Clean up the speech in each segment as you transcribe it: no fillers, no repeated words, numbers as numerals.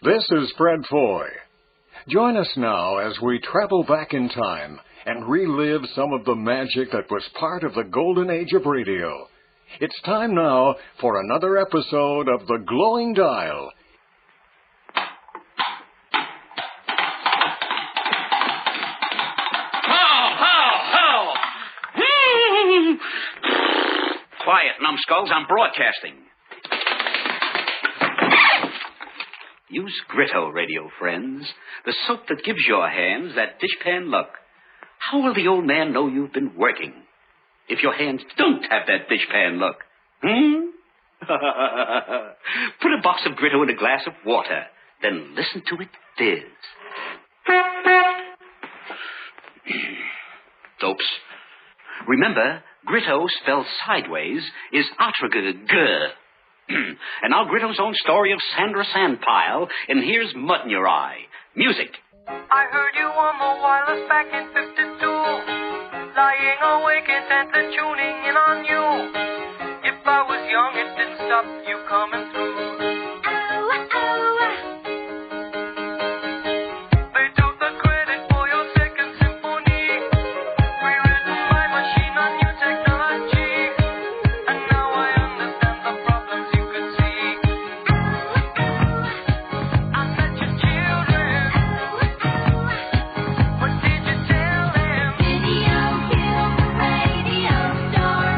This is Fred Foy. Join us now as we travel back in time and relive some of the magic that was part of the golden age of radio. It's time now for another episode of The Glowing Dial. Quiet, numbskulls, I'm broadcasting. Use Gritto, radio friends, the soap that gives your hands that dishpan look. How will the old man know you've been working if your hands don't have that dishpan look? Put a box of Gritto in a glass of water, then listen to it fizz. Dopes. Remember, Gritto spelled sideways is Otragagur. And now Gritto's own story of Sandra Sandpile, and here's Mud in Your Eye. Music. I heard you on the wireless back in 52, lying awake intently tuning in on you. If I was young, it didn't stop you coming through. They took the credit for your second symphony, rewritten by machine on new technology, and now I understand the problems you could see. I met your children. What did you tell them? Video killed the radio star.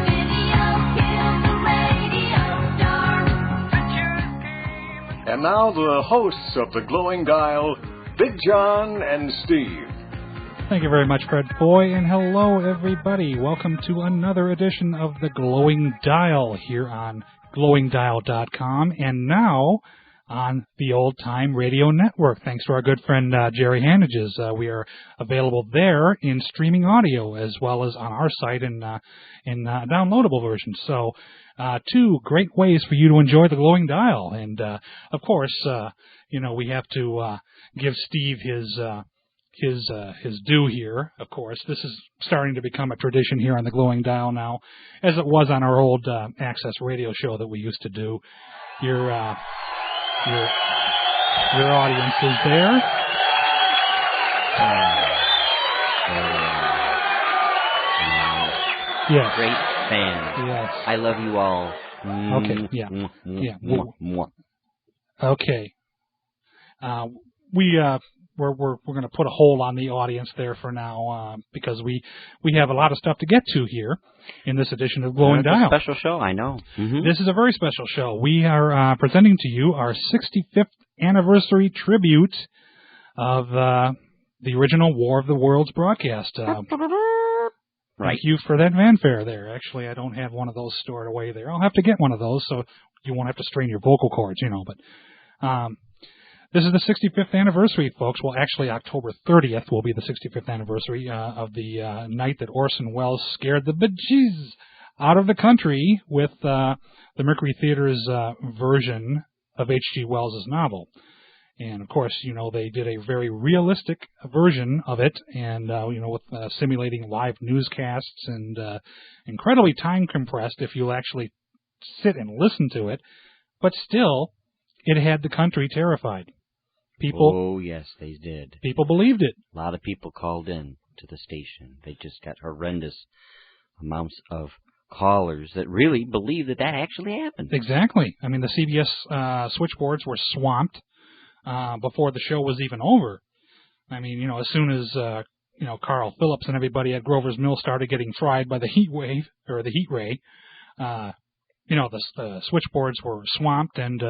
Video killed the radio star. Pictures came. And now the hosts of The Glowing Dial, Big John and Steve. Thank you very much, Fred Foy, and hello, everybody. Welcome to another edition of The Glowing Dial here on glowingdial.com and now on the Old Time Radio Network. Thanks to our good friend Jerry Hannages. We are available there in streaming audio as well as on our site in downloadable versions. So two great ways for you to enjoy The Glowing Dial. And, of course, we have to give Steve his due here, of course. This is starting to become a tradition here on The Glowing Dial now, as it was on our old Access radio show that we used to do. Your audience is there. Yes. Great fans. Yes. I love you all. Okay. Yeah. Yeah. Okay. We're going to put a hold on the audience there for now because we have a lot of stuff to get to here in this edition of Glowing Dial. It's a special show, I know. Mm-hmm. This is a very special show. We are presenting to you our 65th anniversary tribute of the original War of the Worlds broadcast. Thank you for that fanfare there. Actually, I don't have one of those stored away there. I'll have to get one of those so you won't have to strain your vocal cords, But this is the 65th anniversary, folks. Well, actually, October 30th will be the 65th anniversary of the night that Orson Welles scared the bejesus out of the country with the Mercury Theater's version of H.G. Wells' novel. And, of course, they did a very realistic version of it, and, with simulating live newscasts and incredibly time compressed if you'll actually sit and listen to it. But still, it had the country terrified. Oh, yes, they did. People believed it. A lot of people called in to the station. They just got horrendous amounts of callers that really believed that actually happened. Exactly. I mean, the CBS switchboards were swamped before the show was even over. I mean, as soon as, Carl Phillips and everybody at Grover's Mill started getting fried by the heat wave, or the heat ray, the switchboards were swamped and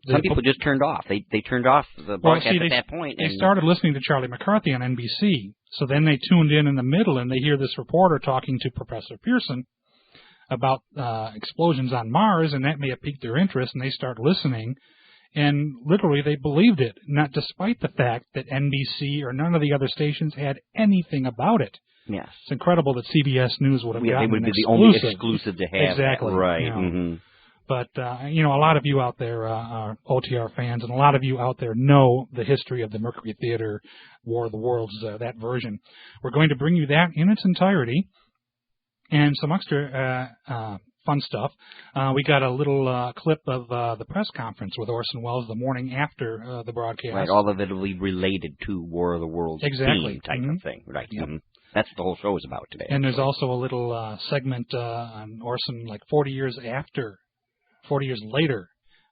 some people just turned off. They turned off the broadcast at that point. They started listening to Charlie McCarthy on NBC. So then they tuned in the middle, and they hear this reporter talking to Professor Pearson about explosions on Mars, and that may have piqued their interest, and they start listening. And literally, they believed it, not despite the fact that NBC or none of the other stations had anything about it. Yes. It's incredible that CBS News would have gotten it would be exclusive. the only exclusive to have. Exactly. That. Right. Mm-hmm. But, a lot of you out there are OTR fans, and a lot of you out there know the history of the Mercury Theater War of the Worlds, that version. We're going to bring you that in its entirety, and some extra fun stuff. We got a little clip of the press conference with Orson Welles the morning after the broadcast. Right, all of it will be related to War of the Worlds theme type of thing. Right. Yep. Mm-hmm. That's what the whole show is about today. And there's also a little segment on Orson, like 40 years later,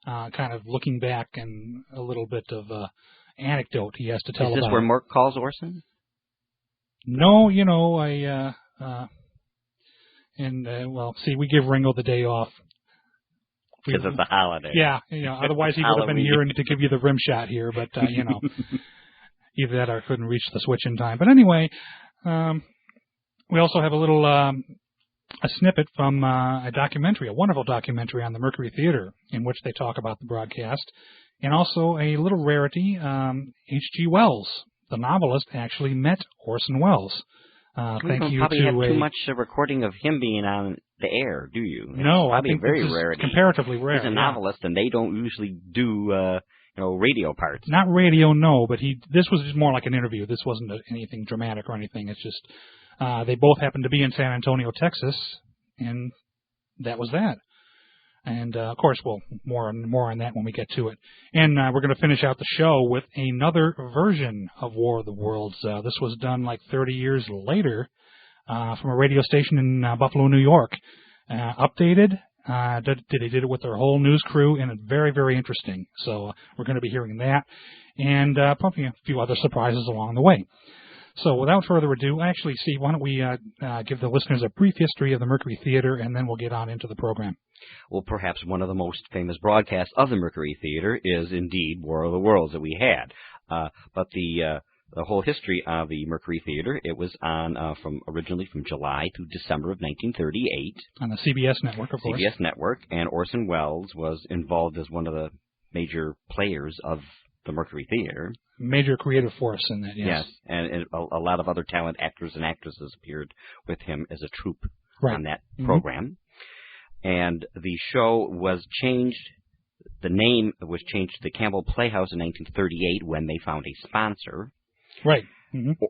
kind of looking back and a little bit of anecdote he has to tell about. Is this where Merck calls Orson? No, well, see, we give Ringo the day off. Because of the holiday. Yeah, otherwise he would have been here and to give you the rim shot here, but, either that or I couldn't reach the switch in time. But anyway, we also have a little, a snippet from a wonderful documentary on the Mercury Theater in which they talk about the broadcast, and also a little rarity, H.G. Wells, the novelist, actually met Orson Welles. Thank you probably to have too much recording of him being on the air, do you? No, probably I think very this is rarity. comparatively rare. He's a novelist, and they don't usually do, radio parts. Not radio, no, but this was just more like an interview. This wasn't anything dramatic or anything. It's just they both happened to be in San Antonio, Texas, and that was that. And, of course, more on that when we get to it. And we're going to finish out the show with another version of War of the Worlds. This was done like 30 years later from a radio station in Buffalo, New York. Updated. They did it with their whole news crew, and it's very, very interesting. So we're going to be hearing that, and probably a few other surprises along the way. So without further ado, actually, Steve, why don't we give the listeners a brief history of the Mercury Theater, and then we'll get on into the program. Well, perhaps one of the most famous broadcasts of the Mercury Theater is indeed War of the Worlds that we had. But the whole history of the Mercury Theater, it was on originally from July to December of 1938. On the CBS network, of course. CBS network, and Orson Welles was involved as one of the major players of the Mercury Theater. Major creative force in that, yes. Yes, and a lot of other talented actors and actresses appeared with him as a troupe on that program. And the show was changed, the name was changed to the Campbell Playhouse in 1938 when they found a sponsor. Right.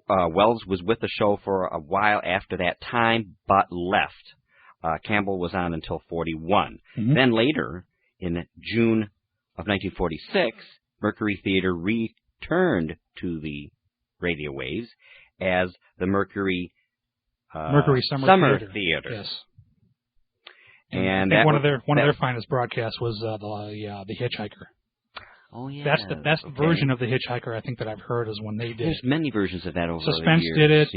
Wells was with the show for a while after that time, but left. Campbell was on until 41. Then later, in June of 1946, Mercury Theater returned to the radio waves as the Mercury Summer Theater. Yes. And I think one of their finest broadcasts was the Hitchhiker. Oh yeah, that's the best version of the Hitchhiker I think that I've heard is when they did. There's many versions of that over the years. Suspense did it,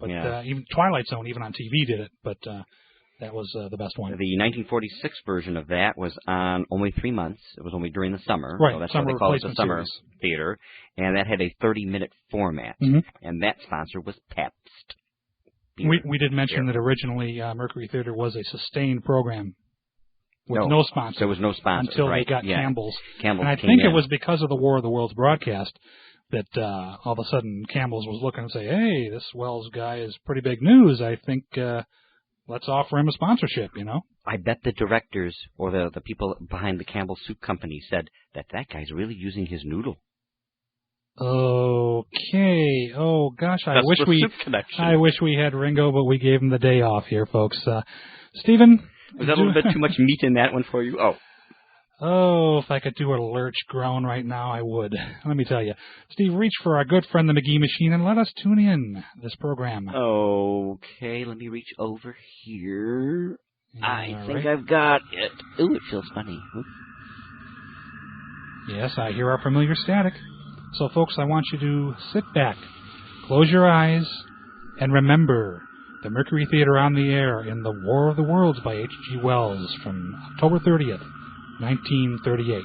but even Twilight Zone, even on TV, did it. But that was the best one. The 1946 version of that was on only 3 months. It was only during the summer. Right, so that's summer why they call it the Summer series. Theater. And that had a 30-minute format. And that sponsor was Pabst. We did mention that originally Mercury Theater was a sustained program with no sponsor. There was no sponsor until they got Campbell's. Campbell's and I think it was because of the War of the Worlds broadcast that all of a sudden Campbell's was looking and say, hey, this Wells guy is pretty big news. I think let's offer him a sponsorship, I bet the directors or the people behind the Campbell Soup Company said that guy's really using his noodle. Okay. Oh gosh, I wish we had Ringo, but we gave him the day off here, folks. Stephen, was that a little bit too much meat in that one for you? Oh, if I could do a lurch groan right now, I would. Let me tell you. Steve, reach for our good friend the McGee machine and let us tune in this program. Okay, let me reach over here. I think right. I've got it. Ooh, it feels funny. Yes, I hear our familiar static. So, folks, I want you to sit back, close your eyes, and remember the Mercury Theater on the air in The War of the Worlds by H.G. Wells from October 30th, 1938.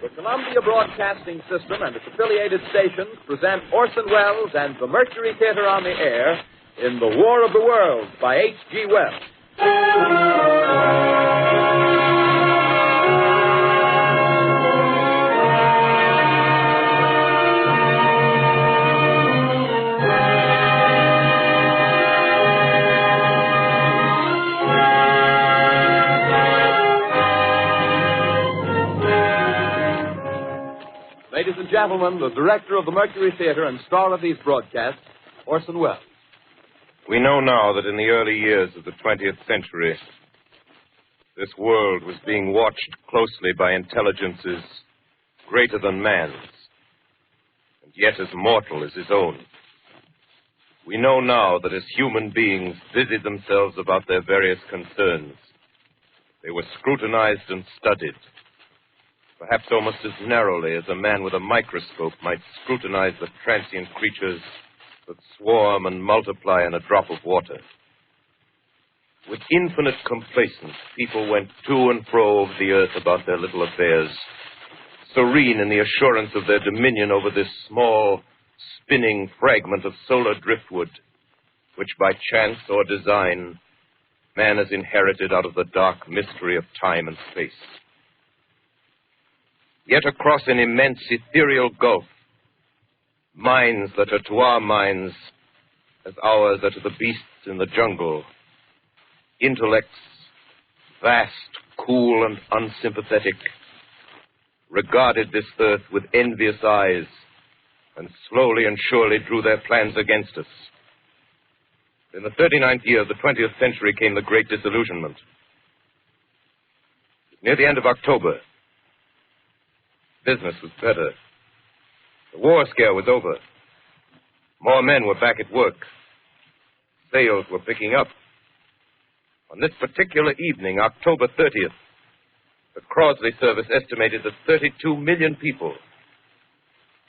The Columbia Broadcasting System and its affiliated stations present Orson Welles and the Mercury Theater on the air in The War of the Worlds by H.G. Wells. gentlemen, the director of the Mercury Theater and star of these broadcasts, Orson Welles. We know now that in the early years of the 20th century, this world was being watched closely by intelligences greater than man's, and yet as mortal as his own. We know now that as human beings busied themselves about their various concerns, they were scrutinized and studied, perhaps almost as narrowly as a man with a microscope might scrutinize the transient creatures that swarm and multiply in a drop of water. With infinite complacence, people went to and fro over the earth about their little affairs, serene in the assurance of their dominion over this small, spinning fragment of solar driftwood, which by chance or design, man has inherited out of the dark mystery of time and space. Yet across an immense ethereal gulf, minds that are to our minds as ours are to the beasts in the jungle, intellects, vast, cool, and unsympathetic, regarded this earth with envious eyes and slowly and surely drew their plans against us. In the 39th year of the 20th century came the Great Disillusionment. Near the end of October, business was better. The war scare was over. More men were back at work. Sales were picking up. On this particular evening, October 30th, the Crosley service estimated that 32 million people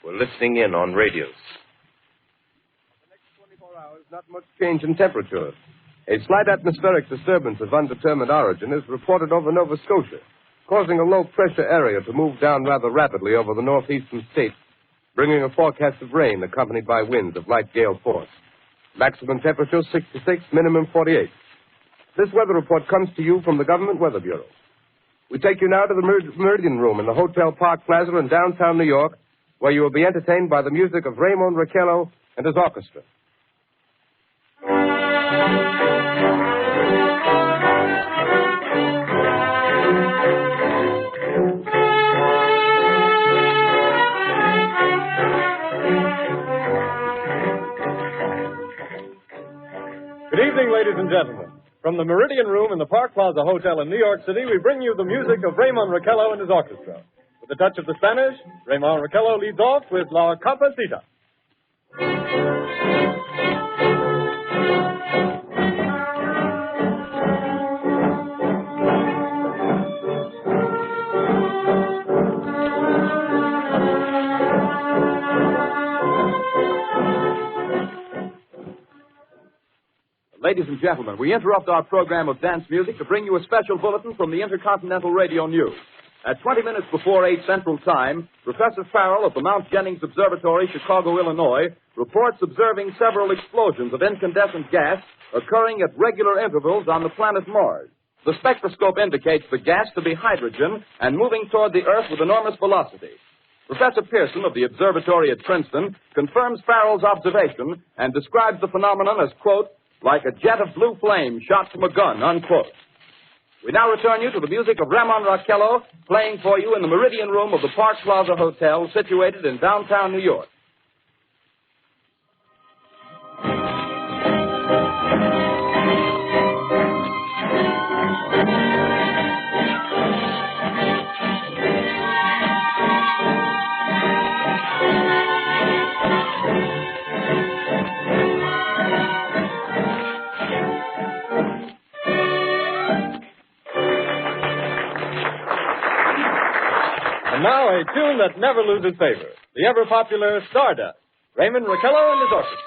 were listening in on radios. The next 24 hours, not much change in temperature. A slight atmospheric disturbance of undetermined origin is reported over Nova Scotia, causing a low-pressure area to move down rather rapidly over the northeastern states, bringing a forecast of rain accompanied by winds of light gale force. Maximum temperature 66, minimum 48. This weather report comes to you from the Government Weather Bureau. We take you now to the Meridian Room in the Hotel Park Plaza in downtown New York, where you will be entertained by the music of Raymond Raquello and his orchestra. Good evening, ladies and gentlemen. From the Meridian Room in the Park Plaza Hotel in New York City, we bring you the music of Raymond Raquello and his orchestra. With a touch of the Spanish, Raymond Raquello leads off with La Capacita. Ladies and gentlemen, we interrupt our program of dance music to bring you a special bulletin from the Intercontinental Radio News. At 20 minutes before 8 Central Time, Professor Farrell of the Mount Jennings Observatory, Chicago, Illinois, reports observing several explosions of incandescent gas occurring at regular intervals on the planet Mars. The spectroscope indicates the gas to be hydrogen and moving toward the Earth with enormous velocity. Professor Pearson of the observatory at Princeton confirms Farrell's observation and describes the phenomenon as, quote, like a jet of blue flame shot from a gun, unquote. We now return you to the music of Raymond Raquello, playing for you in the Meridian Room of the Park Plaza Hotel, situated in downtown New York. And now a tune that never loses favor, the ever-popular Stardust, Raymond Raquello and his orchestra.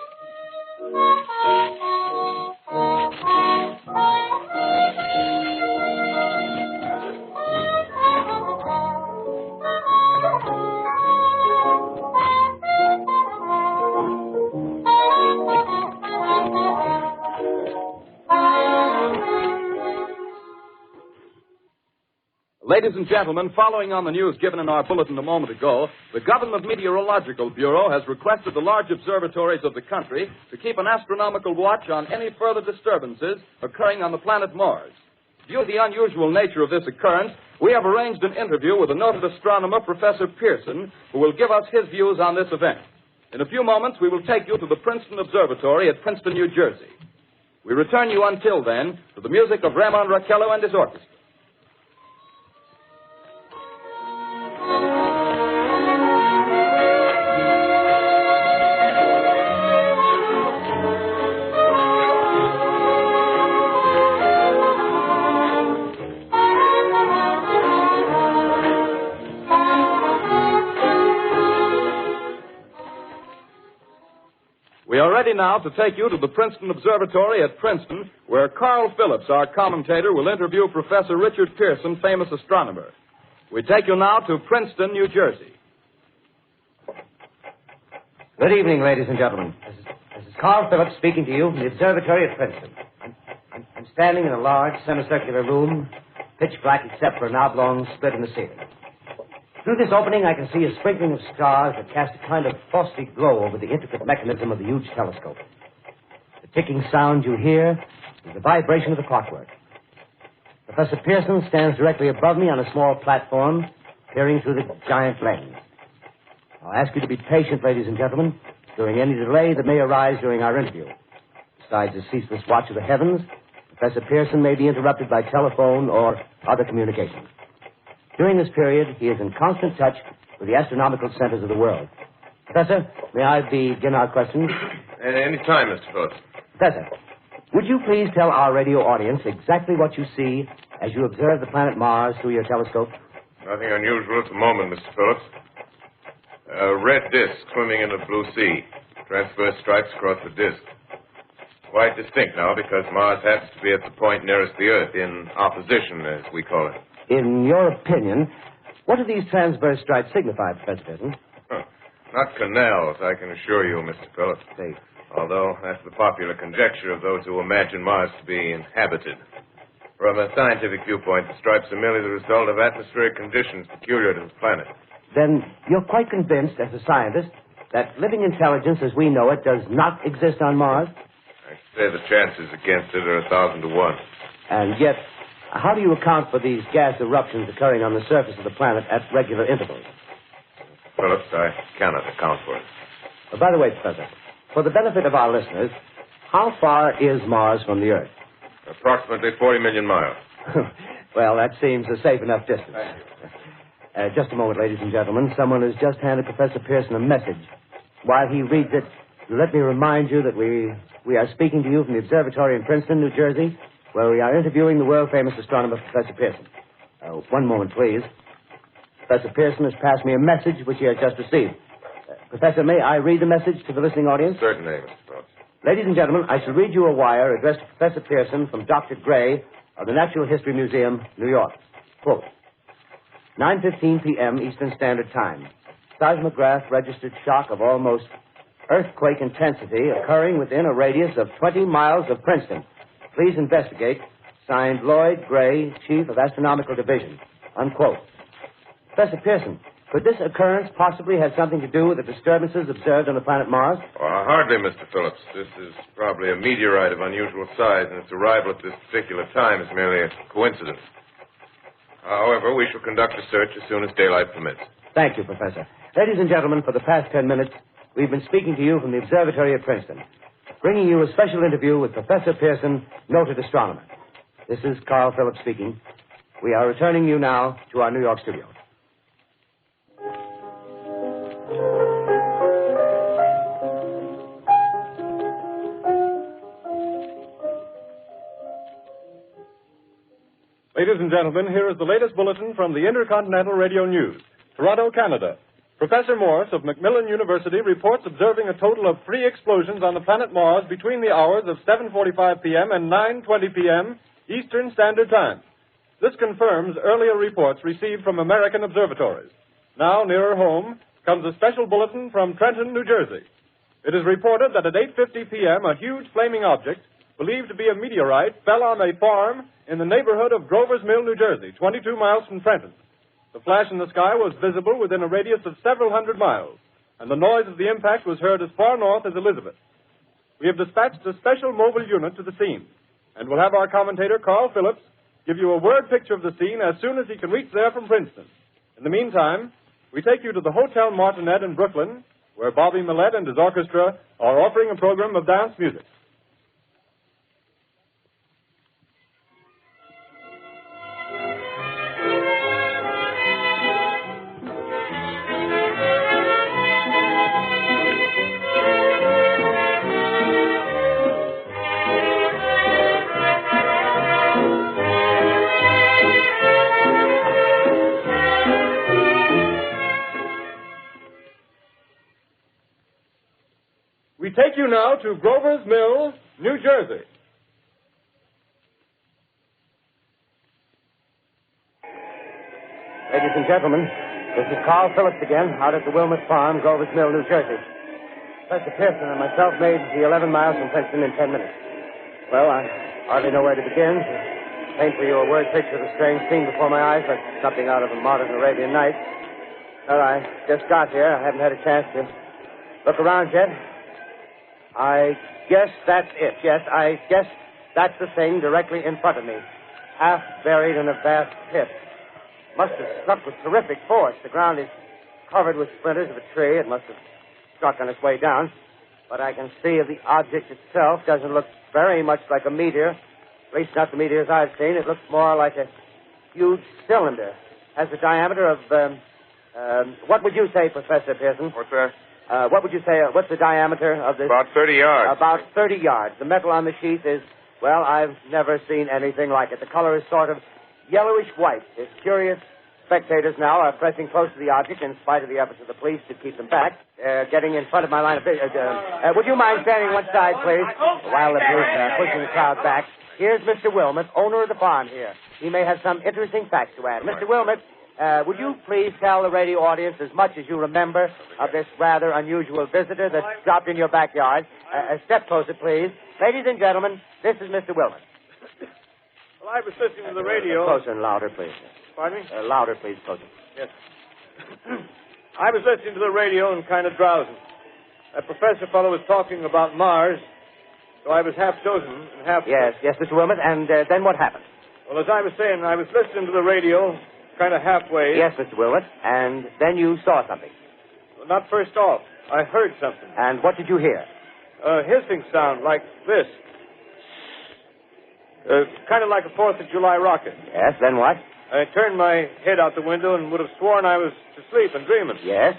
Ladies and gentlemen, following on the news given in our bulletin a moment ago, the Government Meteorological Bureau has requested the large observatories of the country to keep an astronomical watch on any further disturbances occurring on the planet Mars. Due to the unusual nature of this occurrence, we have arranged an interview with the noted astronomer, Professor Pearson, who will give us his views on this event. In a few moments, we will take you to the Princeton Observatory at Princeton, New Jersey. We return you until then to the music of Ramon Raquello and his orchestra. We are ready now to take you to the Princeton Observatory at Princeton, where Carl Phillips, our commentator, will interview Professor Richard Pearson, famous astronomer. We take you now to Princeton, New Jersey. Good evening, ladies and gentlemen. This is Carl Phillips speaking to you from the observatory at Princeton. I'm standing in a large semicircular room, pitch black except for an oblong split in the ceiling. Through this opening, I can see a sprinkling of stars that cast a kind of frosty glow over the intricate mechanism of the huge telescope. The ticking sound you hear is the vibration of the clockwork. Professor Pearson stands directly above me on a small platform, peering through the giant lens. I'll ask you to be patient, ladies and gentlemen, during any delay that may arise during our interview. Besides the ceaseless watch of the heavens, Professor Pearson may be interrupted by telephone or other communications. During this period, he is in constant touch with the astronomical centers of the world. Professor, may I begin our questions? Any time, Mr. Phillips. Professor, would you please tell our radio audience exactly what you see as you observe the planet Mars through your telescope? Nothing unusual at the moment, Mr. Phillips. A red disk swimming in the blue sea. Transverse stripes across the disk. Quite distinct now because Mars happens to be at the point nearest the Earth, in opposition, as we call it. In your opinion, what do these transverse stripes signify, Professor Pearson? Not canals, I can assure you, Mr. Phillips. Although that's the popular conjecture of those who imagine Mars to be inhabited. From a scientific viewpoint, the stripes are merely the result of atmospheric conditions peculiar to the planet. Then you're quite convinced, as a scientist, that living intelligence as we know it does not exist on Mars? I'd say the chances against it are 1,000 to 1. And yet, how do you account for these gas eruptions occurring on the surface of the planet at regular intervals? Phillips, I cannot account for it. By the way, Professor, for the benefit of our listeners, how far is Mars from the Earth? Approximately 40 million miles. Well, that seems a safe enough distance. Just a moment, ladies and gentlemen. Someone has just handed Professor Pearson a message. While he reads it, let me remind you that we are speaking to you from the observatory in Princeton, New Jersey, where we are interviewing the world-famous astronomer, Professor Pearson. One moment, please. Professor Pearson has passed me a message which he has just received. Professor, may I read the message to the listening audience? Certainly, Mr. Phillips. Ladies and gentlemen, I shall read you a wire addressed to Professor Pearson from Dr. Gray of the Natural History Museum, New York. Quote, 9:15 p.m. Eastern Standard Time. Seismograph registered shock of almost earthquake intensity occurring within a radius of 20 miles of Princeton. Please investigate. Signed, Lloyd Gray, Chief of Astronomical Division. Unquote. Professor Pearson, could this occurrence possibly have something to do with the disturbances observed on the planet Mars? Hardly, Mr. Phillips. This is probably a meteorite of unusual size, and its arrival at this particular time is merely a coincidence. However, we shall conduct a search as soon as daylight permits. Thank you, Professor. Ladies and gentlemen, for the past 10 minutes, we've been speaking to you from the observatory at Princeton, bringing you a special interview with Professor Pearson, noted astronomer. This is Carl Phillips speaking. We are returning you now to our New York studio. Ladies and gentlemen, here is the latest bulletin from the Intercontinental Radio News. Toronto, Canada. Professor Morse of Macmillan University reports observing a total of 3 explosions on the planet Mars between the hours of 7:45 p.m. and 9:20 p.m. Eastern Standard Time. This confirms earlier reports received from American observatories. Now, nearer home, comes a special bulletin from Trenton, New Jersey. It is reported that at 8:50 p.m., a huge flaming object, believed to be a meteorite, fell on a farm in the neighborhood of Grover's Mill, New Jersey, 22 miles from Trenton. The flash in the sky was visible within a radius of several hundred miles, and the noise of the impact was heard as far north as Elizabeth. We have dispatched a special mobile unit to the scene, and will have our commentator, Carl Phillips, give you a word picture of the scene as soon as he can reach there from Princeton. In the meantime, we take you to the Hotel Martinet in Brooklyn, where Bobby Millette and his orchestra are offering a program of dance music. We take you now to Grover's Mill, New Jersey. Ladies and gentlemen, this is Carl Phillips again, out at the Wilmot Farm, Grover's Mill, New Jersey. Professor Pearson and myself made the 11 miles from Princeton in 10 minutes. Well, I hardly know where to begin. To paint for you a word picture of the strange scene before my eyes, like something out of a modern Arabian Night. Well, I just got here. I haven't had a chance to look around yet. I guess that's it. Yes, I guess that's the thing directly in front of me, half buried in a vast pit. Must have struck with terrific force. The ground is covered with splinters of a tree. It must have struck on its way down. But I can see the object itself doesn't look very much like a meteor. At least not the meteors I've seen. It looks more like a huge cylinder. Has a diameter of, what would you say, Professor Pearson? What's that? What would you say, what's the diameter of this? About 30 yards. About 30 yards. The metal on the sheath is, well, I've never seen anything like it. The color is sort of yellowish white. Its curious spectators now are pressing close to the object in spite of the efforts of the police to keep them back. Getting in front of my line of vision. Would you mind standing one side, please? While the police are pushing the crowd back. Here's Mr. Wilmot, owner of the farm here. He may have some interesting facts to add. Mr. Wilmot, would you please tell the radio audience as much as you remember of this rather unusual visitor that dropped in your backyard? A step closer, please. Ladies and gentlemen, this is Mr. Wilmot. Well, I was listening to the radio. Closer and louder, please. Pardon me? Louder, please, closer. Yes. I was listening to the radio and kind of drowsing. That professor fellow was talking about Mars, so I was half chosen and half... Yes, Mr. Wilmot, and then what happened? Well, as I was saying, I was listening to the radio, kind of halfway. Yes, Mr. Wilmot, and then you saw something. Well, not first off. I heard something. And what did you hear? A hissing sound like this. Kind of like a 4th of July rocket. Yes, then what? I turned my head out the window and would have sworn I was asleep and dreaming. Yes?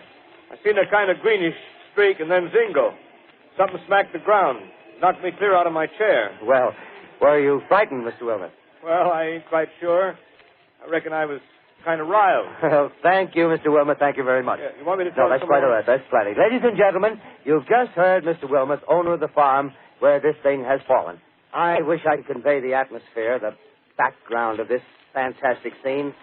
I seen a kind of greenish streak and then zingo. Something smacked the ground, knocked me clear out of my chair. Well, were you frightened, Mr. Wilmot? Well, I ain't quite sure. I reckon I was kind of riled. Well, thank you, Mr. Wilmot. Thank you very much. Yeah, you want me to tell No, that's quite all right. That's plenty. Ladies and gentlemen, you've just heard Mr. Wilmot, owner of the farm where this thing has fallen. I wish I could convey the atmosphere, the background of this fantastic scene.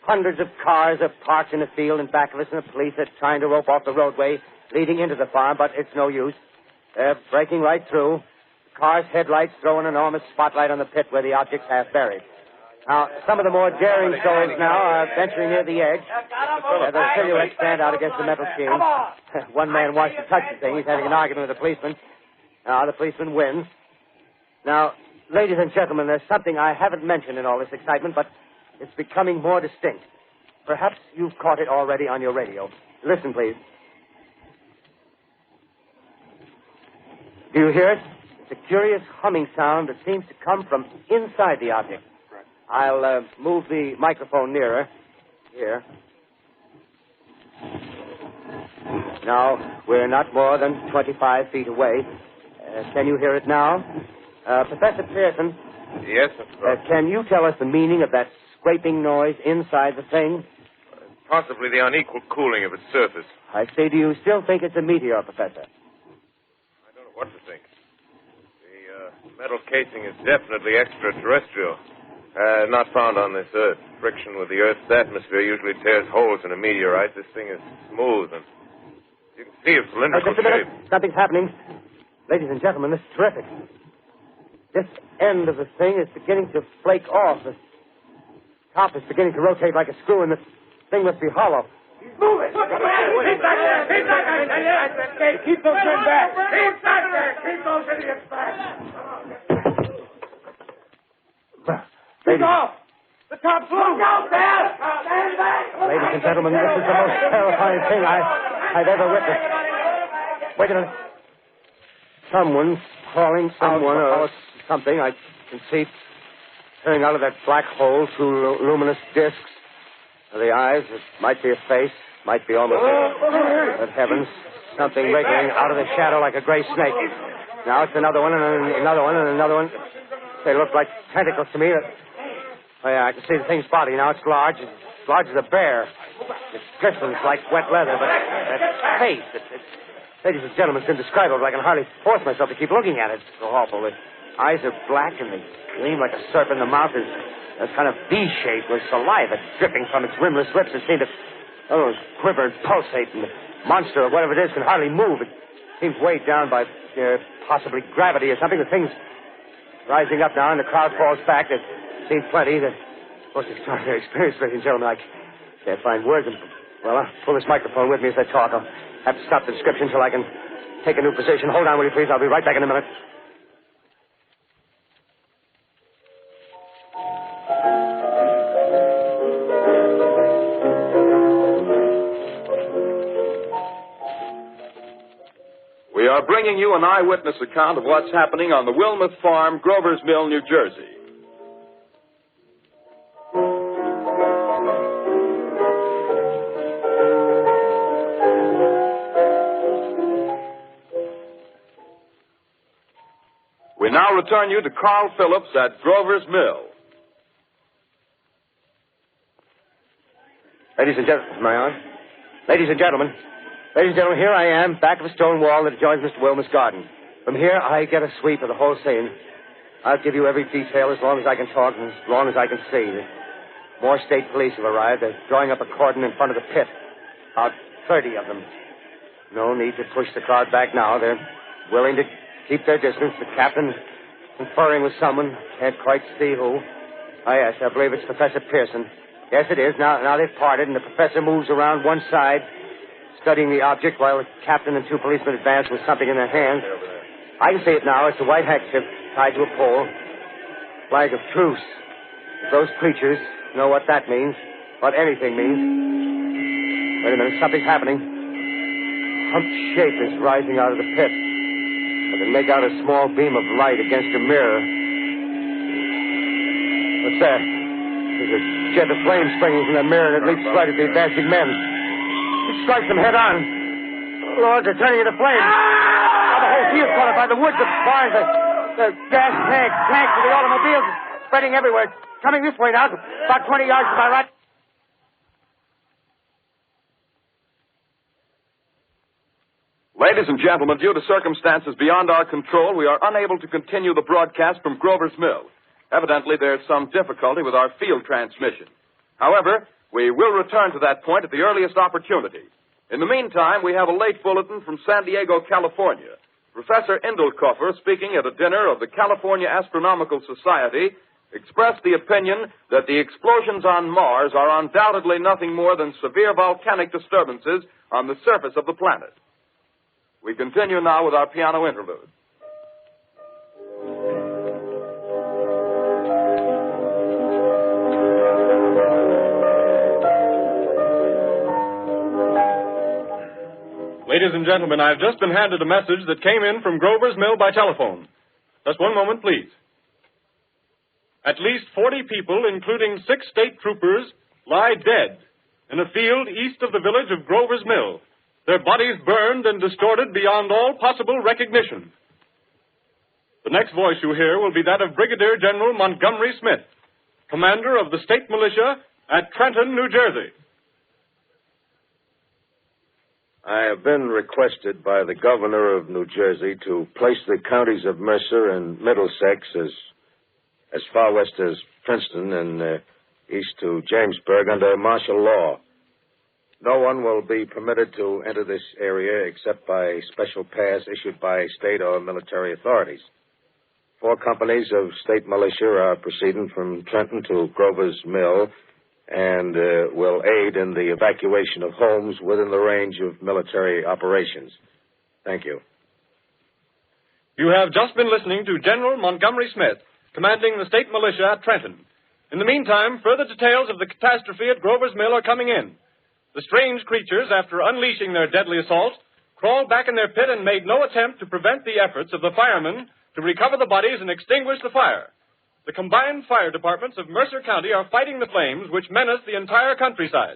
Hundreds of cars are parked in a field in back of us, and the police are trying to rope off the roadway leading into the farm, but it's no use. They're breaking right through. The car's headlights throw an enormous spotlight on the pit where the object's half buried. Now, some of the more daring souls now are venturing near the edge. Their silhouettes stand out against the metal shield. One man wants to touch the thing. He's having an argument with the policeman. The policeman wins. Now, ladies and gentlemen, there's something I haven't mentioned in all this excitement, but it's becoming more distinct. Perhaps you've caught it already on your radio. Listen, please. Do you hear it? It's a curious humming sound that seems to come from inside the object. I'll move the microphone nearer. Here. Now, we're not more than 25 feet away. Can you hear it now? Professor Pearson. Yes, can you tell us the meaning of that scraping noise inside the thing? Possibly the unequal cooling of its surface. I say, do you still think it's a meteor, Professor? I don't know what to think. The metal casing is definitely extraterrestrial. Not found on this Earth. Friction with the Earth's atmosphere usually tears holes in a meteorite. This thing is smooth, and you can see its cylindrical just a minute. shape. Something's happening. Ladies and gentlemen, this is terrific. This end of the thing is beginning to flake off. The top is beginning to rotate like a screw, and the thing must be hollow. He's moving. Keep back there. Keep back there. Keep those men back. Keep back there. Keep those idiots back. Ladies, cops! Look out there! Stand back! Ladies and gentlemen, this is the most terrifying thing I've ever witnessed. Wait a minute. Someone's calling someone or something. I can see turning out of that black hole through luminous discs. The eyes, it might be a face, might be almost... But heavens, something wriggling out of the shadow like a gray snake. Now it's another one, and another one, and another one. They look like tentacles to me. Oh, yeah, I can see the thing's body. Now it's large as a bear. It glistens like wet leather, but that face, ladies and gentlemen, it's indescribable. I can hardly force myself to keep looking at it. It's so awful. The eyes are black, and they gleam like a serpent. The mouth is a kind of V-shape with saliva dripping from its rimless lips. It seems to quiver and pulsate, and the monster, or whatever it is, can hardly move. It seems weighed down by possibly gravity or something. The thing's rising up now, and the crowd falls back. There's seen plenty. The most extraordinary experience, ladies and gentlemen. I can't find words. Well, I'll pull this microphone with me as I talk. I'll have to stop the description till I can take a new position. Hold on, will you please? I'll be right back in a minute. We are bringing you an eyewitness account of what's happening on the Wilmuth Farm, Grover's Mill, New Jersey. We now return you to Carl Phillips at Grover's Mill. Ladies and gentlemen, am I on? Ladies and gentlemen, here I am, back of a stone wall that adjoins Mr. Wilmer's garden. From here, I get a sweep of the whole scene. I'll give you every detail as long as I can talk and as long as I can see. More state police have arrived. They're drawing up a cordon in front of the pit. About 30 of them. No need to push the crowd back now. They're willing to keep their distance. The captain conferring with someone. Can't quite see who. Oh, yes, I believe it's Professor Pearson. Yes, it is. Now they've parted, and the professor moves around one side, studying the object while the captain and two policemen advance with something in their hands. I can see it now. It's a white handkerchief tied to a pole. Flag of truce. If those creatures know what that means, what anything means. Wait a minute. Something's happening. A humped shape is rising out of the pit. I can make out a small beam of light against a mirror. What's that? There's a jet of flame springing from the mirror, and it leaps right at the advancing men. It strikes them head on. Lord, they're turning into flames. Now the whole field's caught up by the woods, the barns, the gas tanks of the automobiles spreading everywhere. Coming this way now, about 20 yards to my right. Ladies and gentlemen, due to circumstances beyond our control, we are unable to continue the broadcast from Grover's Mill. Evidently, there's some difficulty with our field transmission. However, we will return to that point at the earliest opportunity. In the meantime, we have a late bulletin from San Diego, California. Professor Indelkoffer, speaking at a dinner of the California Astronomical Society, expressed the opinion that the explosions on Mars are undoubtedly nothing more than severe volcanic disturbances on the surface of the planet. We continue now with our piano interlude. Ladies and gentlemen, I've just been handed a message that came in from Grover's Mill by telephone. Just one moment, please. At least 40 people, including 6 state troopers, lie dead in a field east of the village of Grover's Mill. Their bodies burned and distorted beyond all possible recognition. The next voice you hear will be that of Brigadier General Montgomery Smith, commander of the state militia at Trenton, New Jersey. I have been requested by the governor of New Jersey to place the counties of Mercer and Middlesex as far west as Princeton and east to Jamesburg under martial law. No one will be permitted to enter this area except by special pass issued by state or military authorities. 4 companies of state militia are proceeding from Trenton to Grover's Mill and will aid in the evacuation of homes within the range of military operations. Thank you. You have just been listening to General Montgomery Smith, commanding the state militia at Trenton. In the meantime, further details of the catastrophe at Grover's Mill are coming in. The strange creatures, after unleashing their deadly assault, crawled back in their pit and made no attempt to prevent the efforts of the firemen to recover the bodies and extinguish the fire. The combined fire departments of Mercer County are fighting the flames which menace the entire countryside.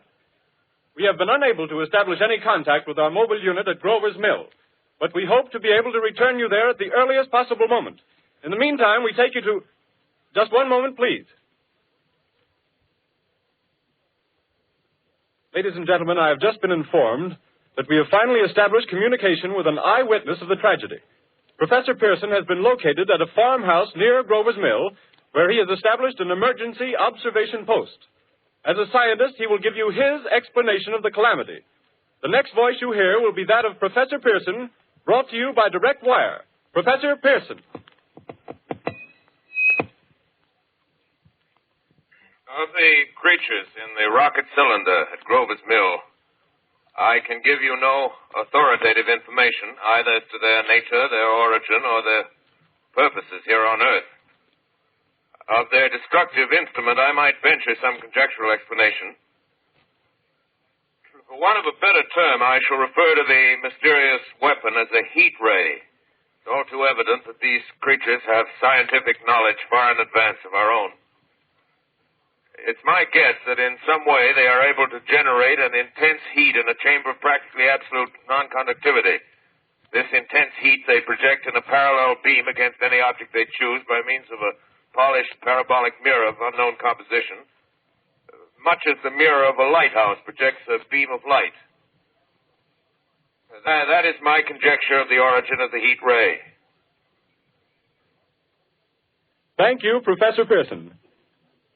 We have been unable to establish any contact with our mobile unit at Grover's Mill, but we hope to be able to return you there at the earliest possible moment. In the meantime, we take you to... Just one moment, please. Ladies and gentlemen, I have just been informed that we have finally established communication with an eyewitness of the tragedy. Professor Pearson has been located at a farmhouse near Grover's Mill, where he has established an emergency observation post. As a scientist, he will give you his explanation of the calamity. The next voice you hear will be that of Professor Pearson, brought to you by direct wire. Professor Pearson. Of the creatures in the rocket cylinder at Grover's Mill, I can give you no authoritative information, either as to their nature, their origin, or their purposes here on Earth. Of their destructive instrument, I might venture some conjectural explanation. For want of a better term, I shall refer to the mysterious weapon as a heat ray. It's all too evident that these creatures have scientific knowledge far in advance of our own. It's my guess that in some way they are able to generate an intense heat in a chamber of practically absolute non-conductivity. This intense heat they project in a parallel beam against any object they choose by means of a polished parabolic mirror of unknown composition, much as the mirror of a lighthouse projects a beam of light. That is my conjecture of the origin of the heat ray. Thank you, Professor Pearson.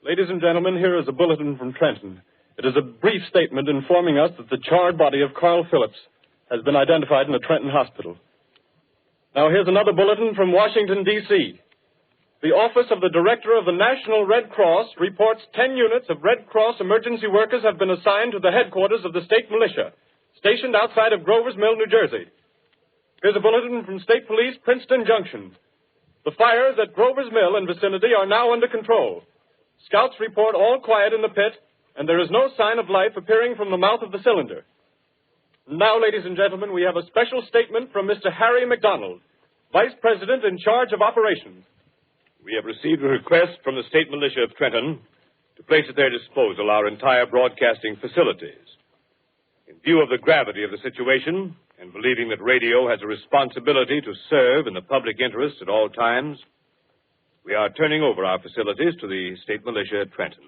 Ladies and gentlemen, here is a bulletin from Trenton. It is a brief statement informing us that the charred body of Carl Phillips has been identified in the Trenton hospital. Now, here's another bulletin from Washington, D.C. The Office of the Director of the National Red Cross reports 10 units of Red Cross emergency workers have been assigned to the headquarters of the state militia, stationed outside of Grover's Mill, New Jersey. Here's a bulletin from State Police, Princeton Junction. The fires at Grover's Mill and vicinity are now under control. Scouts report all quiet in the pit, and there is no sign of life appearing from the mouth of the cylinder. Now, ladies and gentlemen, we have a special statement from Mr. Harry McDonald, Vice President in charge of operations. We have received a request from the State Militia of Trenton to place at their disposal our entire broadcasting facilities. In view of the gravity of the situation, and believing that radio has a responsibility to serve in the public interest at all times, we are turning over our facilities to the State Militia at Trenton.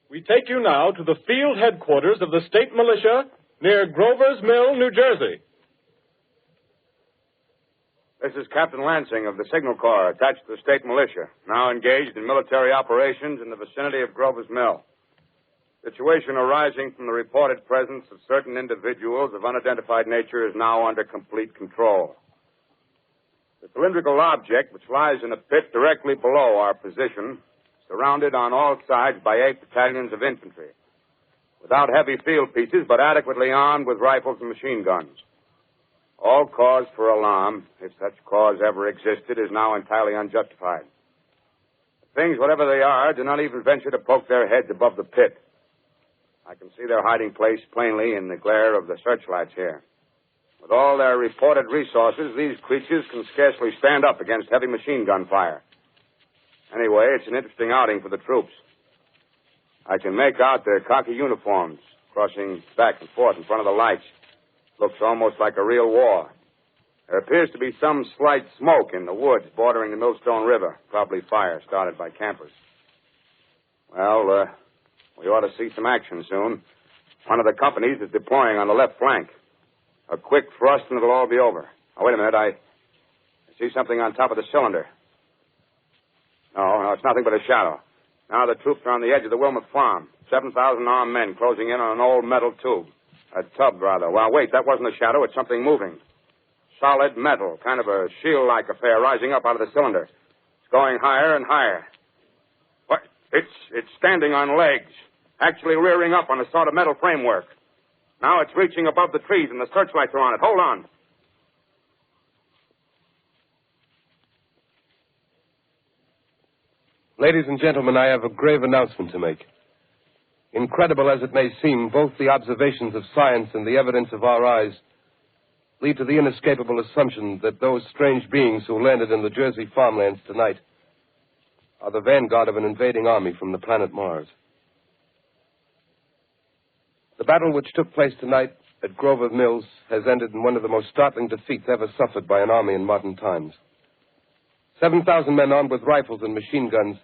We take you now to the field headquarters of the State Militia near Grover's Mill, New Jersey. This is Captain Lansing of the Signal Corps, attached to the State Militia, now engaged in military operations in the vicinity of Grover's Mill. Situation arising from the reported presence of certain individuals of unidentified nature is now under complete control. The cylindrical object, which lies in a pit directly below our position, surrounded on all sides by 8 battalions of infantry, without heavy field pieces, but adequately armed with rifles and machine guns. All cause for alarm, if such cause ever existed, is now entirely unjustified. Things, whatever they are, do not even venture to poke their heads above the pit. I can see their hiding place plainly in the glare of the searchlights here. With all their reported resources, these creatures can scarcely stand up against heavy machine gun fire. Anyway, it's an interesting outing for the troops. I can make out their khaki uniforms crossing back and forth in front of the lights. Looks almost like a real war. There appears to be some slight smoke in the woods bordering the Millstone River. Probably fire started by campers. Well, we ought to see some action soon. One of the companies is deploying on the left flank. A quick thrust and it'll all be over. Now, wait a minute. I see something on top of the cylinder. No, it's nothing but a shadow. Now the troops are on the edge of the Wilmot Farm. 7,000 armed men closing in on an old metal tube. A tub, rather. Well, wait, that wasn't a shadow. It's something moving. Solid metal, kind of a shield-like affair rising up out of the cylinder. It's going higher and higher. What? It's standing on legs, actually rearing up on a sort of metal framework. Now it's reaching above the trees, and the searchlights are on it. Hold on. Ladies and gentlemen, I have a grave announcement to make. Incredible as it may seem, both the observations of science and the evidence of our eyes lead to the inescapable assumption that those strange beings who landed in the Jersey farmlands tonight are the vanguard of an invading army from the planet Mars. The battle which took place tonight at Grover Mills has ended in one of the most startling defeats ever suffered by an army in modern times. 7,000 men armed with rifles and machine guns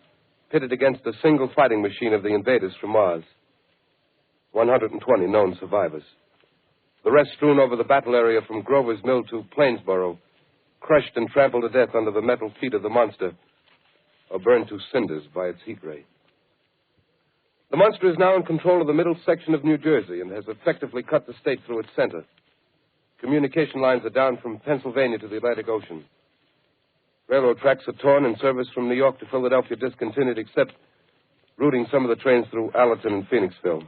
pitted against a single fighting machine of the invaders from Mars. 120 known survivors. The rest strewn over the battle area from Grover's Mill to Plainsboro, crushed and trampled to death under the metal feet of the monster, or burned to cinders by its heat ray. The monster is now in control of the middle section of New Jersey and has effectively cut the state through its center. Communication lines are down from Pennsylvania to the Atlantic Ocean. Railroad tracks are torn and service from New York to Philadelphia discontinued, except routing some of the trains through Allerton and Phoenixville.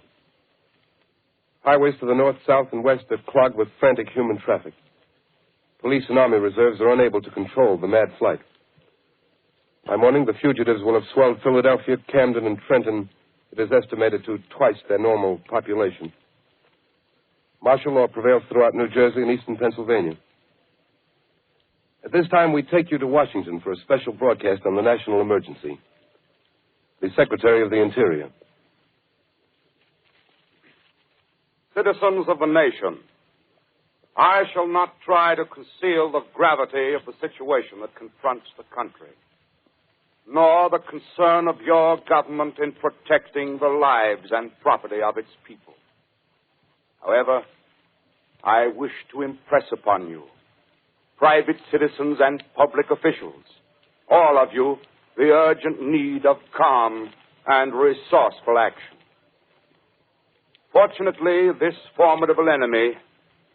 Highways to the north, south, and west are clogged with frantic human traffic. Police and army reserves are unable to control the mad flight. By morning, the fugitives will have swelled Philadelphia, Camden, and Trenton, it is estimated, to twice their normal population. Martial law prevails throughout New Jersey and eastern Pennsylvania. At this time, we take you to Washington for a special broadcast on the national emergency. The Secretary of the Interior. Citizens of the nation, I shall not try to conceal the gravity of the situation that confronts the country, nor the concern of your government in protecting the lives and property of its people. However, I wish to impress upon you, private citizens and public officials, all of you, the urgent need of calm and resourceful action. Fortunately, this formidable enemy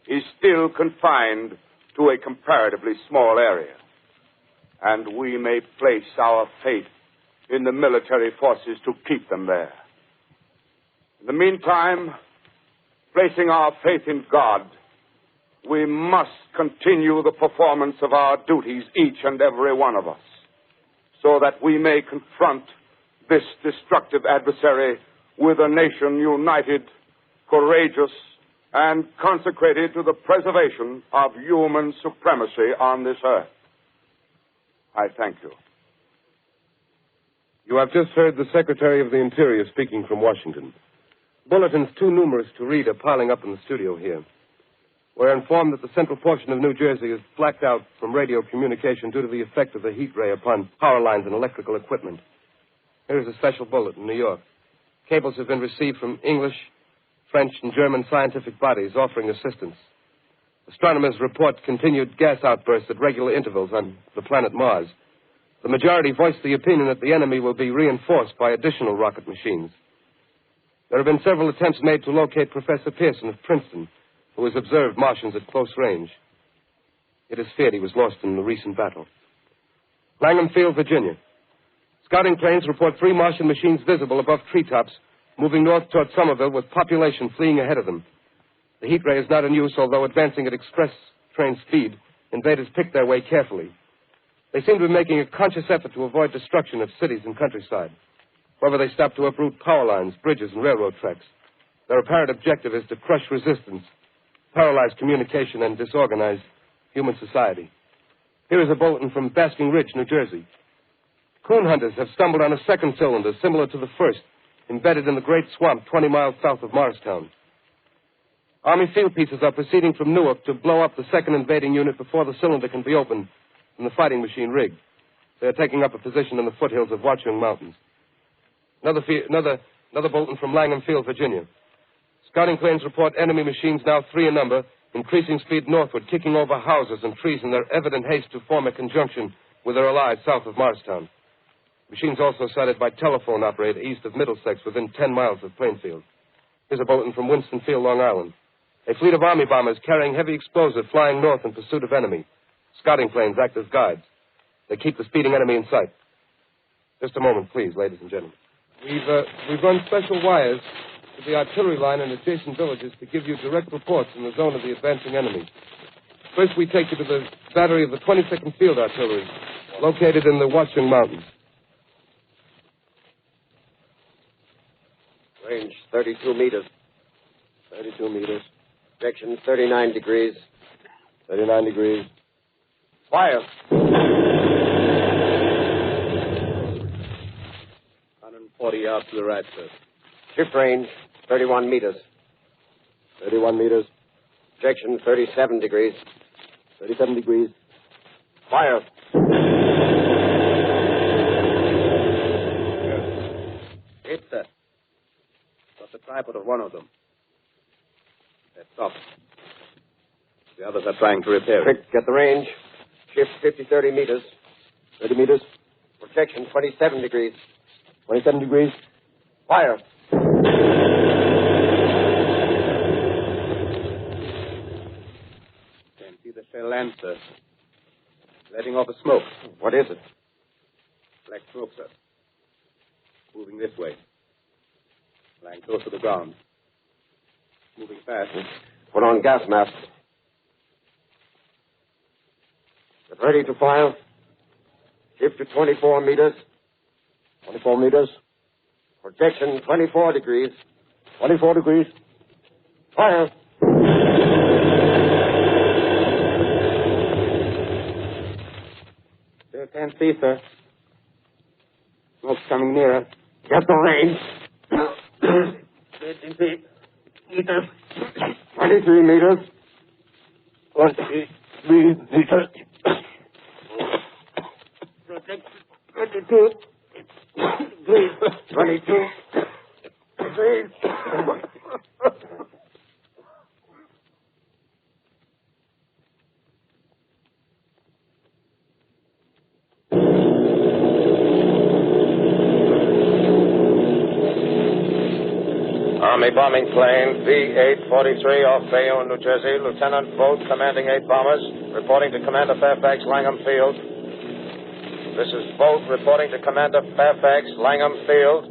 is still confined to a comparatively small area, and we may place our faith in the military forces to keep them there. In the meantime, placing our faith in God, we must continue the performance of our duties, each and every one of us, so that we may confront this destructive adversary with a nation united, courageous, and consecrated to the preservation of human supremacy on this earth. I thank you. You have just heard the Secretary of the Interior speaking from Washington. Bulletins too numerous to read are piling up in the studio here. We're informed that the central portion of New Jersey is blacked out from radio communication due to the effect of the heat ray upon power lines and electrical equipment. Here's a special bulletin in New York. Cables have been received from English, French, and German scientific bodies offering assistance. Astronomers report continued gas outbursts at regular intervals on the planet Mars. The majority voiced the opinion that the enemy will be reinforced by additional rocket machines. There have been several attempts made to locate Professor Pearson of Princeton, who has observed Martians at close range. It is feared he was lost in the recent battle. Langham Field, Virginia. Scouting planes report 3 Martian machines visible above treetops, moving north toward Somerville with population fleeing ahead of them. The heat ray is not in use, although advancing at express train speed, invaders pick their way carefully. They seem to be making a conscious effort to avoid destruction of cities and countryside. However, they stop to uproot power lines, bridges, and railroad tracks. Their apparent objective is to crush resistance, paralyze communication, and disorganize human society. Here is a bulletin from Basking Ridge, New Jersey. Coon hunters have stumbled on a second cylinder similar to the first, embedded in the great swamp 20 miles south of Morristown. Army field pieces are proceeding from Newark to blow up the second invading unit before the cylinder can be opened and the fighting machine rigged. They are taking up a position in the foothills of Watchung Mountains. Another bulletin from Langham Field, Virginia. Scouting planes report enemy machines, now 3 in number, increasing speed northward, kicking over houses and trees in their evident haste to form a conjunction with their allies south of Morristown. Machines also sighted by telephone operator east of Middlesex within 10 miles of Plainfield. Here's a bulletin from Winston Field, Long Island. A fleet of Army bombers carrying heavy explosive flying north in pursuit of enemy. Scouting planes act as guides. They keep the speeding enemy in sight. Just a moment, please, ladies and gentlemen. We've run special wires to the artillery line in adjacent villages to give you direct reports in the zone of the advancing enemy. First, we take you to the battery of the 22nd Field Artillery, located in the Watchung Mountains. Range 32 meters. 32 meters. Projection 39 degrees. 39 degrees. Fire. 140 yards to the right, sir. Shift range 31 meters. 31 meters. Projection 37 degrees. 37 degrees. Fire. Hit, sir. Got the tripod of one of them. That's off. The others are trying to repair it. Quick, get the range. Shift 30 meters. 30 meters. Projection 27 degrees. 27 degrees. Fire. Can't see the shell land, sir. Letting off a smoke. What is it? Black smoke, sir. Moving this way. Lying close to the ground. Moving fast. Put on gas masks. Get ready to fire. Shift to 24 meters. 24 meters. Projection 24 degrees. 24 degrees. Fire. Still can't see, sir. Smoke's coming nearer. Get the range. 30 feet. Meters. 23 meters. 23 meters. Projection 22. 22. Please. Army bombing plane B-843 off Bayonne, New Jersey. Lieutenant Boat, commanding 8 bombers, reporting to Commander Fairfax, Langham Field. This is Boat reporting to Commander Fairfax, Langham Field.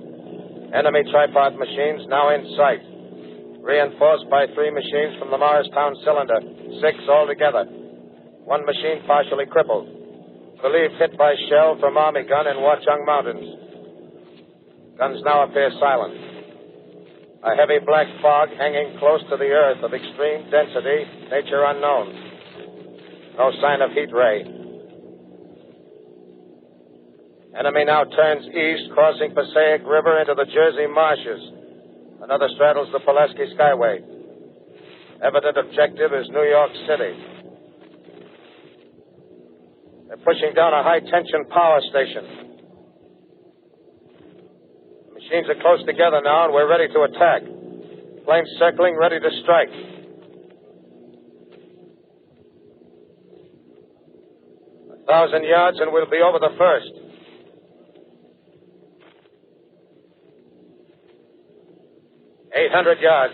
Enemy tripod machines now in sight. Reinforced by 3 machines from the Morristown cylinder. 6 altogether. 1 machine partially crippled. Believed hit by shell from Army gun in Watchung Mountains. Guns now appear silent. A heavy black fog hanging close to the earth of extreme density, nature unknown. No sign of heat ray. Enemy now turns east, crossing Passaic River into the Jersey marshes. Another straddles the Pulaski Skyway. Evident objective is New York City. They're pushing down a high-tension power station. Machines are close together now, and we're ready to attack. Planes circling, ready to strike. A 1,000 yards, and we'll be over the first. Eight 800 yards.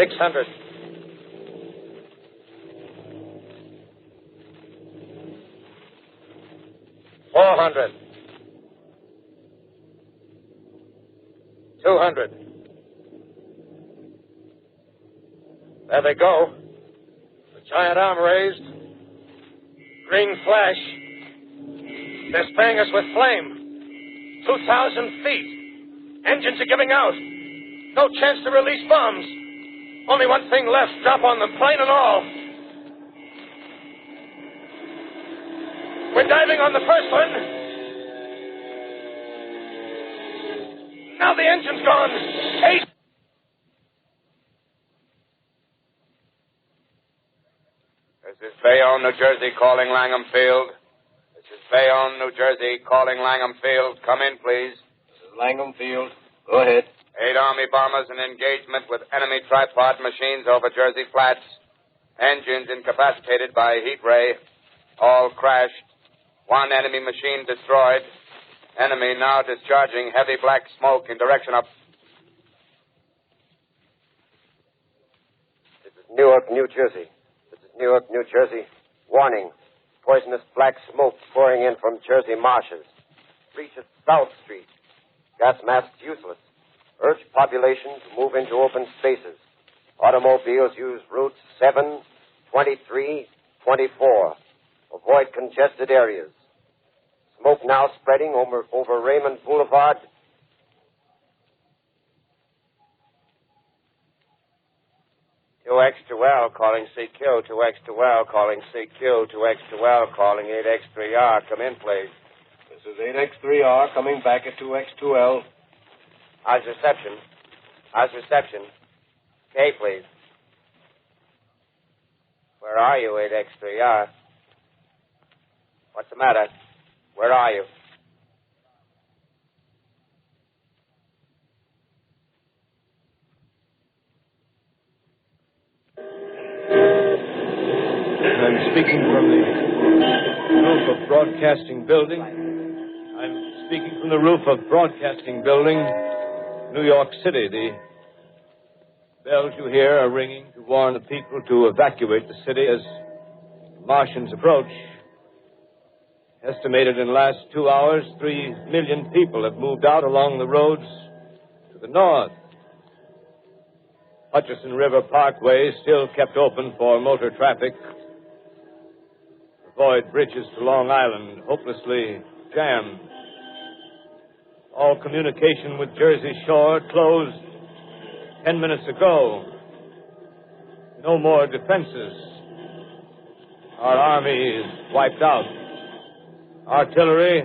$600. 400. 200. There they go. The giant arm raised. Green flash. They're spraying us with flame. 2,000 feet. Engines are giving out. No chance to release bombs. Only one thing left. Drop on them, plane and all. We're diving on the first one. Now the engine's gone. 8. This is Bayonne, New Jersey, calling Langham Field. This is Bayonne, New Jersey, calling Langham Field. Come in, please. This is Langham Field. Go ahead. 8 Army bombers in engagement with enemy tripod machines over Jersey Flats. Engines incapacitated by heat ray. All crashed. 1 enemy machine destroyed. Enemy now discharging heavy black smoke in direction of... This is Newark, New Jersey. This is Newark, New Jersey. Warning. Poisonous black smoke pouring in from Jersey marshes. Reaches South Street. Gas masks useless. Urge population to move into open spaces. Automobiles use routes 7, 23, 24. Avoid congested areas. Smoke now spreading over Raymond Boulevard. X2L calling CQ, 2X2L calling CQ, 2X2L calling 8X3R. Come in, please. This is 8X3R coming back at 2X2L. How's reception? How's reception? K, please. Where are you, 8X3R? What's the matter? Where are you? I'm speaking from the roof of Broadcasting Building. I'm speaking from the roof of Broadcasting Building, New York City. The bells you hear are ringing to warn the people to evacuate the city as Martians approach. Estimated in the last 2 hours, 3 million people have moved out along the roads to the north. Hutchison River Parkway is still kept open for motor traffic. Avoid bridges to Long Island, hopelessly jammed. All communication with Jersey Shore closed 10 minutes ago. No more defenses. Our army is wiped out. Artillery,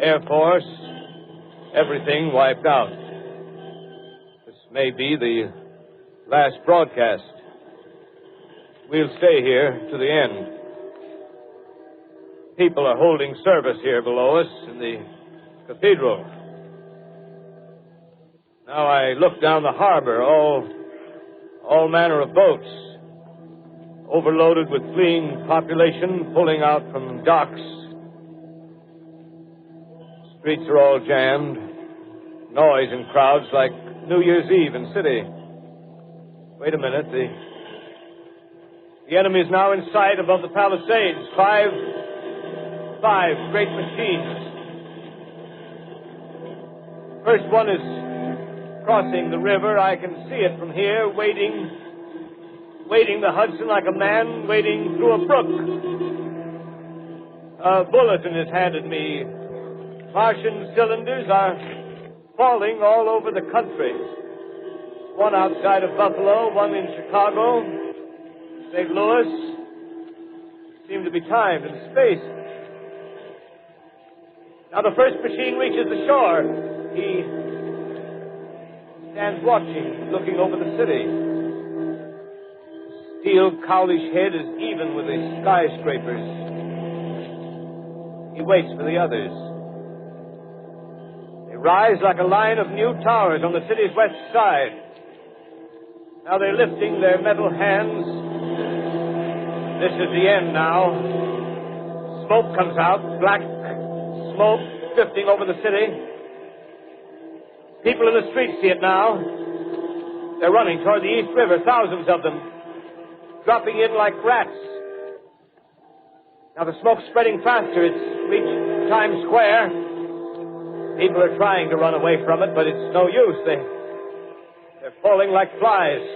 Air Force, everything wiped out. This may be the last broadcast. We'll stay here to the end. People are holding service here below us in the cathedral. Now I look down the harbor, all manner of boats, overloaded with fleeing population pulling out from docks. Streets are all jammed. Noise and crowds like New Year's Eve in city. Wait a minute. The enemy is now in sight above the Palisades. Five great machines. First one is crossing the river. I can see it from here, wading the Hudson like a man wading through a brook. A bulletin is handed me. Martian cylinders are falling all over the country. One outside of Buffalo, one in Chicago, St. Louis. Seem to be timed and spaced. Now the first machine reaches the shore. He stands watching, looking over the city. The steel cowlish head is even with the skyscrapers. He waits for the others. They rise like a line of new towers on the city's west side. Now they're lifting their metal hands. This is the end now. Smoke comes out, black smoke drifting over the city. People in the streets see it now. They're running toward the East River, thousands of them, dropping in like rats. Now the smoke's spreading faster. It's reached Times Square. People are trying to run away from it, but it's no use. They're falling like flies.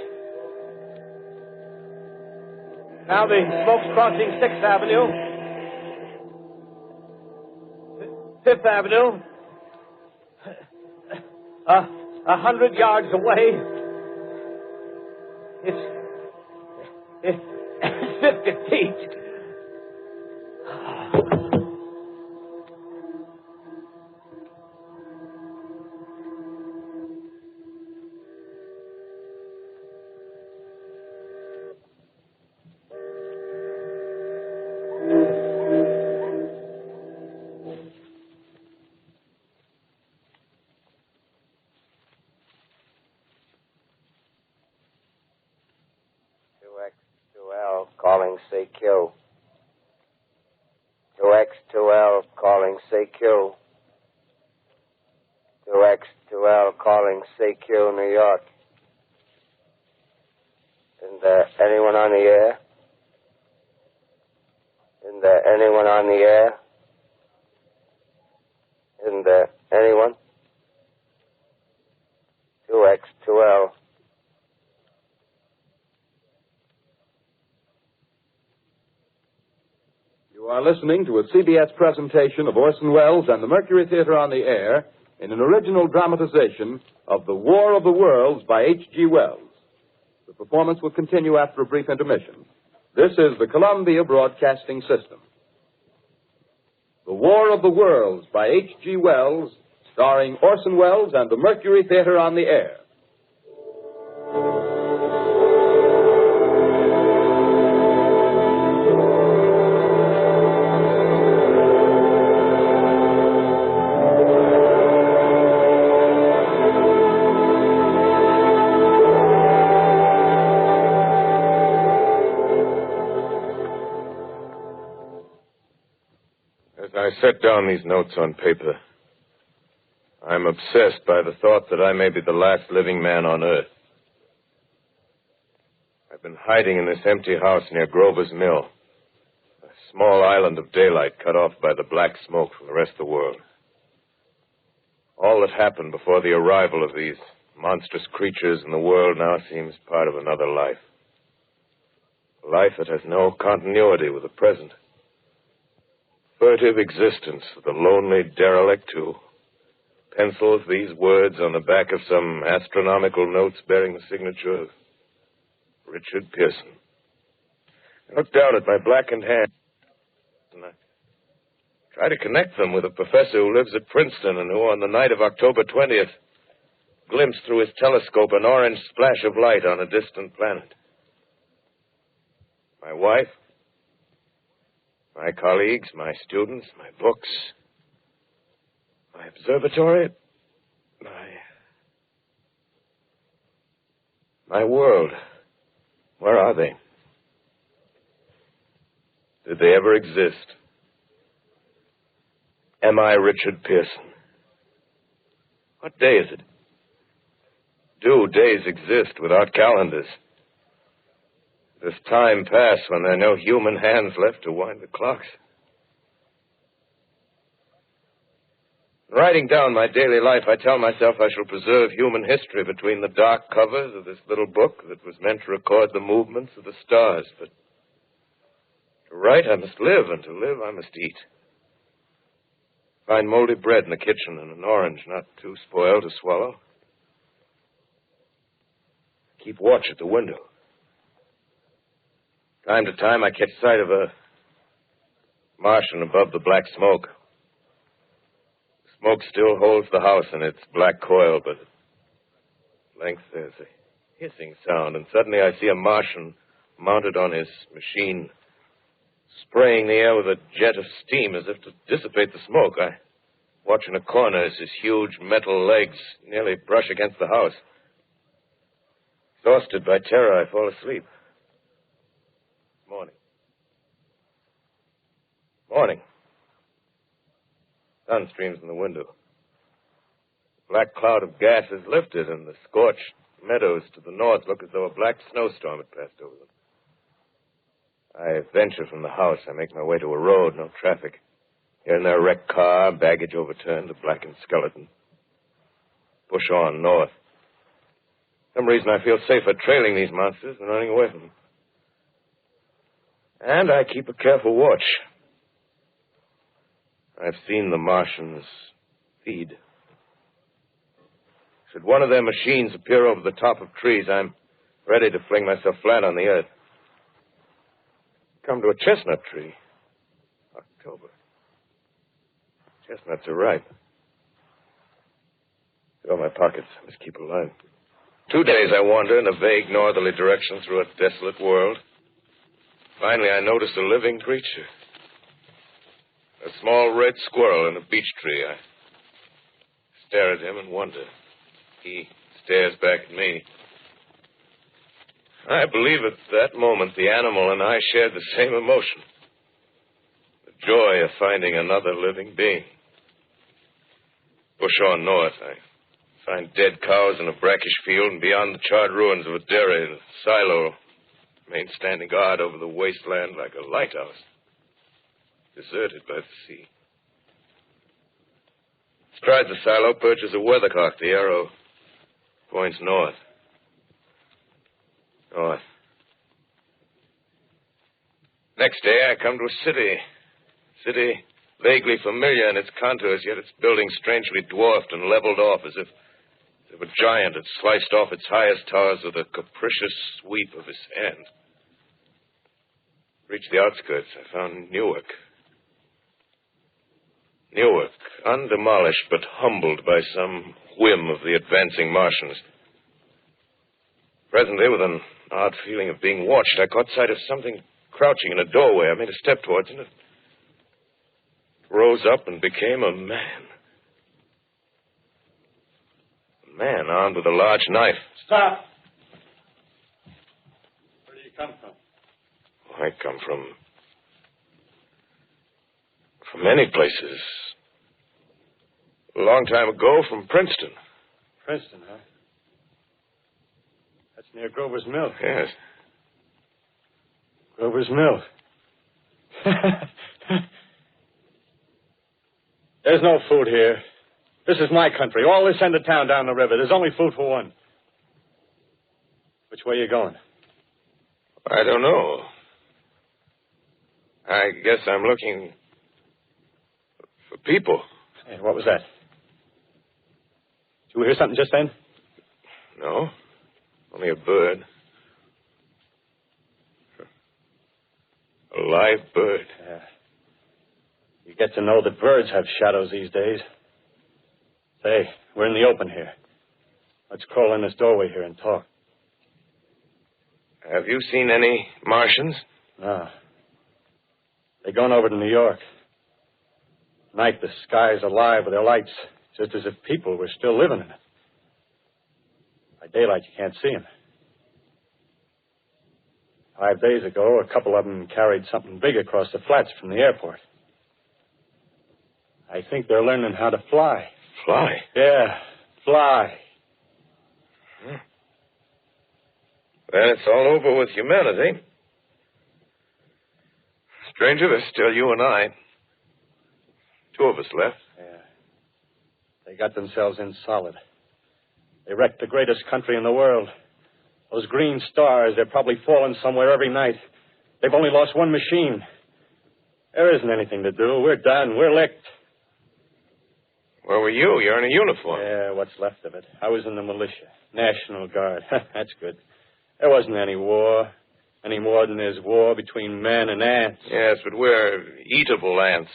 Now the smoke's crossing 6th Avenue. 5th Avenue. 100 yards away. It's 50 feet. Calling CQ. 2X2L calling CQ. 2X2L calling CQ, New York. Isn't there anyone on the air? Isn't there anyone on the air? Isn't there anyone? 2X2L. You are listening to a CBS presentation of Orson Welles and the Mercury Theater on the Air in an original dramatization of The War of the Worlds by H.G. Wells. The performance will continue after a brief intermission. This is the Columbia Broadcasting System. The War of the Worlds by H.G. Wells, starring Orson Welles and the Mercury Theater on the Air. I set down these notes on paper. I'm obsessed by the thought that I may be the last living man on Earth. I've been hiding in this empty house near Grover's Mill, a small island of daylight cut off by the black smoke from the rest of the world. All that happened before the arrival of these monstrous creatures in the world now seems part of another life. A life that has no continuity with the present. Furtive existence of the lonely derelict who pencils these words on the back of some astronomical notes bearing the signature of Richard Pearson. I look down at my blackened hands and I try to connect them with a professor who lives at Princeton and who, on the night of October 20th, glimpsed through his telescope an orange splash of light on a distant planet. My wife, my colleagues, my students, my books, my observatory, my world. Where are they? Did they ever exist? Am I Richard Pearson? What day is it? Do days exist without calendars? Does time pass when there are no human hands left to wind the clocks? Writing down my daily life, I tell myself I shall preserve human history between the dark covers of this little book that was meant to record the movements of the stars. But to write, I must live, and to live, I must eat. Find moldy bread in the kitchen and an orange not too spoiled to swallow. Keep watch at the window. Time to time, I catch sight of a Martian above the black smoke. The smoke still holds the house in its black coil, but at length there's a hissing sound, and suddenly I see a Martian mounted on his machine, spraying the air with a jet of steam as if to dissipate the smoke. I watch in a corner as his huge metal legs nearly brush against the house. Exhausted by terror, I fall asleep. Morning. Sun streams in the window. The black cloud of gas is lifted, and the scorched meadows to the north look as though a black snowstorm had passed over them. I venture from the house. I make my way to a road, no traffic. Here and there, a wrecked car, baggage overturned, a blackened skeleton. Push on north. For some reason, I feel safer trailing these monsters than running away from them. And I keep a careful watch. I've seen the Martians feed. Should one of their machines appear over the top of trees, I'm ready to fling myself flat on the earth. Come to a chestnut tree. October. Chestnuts are ripe. Fill my pockets. I must keep alive. 2 days I wander in a vague northerly direction through a desolate world. Finally, I notice a living creature. A small red squirrel in a beech tree. I stare at him and wonder. He stares back at me. I believe at that moment the animal and I shared the same emotion. The joy of finding another living being. Push on north. I find dead cows in a brackish field, and beyond the charred ruins of a dairy and a silo remain standing guard over the wasteland like a lighthouse. Deserted by the sea. Astride the silo perches a weathercock. The arrow points north. North. Next day, I come to a city. city, vaguely familiar in its contours, yet its buildings strangely dwarfed and leveled off as if a giant had sliced off its highest towers with a capricious sweep of his hand. Reached the outskirts, I found Newark. Newark, undemolished but humbled by some whim of the advancing Martians. Presently, with an odd feeling of being watched, I caught sight of something crouching in a doorway. I made a step towards it. It rose up and became a man. A man armed with a large knife. Stop! Where do you come from? I come from many places. A long time ago, from Princeton. Princeton, huh? That's near Grover's Mill. Yes. Grover's Mill. There's no food here. This is my country. All this end of town down the river. There's only food for one. Which way are you going? I don't know. I guess I'm looking for people. Hey, what was that? Did you hear something just then? No. Only a bird. A live bird. Yeah. You get to know that birds have shadows these days. Say, we're in the open here. Let's crawl in this doorway here and talk. Have you seen any Martians? No. They're going over to New York. Night, the sky's alive with their lights, just as if people were still living in it. By daylight, you can't see them. 5 days ago, a couple of them carried something big across the flats from the airport. I think they're learning how to fly. Fly? Yeah, fly. Then it's all over with humanity. Stranger, there's still you and I. 2 of us left. Yeah. They got themselves in solid. They wrecked the greatest country in the world. Those green stars, they're probably falling somewhere every night. They've only lost one machine. There isn't anything to do. We're done. We're licked. Where were you? You're in a uniform. Yeah, what's left of it. I was in the militia. National Guard. That's good. There wasn't any war. Any more than there's war between men and ants. Yes, but we're eatable ants.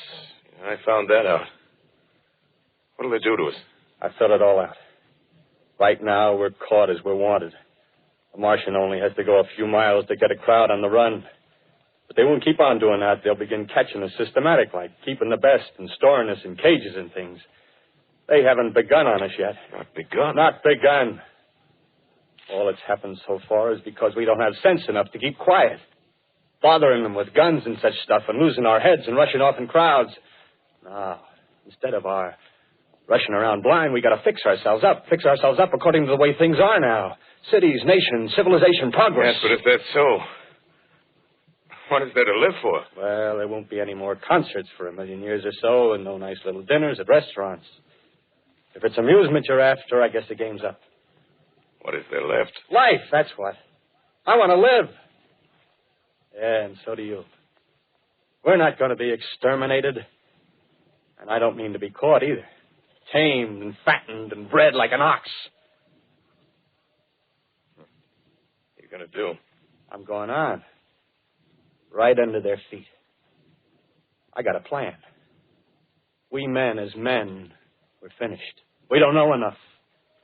I found that out. What'll they do to us? I thought it all out. Right now, we're caught as we're wanted. A Martian only has to go a few miles to get a crowd on the run. But they won't keep on doing that. They'll begin catching us systematic, like keeping the best and storing us in cages and things. They haven't begun on us yet. Not begun? Not begun. All that's happened so far is because we don't have sense enough to keep quiet. Bothering them with guns and such stuff and losing our heads and rushing off in crowds. No, instead of our rushing around blind, we got to fix ourselves up. Fix ourselves up according to the way things are now. Cities, nations, civilization, progress. Yes, but if that's so, what is there to live for? Well, there won't be any more concerts for 1,000,000 years or so, and no nice little dinners at restaurants. If it's amusement you're after, I guess the game's up. What is there left? Life, that's what. I want to live. Yeah, and so do you. We're not going to be exterminated. And I don't mean to be caught either. Tamed and fattened and bred like an ox. What are you going to do? I'm going on. Right under their feet. I got a plan. We men as men, we're finished. We don't know enough.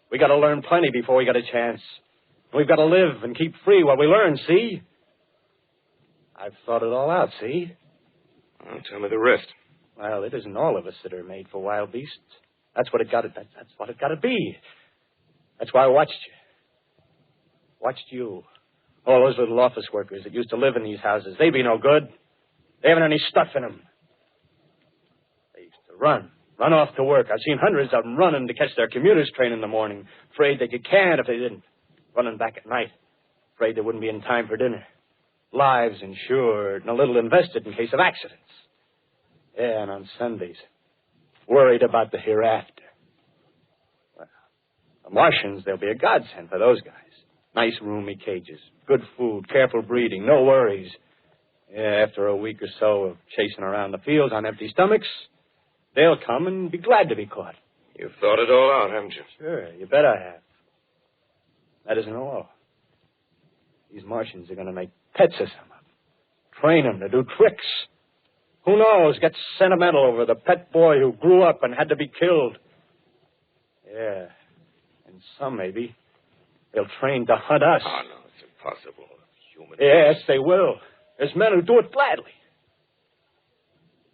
We got to learn plenty before we got a chance. We've got to live and keep free while we learn, see? I've thought it all out, see? Well, tell me the rest. Well, it isn't all of us that are made for wild beasts. That's what it got to. That's what it got to be. That's why I watched you. Watched you. All those little office workers that used to live in these houses. They be no good. They haven't any stuff in them. They used to run off to work. I've seen hundreds of them running to catch their commuter's train in the morning, afraid they could can if they didn't. Running back at night, afraid they wouldn't be in time for dinner. Lives insured and a little invested in case of accidents. Yeah, and on Sundays, worried about the hereafter. Well, the Martians, they'll be a godsend for those guys. Nice, roomy cages, good food, careful breeding, no worries. Yeah, after a week or so of chasing around the fields on empty stomachs, they'll come and be glad to be caught. You've thought it all out, haven't you? Sure, you bet I have. That isn't all. These Martians are going to make pets of some of them. Train them to do tricks. Who knows, get sentimental over the pet boy who grew up and had to be killed. Yeah, and some maybe they'll train to hunt us. Oh, no, it's impossible. Human Yes, they will. There's men who do it gladly.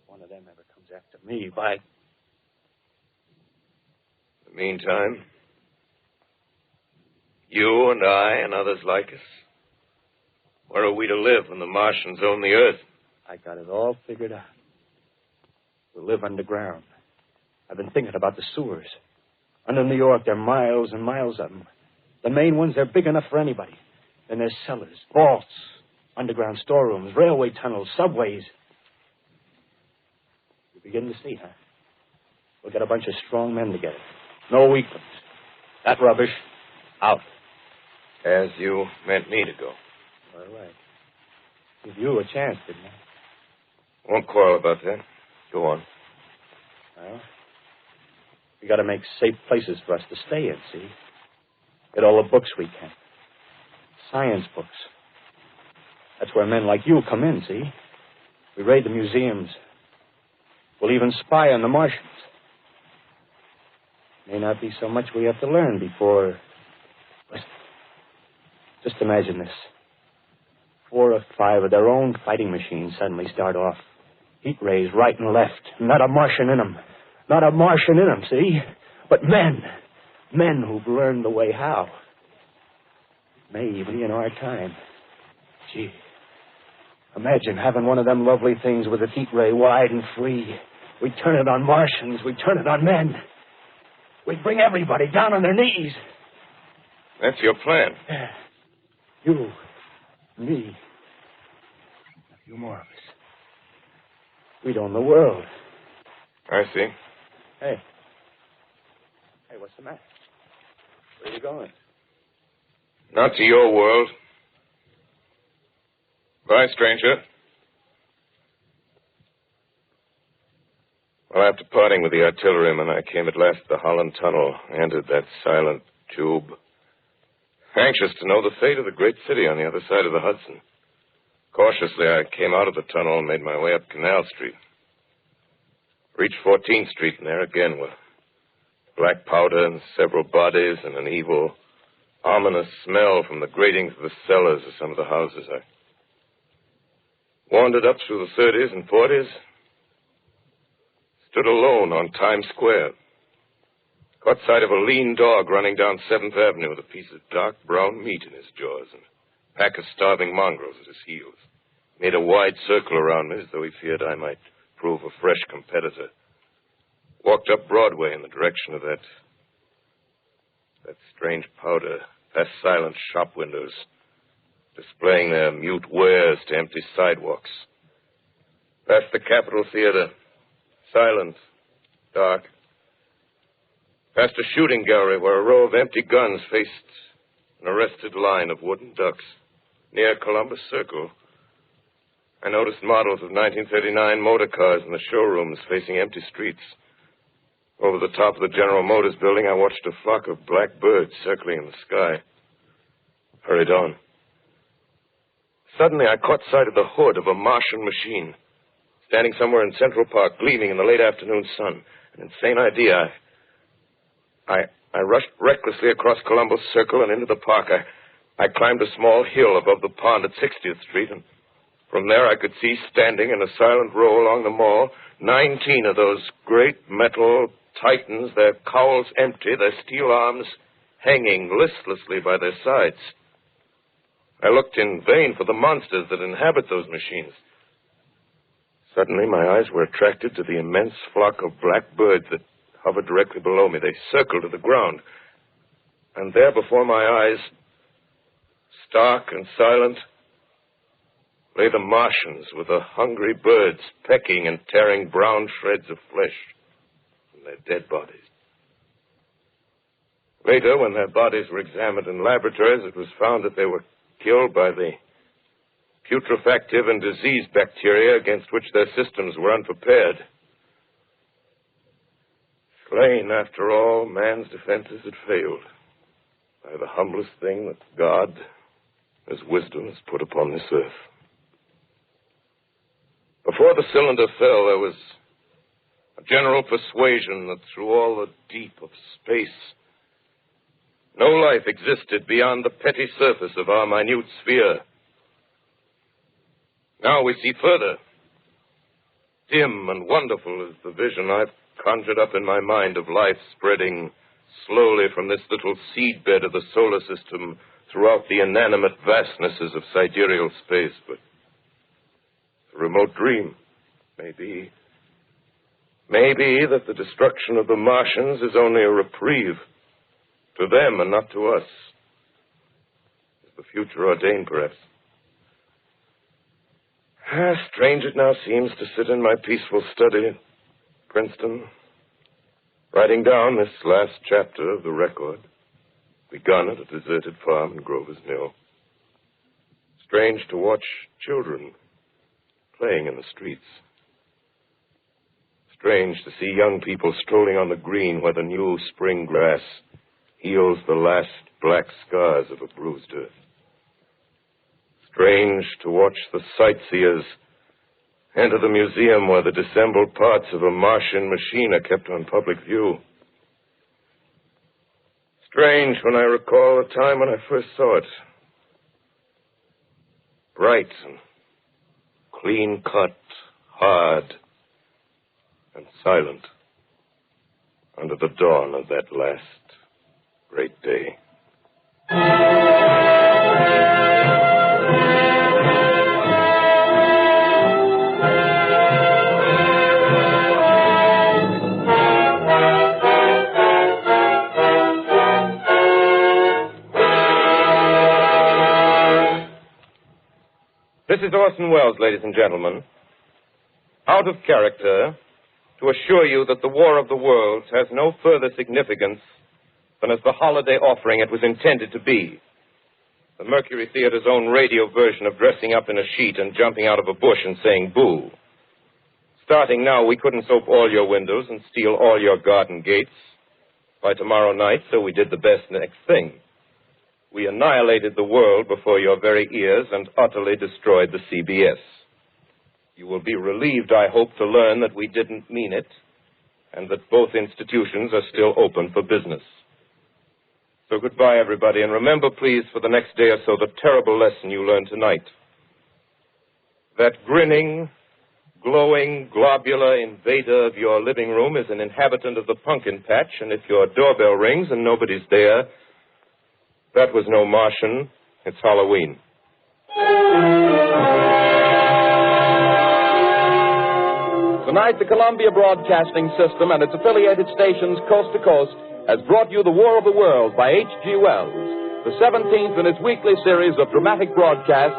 If one of them ever comes after me, by... In the meantime, you and I and others like us, where are we to live when the Martians own the Earth? I got it all figured out. We'll live underground. I've been thinking about the sewers. Under New York, there are miles and miles of them. The main ones, they're big enough for anybody. Then there's cellars, vaults, underground storerooms, railway tunnels, subways. You begin to see, huh? We'll get a bunch of strong men together. No weaklings. That rubbish, out. As you meant me to go. All right. Give you a chance, didn't I? Won't quarrel about that. Go on. Well, we got to make safe places for us to stay in, see? Get all the books we can. Science books. That's where men like you come in, see? We raid the museums. We'll even spy on the Martians. May not be so much we have to learn before... Listen. Just imagine this. 4 or 5 of their own fighting machines suddenly start off. Heat rays right and left. Not a Martian in them. Not a Martian in them, see? But men. Men who've learned the way how. May even be in our time. Gee. Imagine having one of them lovely things with a heat ray wide and free. We'd turn it on Martians. We'd turn it on men. We'd bring everybody down on their knees. That's your plan. Yeah. You, me, a few more of us. We'd own the world. I see. Hey. Hey, what's the matter? Where are you going? Not to your world. Bye, stranger. Well, after parting with the artilleryman, I came at last to the Holland Tunnel, entered that silent tube. Anxious to know the fate of the great city on the other side of the Hudson. Cautiously, I came out of the tunnel and made my way up Canal Street. Reached 14th Street, and there again were black powder and several bodies and an evil, ominous smell from the gratings of the cellars of some of the houses. I wandered up through the 30s and 40s, stood alone on Times Square. Caught sight of a lean dog running down 7th Avenue with a piece of dark brown meat in his jaws and a pack of starving mongrels at his heels. Made a wide circle around me as though he feared I might prove a fresh competitor. Walked up Broadway in the direction of that strange powder, past silent shop windows, displaying their mute wares to empty sidewalks. Past the Capitol Theater, silent, dark. Past a shooting gallery where a row of empty guns faced an arrested line of wooden ducks. Near Columbus Circle, I noticed models of 1939 motor cars in the showrooms facing empty streets. Over the top of the General Motors building, I watched a flock of black birds circling in the sky. Hurried on. Suddenly, I caught sight of the hood of a Martian machine, standing somewhere in Central Park, gleaming in the late afternoon sun. An insane idea. I rushed recklessly across Columbus Circle and into the park. I climbed a small hill above the pond at 60th Street, and from there I could see, standing in a silent row along the mall, 19 of those great metal titans, their cowls empty, their steel arms hanging listlessly by their sides. I looked in vain for the monsters that inhabit those machines. Suddenly, my eyes were attracted to the immense flock of black birds that hovered directly below me. They circled to the ground. And there before my eyes, stark and silent, lay the Martians with the hungry birds pecking and tearing brown shreds of flesh from their dead bodies. Later, when their bodies were examined in laboratories, it was found that they were killed by the putrefactive and disease bacteria against which their systems were unprepared. Slain, after all, man's defenses had failed by the humblest thing that God, His wisdom, has put upon this earth. Before the cylinder fell, there was a general persuasion that through all the deep of space, no life existed beyond the petty surface of our minute sphere. Now we see further. Dim and wonderful is the vision I've conjured up in my mind of life spreading slowly from this little seedbed of the solar system throughout the inanimate vastnesses of sidereal space. But a remote dream, maybe that the destruction of the Martians is only a reprieve to them and not to us. Is the future ordained, perhaps? Strange it now seems to sit in my peaceful study at Princeton, writing down this last chapter of the record, begun at a deserted farm in Grover's Mill. Strange to watch children playing in the streets. Strange to see young people strolling on the green where the new spring grass heals the last black scars of a bruised earth. Strange to watch the sightseers enter the museum where the disassembled parts of a Martian machine are kept on public view. Strange when I recall the time when I first saw it. Bright and clean-cut, hard and silent under the dawn of that last great day. This is Orson Welles, ladies and gentlemen, out of character, to assure you that the War of the Worlds has no further significance than as the holiday offering it was intended to be. The Mercury Theater's own radio version of dressing up in a sheet and jumping out of a bush and saying boo. Starting now, we couldn't soap all your windows and steal all your garden gates by tomorrow night, so we did the best next thing. We annihilated the world before your very ears and utterly destroyed the CBS. You will be relieved, I hope, to learn that we didn't mean it and that both institutions are still open for business. So goodbye, everybody, and remember, please, for the next day or so, the terrible lesson you learned tonight. That grinning, glowing, globular invader of your living room is an inhabitant of the pumpkin patch, and if your doorbell rings and nobody's there, that was no Martian. It's Halloween. Tonight, the Columbia Broadcasting System and its affiliated stations coast to coast has brought you The War of the Worlds by H.G. Wells, the 17th in its weekly series of dramatic broadcasts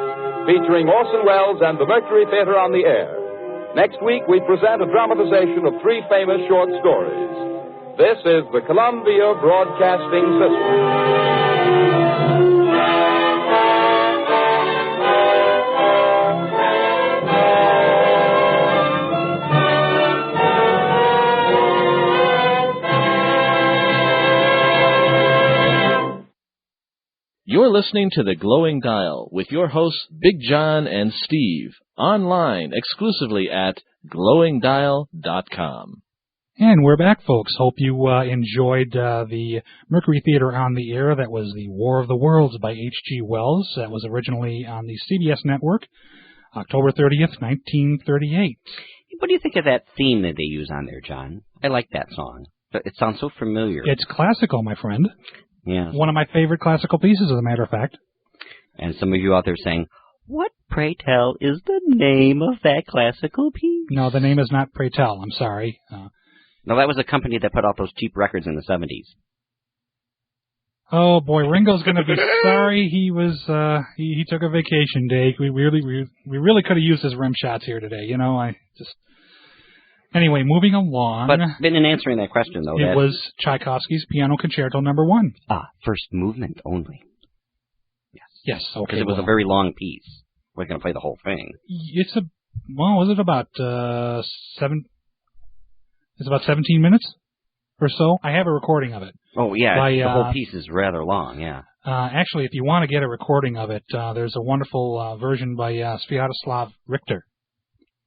featuring Orson Welles and the Mercury Theater on the air. Next week, we present a dramatization of 3 famous short stories. This is the Columbia Broadcasting System. You're listening to The Glowing Dial with your hosts Big John and Steve, online exclusively at glowingdial.com. And we're back, folks. Hope you enjoyed the Mercury Theater on the Air. That was The War of the Worlds by H.G. Wells. That was originally on the CBS network, October 30th, 1938. What do you think of that theme that they use on there, John? I like that song. It sounds so familiar. It's classical, my friend. Yeah. One of my favorite classical pieces, as a matter of fact. And some of you out there saying, what, pray tell, is the name of that classical piece? No, the name is not Pray Tell. I'm sorry. No, that was a company that put out those cheap records in the 70s. Oh, boy, Ringo's going to be sorry he was, he took a vacation day. We really could have used his rim shots here today. You know, Anyway, moving along. But in answering that question, though, it was Tchaikovsky's Piano Concerto No. 1. First movement only. Yes, okay. Because it was a very long piece. We're going to play the whole thing. It's was it about 7? It's about 17 minutes or so. I have a recording of it. Oh, yeah. The whole piece is rather long, yeah. Actually, if you want to get a recording of it, there's a wonderful version by Sviatoslav Richter.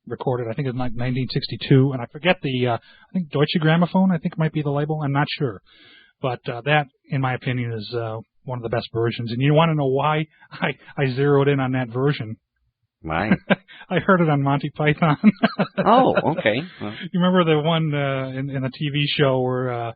Recorded, I think, in 1962, and I forget I think Deutsche Grammophon, I think might be the label. I'm not sure. But that, in my opinion, is one of the best versions. And you want to know why I zeroed in on that version? Why? I heard it on Monty Python. Oh, okay. Well. You remember the one in a TV show where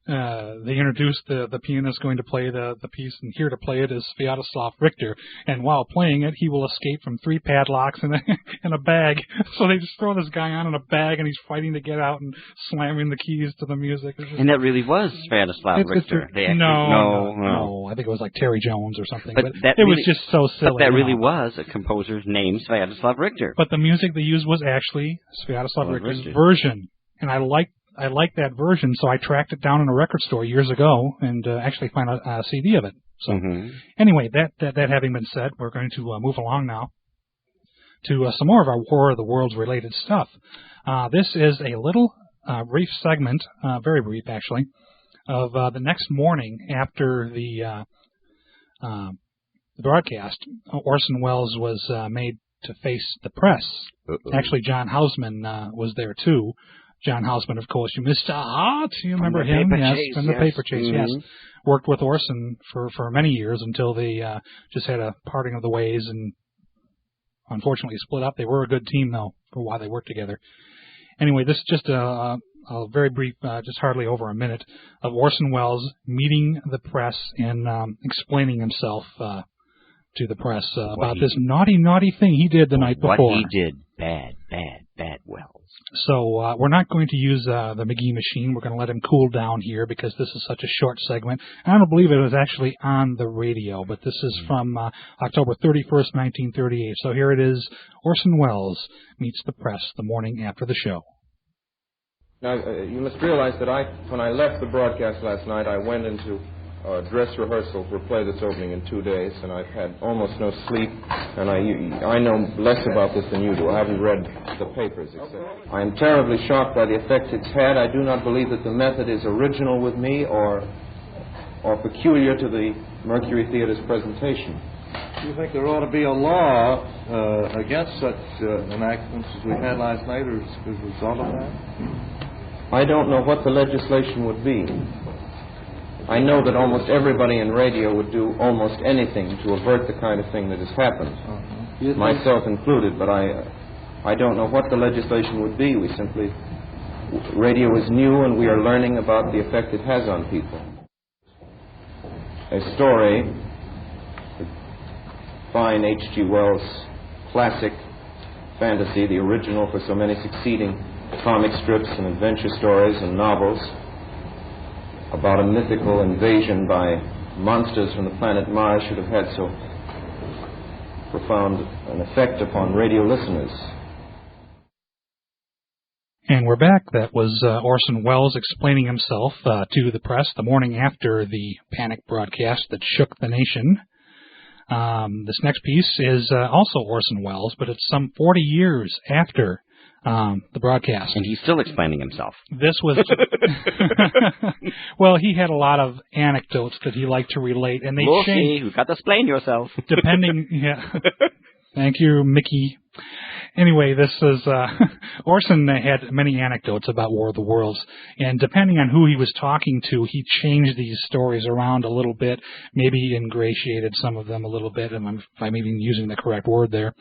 they introduced the pianist going to play the piece, and here to play it is Sviatoslav Richter. And while playing it, he will escape from 3 padlocks and a bag. So they just throw this guy on in a bag, and he's fighting to get out and slamming the keys to the music. And that really was Sviatoslav Richter. No. I think it was like Terry Jones or something. But that it was just so silly. But that really was a composer's name, Sviatoslav Richter. But the music they used was actually Sviatoslav Richter's version. And I liked that version, so I tracked it down in a record store years ago and actually found a CD of it. So anyway, that having been said, we're going to move along now to some more of our War of the Worlds related stuff. This is a little brief segment, very brief actually, of the next morning after the broadcast. Orson Welles was made to face the press. Actually, John Houseman was there too. John Houseman, of course, Mr. Hart, you remember him? Yes, from the Paper Chase, yes. Worked with Orson for many years until they just had a parting of the ways and unfortunately split up. They were a good team, though, for why they worked together. Anyway, this is just a very brief, just hardly over a minute, of Orson Welles meeting the press and explaining himself to the press about this naughty thing he did the night before. What he did, bad Welles. So we're not going to use the McGee machine. We're going to let him cool down here because this is such a short segment. I don't believe it was actually on the radio, but this is from October 31st, 1938. So here it is. Orson Welles meets the press the morning after the show. Now, you must realize that when I left the broadcast last night, I went into dress rehearsal for a play that's opening in 2 days, and I've had almost no sleep, and I know less about this than you do. I haven't read the papers, etc. I am terribly shocked by the effect it's had. I do not believe that the method is original with me or peculiar to the Mercury Theater's presentation. Do you think there ought to be a law against such enactments as we had last night as a result of that? I don't know what the legislation would be. I know that almost everybody in radio would do almost anything to avert the kind of thing that has happened, myself included, but I don't know what the legislation would be. Radio is new and we are learning about the effect it has on people. A story, the fine H.G. Wells classic fantasy, the original for so many succeeding comic strips and adventure stories and novels, about a mythical invasion by monsters from the planet Mars should have had so profound an effect upon radio listeners. And we're back. That was Orson Welles explaining himself to the press the morning after the panic broadcast that shook the nation. This next piece is also Orson Welles, but it's some 40 years after the broadcast. And he's still explaining himself. This was... Well, he had a lot of anecdotes that he liked to relate, and they changed... You've got to explain yourself. Depending... Yeah. Thank you, Mickey. Anyway, this is... Orson had many anecdotes about War of the Worlds, and depending on who he was talking to, he changed these stories around a little bit, maybe ingratiated some of them a little bit, and if I'm even using the correct word there.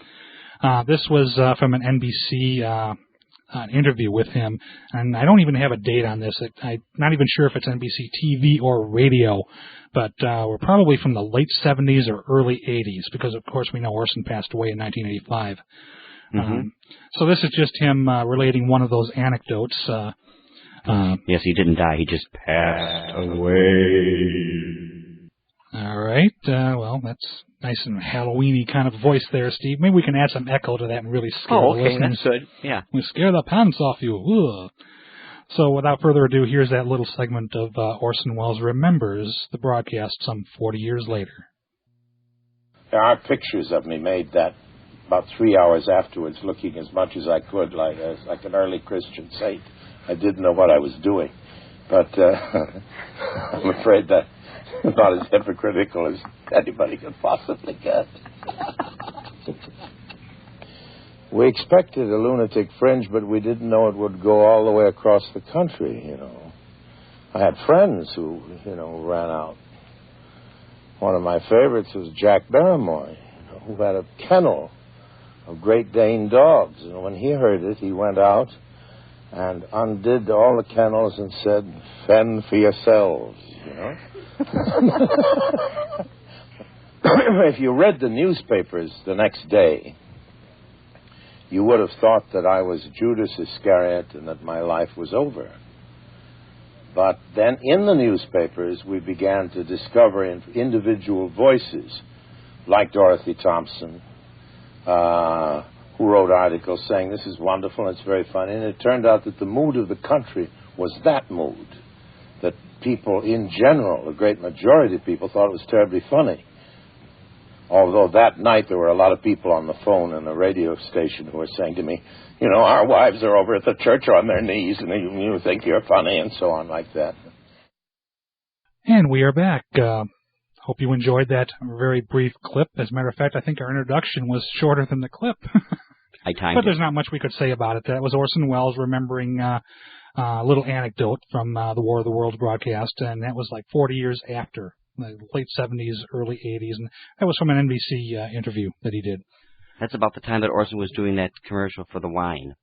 This was from an NBC interview with him, and I don't even have a date on this. I'm not even sure if it's NBC TV or radio, but we're probably from the late 70s or early 80s, because, of course, we know Orson passed away in 1985. So this is just him relating one of those anecdotes. Yes, he didn't die. He just passed away. All right. Well, that's nice and Halloween-y kind of voice there, Steve. Maybe we can add some echo to that and really scare the listeners. That's good. Yeah. We scare the pants off you. Ugh. So without further ado, here's that little segment of Orson Welles remembers the broadcast some 40 years later. There are pictures of me made that about 3 hours afterwards, looking as much as I could like an early Christian saint. I didn't know what I was doing, but I'm afraid that not as hypocritical as anybody could possibly get. We expected a lunatic fringe, but we didn't know it would go all the way across the country, you know. I had friends who, you know, ran out. One of my favorites was Jack Barrymore, you know, who had a kennel of Great Dane dogs. And when he heard it, he went out and undid all the kennels and said, "Fend for yourselves," you know. If you read the newspapers the next day, you would have thought that I was Judas Iscariot and that my life was over. But then in the newspapers, we began to discover individual voices, like Dorothy Thompson, who wrote articles saying, "This is wonderful, and it's very funny." And it turned out that the mood of the country was that mood, that people in general, a great majority of people, thought it was terribly funny. Although that night there were a lot of people on the phone and the radio station who were saying to me, "You know, our wives are over at the church on their knees, and you think you're funny," and so on like that. And we are back. Hope you enjoyed that very brief clip. As a matter of fact, I think our introduction was shorter than the clip. I timed But there's not much we could say about it. That was Orson Welles remembering a little anecdote from the War of the Worlds broadcast, and that was like 40 years after, the late 70s, early 80s, and that was from an NBC interview that he did. That's about the time that Orson was doing that commercial for the wine.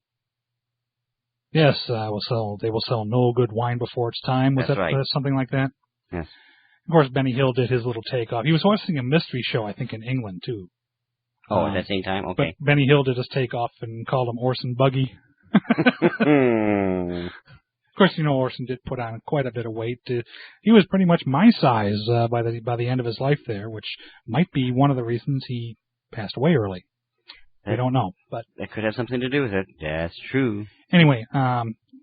Yes, they will sell no good wine before it's time. Was That's that right. Something like that? Yes. Of course, Benny Hill did his little takeoff. He was hosting a mystery show, I think, in England, too. Oh, at that same time? Okay. But Benny Hill did his takeoff and called him Orson Buggy. Of course, you know, Orson did put on quite a bit of weight. He was pretty much my size by the end of his life there, which might be one of the reasons he passed away early. I don't know, but that could have something to do with it. That's true. Anyway,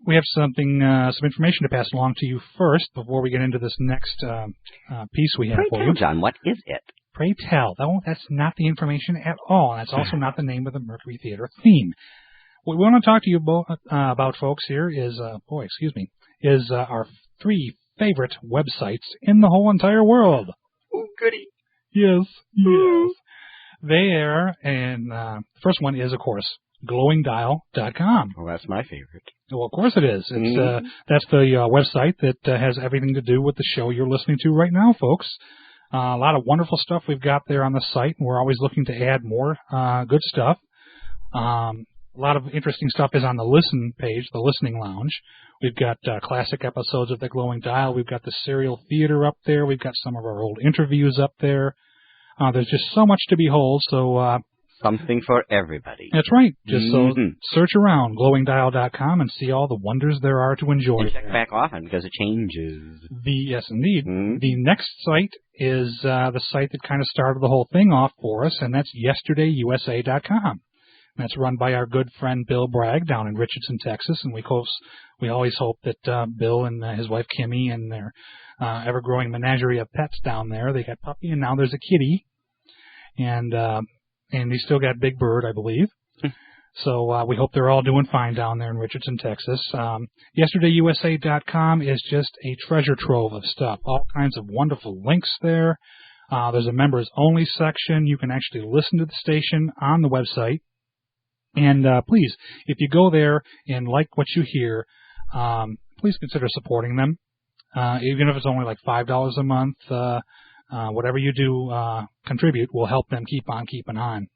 we have some information to pass along to you first before we get into this next piece we have for you. John, what is it? Pray tell. That's not the information at all. And that's also not the name of the Mercury Theater theme. What we want to talk to you about, folks, here is, our 3 favorite websites in the whole entire world. Oh, goody. Yes, yes. They are, and the first one is, of course, glowingdial.com. Well, that's my favorite. Well, of course it is. It's that's the website that has everything to do with the show you're listening to right now, folks. A lot of wonderful stuff we've got there on the site, and we're always looking to add more good stuff. A lot of interesting stuff is on the listen page, the listening lounge. We've got classic episodes of The Glowing Dial. We've got the serial theater up there. We've got some of our old interviews up there. There's just so much to behold, so... something for everybody. That's right. Just so search around glowingdial.com and see all the wonders there are to enjoy. And check back often because it changes. Yes, indeed. The next site is the site that kind of started the whole thing off for us, and that's yesterdayyusa.com. That's run by our good friend Bill Bragg down in Richardson, Texas, and we always hope that Bill and his wife Kimmy and their ever-growing menagerie of pets down there, they got Puppy and now there's a kitty, and they still got Big Bird, I believe. So we hope they're all doing fine down there in Richardson, Texas. Yesterdayyusa.com is just a treasure trove of stuff, all kinds of wonderful links there. There's a members-only section. You can actually listen to the station on the website. And please, if you go there and like what you hear, please consider supporting them. Even if it's only like $5 a month, whatever you do contribute will help them keep on keeping on.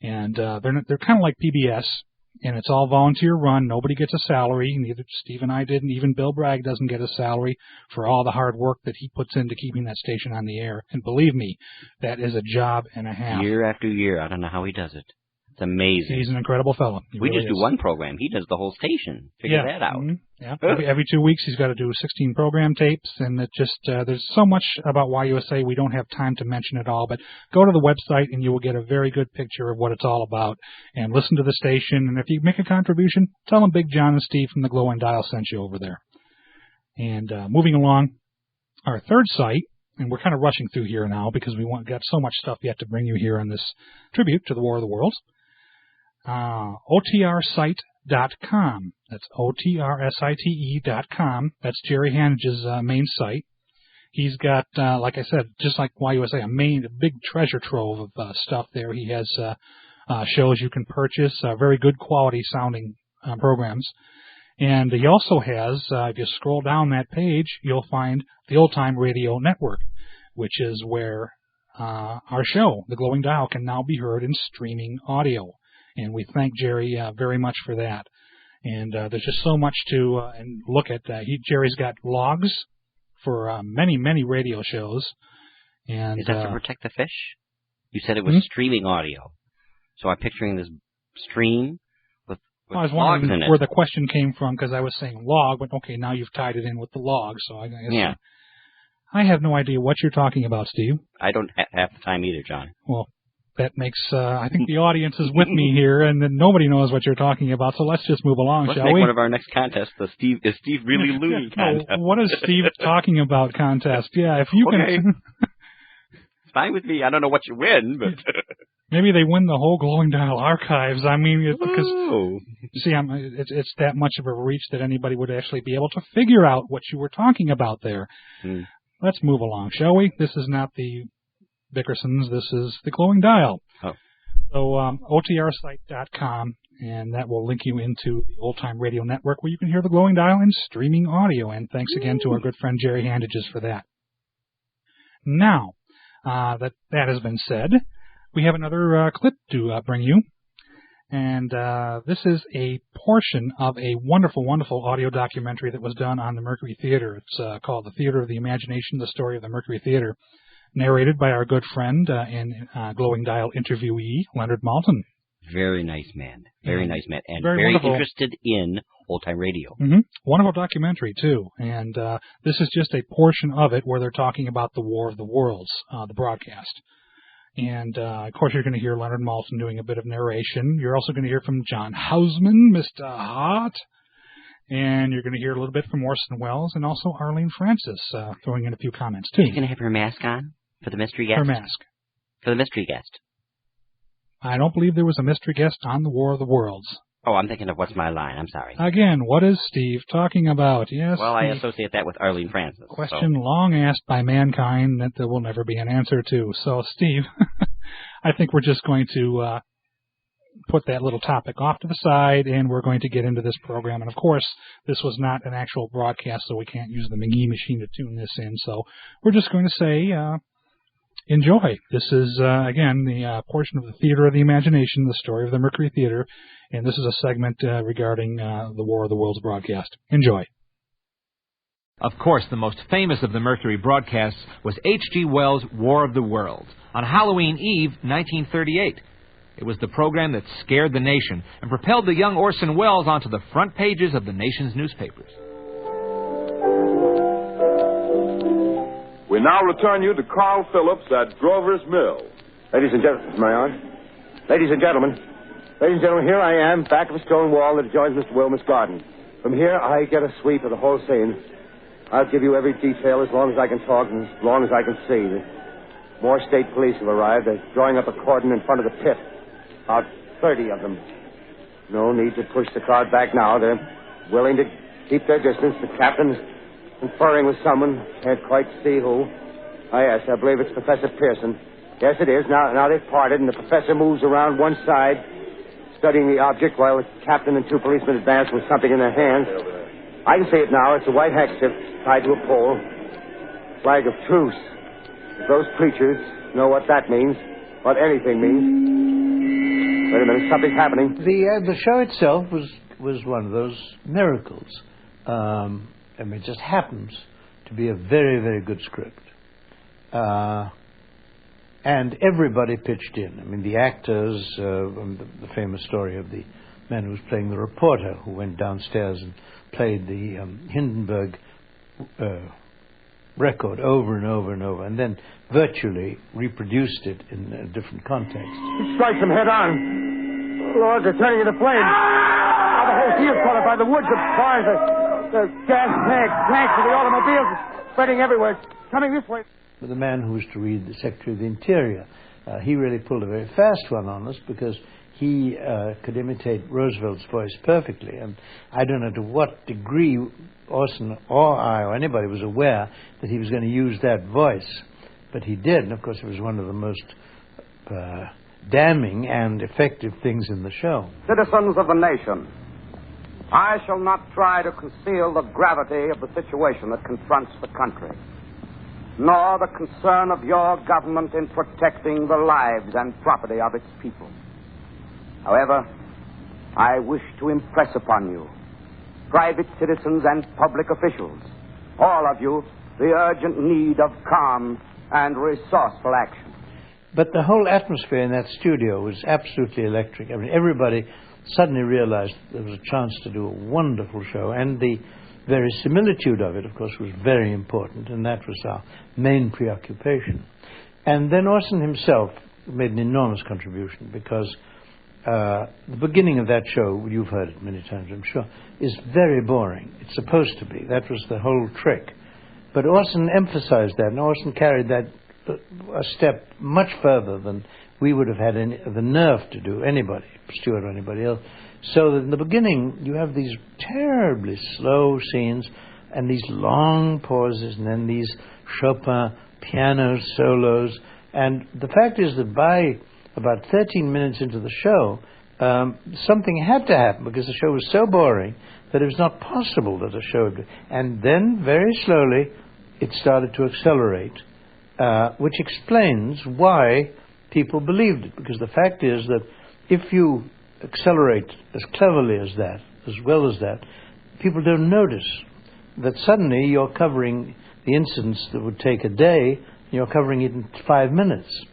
And they're kind of like PBS, and it's all volunteer run. Nobody gets a salary. Neither Steve and I did, and even Bill Bragg doesn't get a salary for all the hard work that he puts into keeping that station on the air. And believe me, that is a job and a half. Year after year, I don't know how he does it. It's amazing. He's an incredible fellow. We just do one program. He does the whole station. Figure that out. Yeah. Every 2 weeks he's got to do 16 program tapes, and it just there's so much about YUSA we don't have time to mention it all. But go to the website and you will get a very good picture of what it's all about. And listen to the station. And if you make a contribution, tell them Big John and Steve from the Glow and Dial sent you over there. And moving along, our third site and we're kind of rushing through here now because got so much stuff yet to bring you here on this tribute to the War of the Worlds. OTRsite.com. That's OTRSITE.com. That's Jerry Hanage's main site. He's got, like I said, just like YUSA, a big treasure trove of stuff there. He has shows you can purchase, very good quality sounding programs. And he also has, if you scroll down that page, you'll find the Old Time Radio Network, which is where our show, The Glowing Dial, can now be heard in streaming audio. And we thank Jerry very much for that. And there's just so much to look at. Jerry's got logs for many, many radio shows. And is that to protect the fish? You said it was streaming audio. So I'm picturing this stream with I was logs wondering in it. where the question came from because I was saying log, but okay, now you've tied it in with the log. So I guess yeah. I have no idea what you're talking about, Steve. I don't have the time either, John. Well, that makes, I think the audience is with me here, and then nobody knows what you're talking about, so let's just move along, let's shall make we? one of our next contests, Is Steve Really Loony contest. What is Steve talking about contest? Yeah, if you can... It's fine with me. I don't know what you win, but... Maybe they win the whole Glowing Dial archives. I mean, because... See, it's that much of a reach that anybody would actually be able to figure out what you were talking about there. Let's move along, shall we? This is not the Dickersons. This is the Glowing Dial. Oh. So OTRsite.com, and that will link you into the Old Time Radio Network where you can hear the Glowing Dial in streaming audio. And thanks again to our good friend Jerry Handages for that. Now, that has been said, we have another clip to bring you. And this is a portion of a wonderful, wonderful audio documentary that was done on the Mercury Theater. It's called The Theater of the Imagination, the Story of the Mercury Theater, narrated by our good friend and Glowing Dial interviewee, Leonard Maltin. Very nice man. Very nice man. And very interested in old-time radio. Wonderful documentary, too. And this is just a portion of it where they're talking about the War of the Worlds, the broadcast. And, of course, you're going to hear Leonard Maltin doing a bit of narration. You're also going to hear from John Hausman, Mr. Hart. And you're going to hear a little bit from Orson Welles and also Arlene Francis throwing in a few comments, too. She's going to have her mask on for the mystery guest? Her mask. For the mystery guest. I don't believe there was a mystery guest on the War of the Worlds. Oh, I'm thinking of What's My Line. I'm sorry. Again, what is Steve talking about? Yes. Well, I associate that with Arlene Francis. Question long asked by mankind that there will never be an answer to. So, Steve, I think we're just going to put that little topic off to the side, and we're going to get into this program. And, of course, this was not an actual broadcast, so we can't use the McGee machine to tune this in. So we're just going to say... enjoy. This is, again, the portion of the Theater of the Imagination, the Story of the Mercury Theater, and this is a segment regarding the War of the Worlds broadcast. Enjoy. Of course, the most famous of the Mercury broadcasts was H.G. Wells' War of the Worlds on Halloween Eve, 1938. It was the program that scared the nation and propelled the young Orson Welles onto the front pages of the nation's newspapers. We now return you to Carl Phillips at Grover's Mill. Ladies and gentlemen, Ladies and gentlemen, here I am, back of a stone wall that adjoins Mr. Wilmer's garden. From here, I get a sweep of the whole scene. I'll give you every detail as long as I can talk and as long as I can see. More state police have arrived. They're drawing up a cordon in front of the pit. About 30 of them. No need to push the crowd back now. They're willing to keep their distance. The captain's conferring with someone. Can't quite see who. Oh, yes, I believe it's Professor Pearson. Yes, it is. Now they've parted, and the professor moves around one side, studying the object, while the captain and two policemen advance with something in their hands. I can see it now. It's a white handkerchief tied to a pole. Flag of truce. If those preachers know what that means, what anything means. Wait a minute, something's happening. The show itself was one of those miracles. It just happens to be a very, very good script. And everybody pitched in. I mean, the actors, the famous story of the man who was playing the reporter who went downstairs and played the Hindenburg record over and over and over, and then virtually reproduced it in a different context. He strikes them head on. Lord, they're turning into flames. Now the whole field's caught up by the woods, the cars, the gas tanks of the automobiles spreading everywhere. It's coming this way. the man who was to read the Secretary of the Interior. He really pulled a very fast one on us because he could imitate Roosevelt's voice perfectly. And I don't know to what degree Orson or I or anybody was aware that he was going to use that voice. But he did, and of course it was one of the most damning and effective things in the show. Citizens of the nation, I shall not try to conceal the gravity of the situation that confronts the country, nor the concern of your government in protecting the lives and property of its people. However, I wish to impress upon you, private citizens and public officials, all of you, the urgent need of calm and resourceful action. But the whole atmosphere in that studio was absolutely electric. I mean, everybody suddenly realized there was a chance to do a wonderful show, and the verisimilitude of it, of course, was very important, and that was our main preoccupation. And then Orson himself made an enormous contribution, because the beginning of that show, you've heard it many times, I'm sure, is very boring. It's supposed to be. That was the whole trick. But Orson emphasized that, and Orson carried that a step much further than we would have had the nerve to do, anybody, Stewart or anybody else. So that in the beginning, you have these terribly slow scenes and these long pauses and then these Chopin piano solos. And the fact is that by about 13 minutes into the show, something had to happen because the show was so boring that it was not possible that a show would. And then, very slowly, it started to accelerate, which explains why people believed it. Because the fact is that if you accelerate as cleverly as that, as well as that, people don't notice that suddenly you're covering the incidents that would take a day, you're covering it in 5 minutes.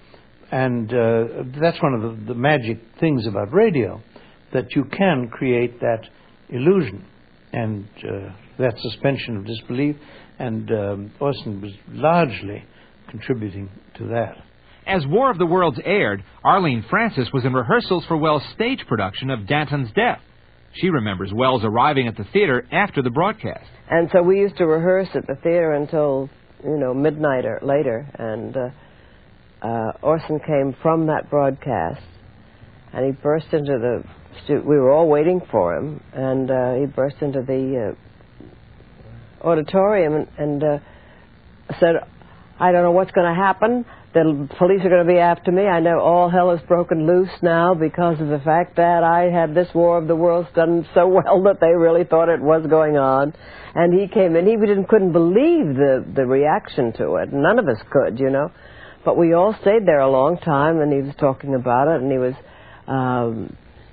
And that's one of the magic things about radio, that you can create that illusion and that suspension of disbelief, and Orson was largely contributing to that. As War of the Worlds aired, Arlene Francis was in rehearsals for Wells' stage production of Danton's Death. She remembers Wells arriving at the theater after the broadcast. And so we used to rehearse at the theater until, midnight or later, and Orson came from that broadcast, and he burst into the we were all waiting for him, and he burst into the auditorium and said, "I don't know what's going to happen. The police are going to be after me. I know all hell has broken loose now because of the fact that I had this War of the Worlds done so well that they really thought it was going on." And he came in. He couldn't believe the reaction to it. None of us could, But we all stayed there a long time, and he was talking about it, and he was...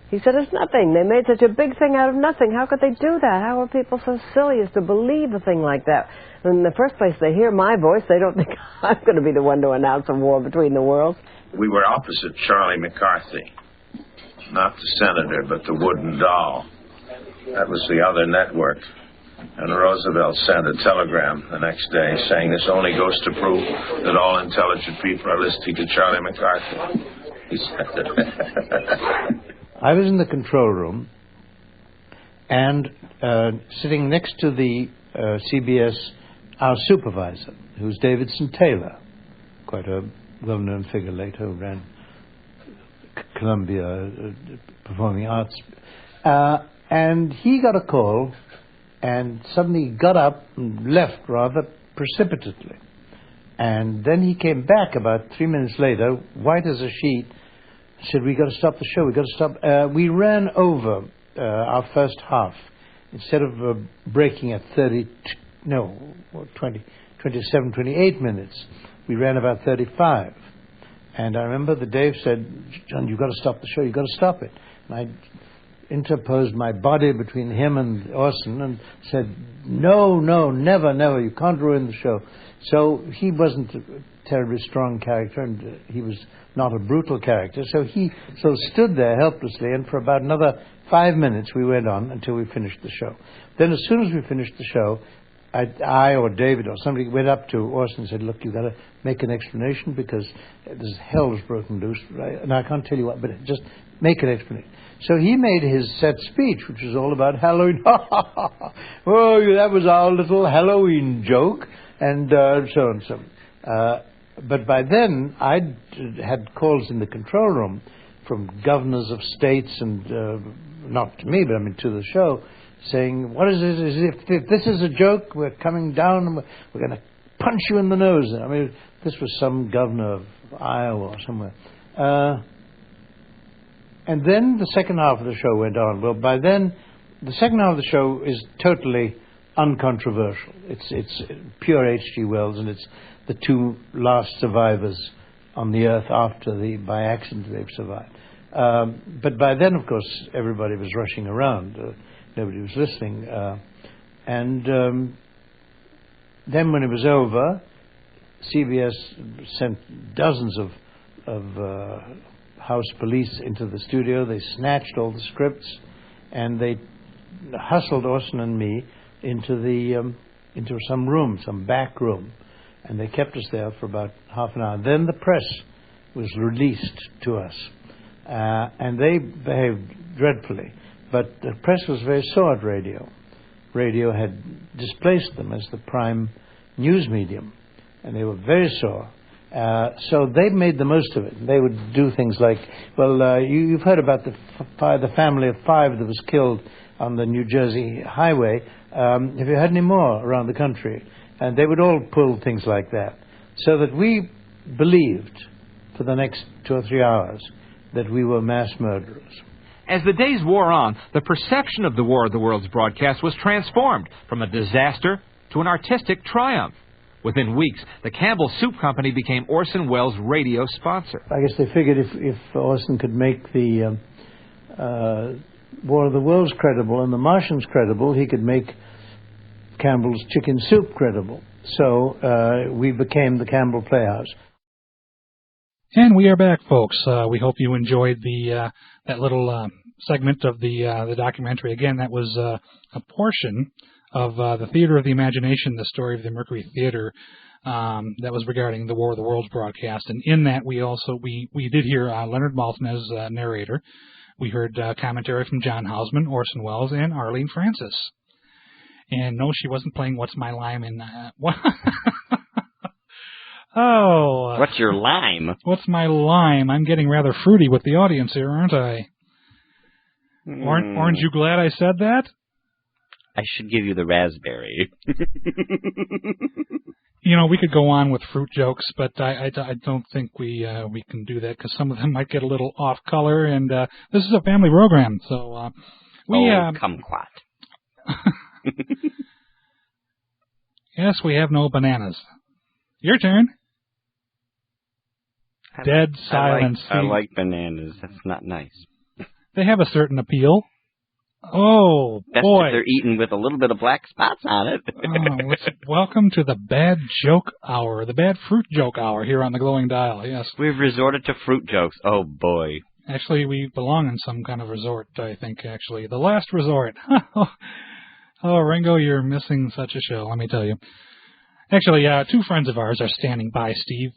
he said, "It's nothing. They made such a big thing out of nothing. How could they do that? How are people so silly as to believe a thing like that? In the first place, they hear my voice. They don't think I'm going to be the one to announce a war between the worlds." We were opposite Charlie McCarthy. Not the senator, but the wooden doll. That was the other network. And Roosevelt sent a telegram the next day saying, "This only goes to prove that all intelligent people are listening to Charlie McCarthy." He said that. I was in the control room, and sitting next to the CBS, our supervisor, who's Davidson Taylor, quite a well-known figure later, who ran Columbia Performing Arts. And he got a call and suddenly got up and left rather precipitately. And then he came back about 3 minutes later, white as a sheet, said, "We got to stop the show, we got to stop." We ran over our first half. Instead of breaking at 27, 28 minutes, we ran about 35. And I remember that Dave said, "John, you've got to stop the show, you've got to stop it." And I interposed my body between him and Orson and said, no, never, you can't ruin the show. So he wasn't a terribly strong character, and he was not a brutal character. So he sort of stood there helplessly, and for about another 5 minutes we went on until we finished the show. Then as soon as we finished the show, I or David or somebody went up to Orson and said, "Look, you've got to make an explanation because this hell has broken loose, right? And I can't tell you what, but just make an explanation." So he made his set speech, which was all about Halloween. Oh, that was our little Halloween joke, and so on. So But by then, I'd had calls in the control room from governors of states and, not to me, but I mean to the show, saying, what is it? If this is a joke, we're coming down and we're going to punch you in the nose. I mean, this was some governor of Iowa or somewhere. And then the second half of the show went on. Well, by then, the second half of the show is totally uncontroversial. It's pure H.G. Wells, and it's the two last survivors on the Earth after by accident they've survived. But by then, of course, everybody was rushing around. Nobody was listening. And then when it was over, CBS sent dozens of house police into the studio. They snatched all the scripts, and they hustled Orson and me into some room, some back room, and they kept us there for about half an hour. Then the press was released to us, and they behaved dreadfully. But the press was very sore at radio. Radio had displaced them as the prime news medium, and they were very sore. So they made the most of it. They would do things like, well, you've heard about the family of 5 that was killed on the New Jersey highway. Have you had any more around the country? And they would all pull things like that. So that we believed for the next 2 or 3 hours that we were mass murderers. As the days wore on, the perception of the War of the Worlds broadcast was transformed from a disaster to an artistic triumph. Within weeks, the Campbell Soup Company became Orson Welles' radio sponsor. I guess they figured if Orson could make the War of the Worlds credible and the Martians credible, he could make Campbell's Chicken Soup credible. So we became the Campbell Playhouse. And we are back, folks. We hope you enjoyed that little segment of the documentary. Again, that was a portion of the Theater of the Imagination, the story of the Mercury Theater, that was regarding the War of the Worlds broadcast. And in that, we did hear Leonard Maltin as narrator. We heard commentary from John Houseman, Orson Welles, and Arlene Francis. And no, she wasn't playing What's My Lime in... what? Oh. What's your lime? What's my lime? I'm getting rather fruity with the audience here, aren't I? Aren't you glad I said that? I should give you the raspberry. You know, we could go on with fruit jokes, but I don't think we can do that because some of them might get a little off color, and this is a family program, so kumquat. Yes, we have no bananas. Your turn. Dead silence. I like bananas. That's not nice. They have a certain appeal. Oh, best boy. If they're eaten with a little bit of black spots on it. Welcome to the bad joke hour, the bad fruit joke hour here on the Glowing Dial, yes. We've resorted to fruit jokes. Oh, boy. Actually, we belong in some kind of resort, I think, actually. The last resort. Oh, Ringo, you're missing such a show, let me tell you. Actually, 2 friends of ours are standing by Steve,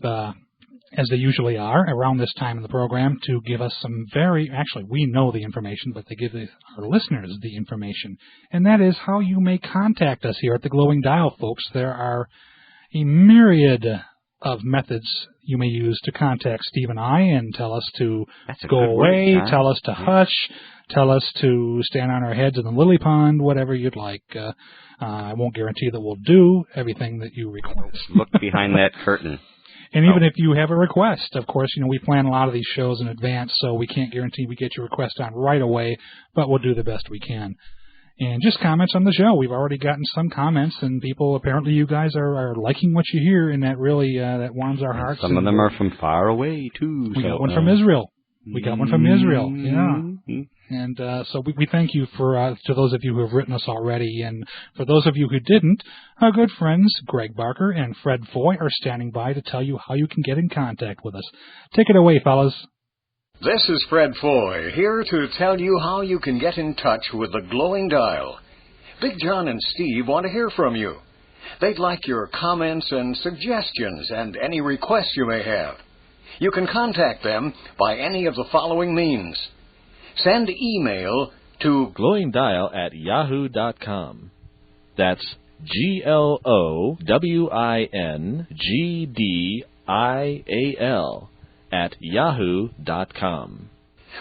as they usually are, around this time in the program to give us some actually, we know the information, but they give our listeners the information. And that is how you may contact us here at the Glowing Dial, folks. There are a myriad of methods you may use to contact Steve and I and tell us to go away, word, huh? Tell us to hush, tell us to stand on our heads in the lily pond, whatever you'd like. I won't guarantee that we'll do everything that you request. Look behind that curtain. And even if you have a request, of course, we plan a lot of these shows in advance, so we can't guarantee we get your request on right away, but we'll do the best we can. And just comments on the show. We've already gotten some comments, and people, apparently you guys are liking what you hear, and that really that warms our hearts. Some of them are from far away, too. We got one from Israel. We got one from Israel, yeah. And so we thank you to those of you who have written us already. And for those of you who didn't, our good friends Greg Barker and Fred Foy are standing by to tell you how you can get in contact with us. Take it away, fellas. This is Fred Foy, here to tell you how you can get in touch with the Glowing Dial. Big John and Steve want to hear from you. They'd like your comments and suggestions and any requests you may have. You can contact them by any of the following means. Send email to glowingdial@yahoo.com. That's GLOWINGDIAL @yahoo.com.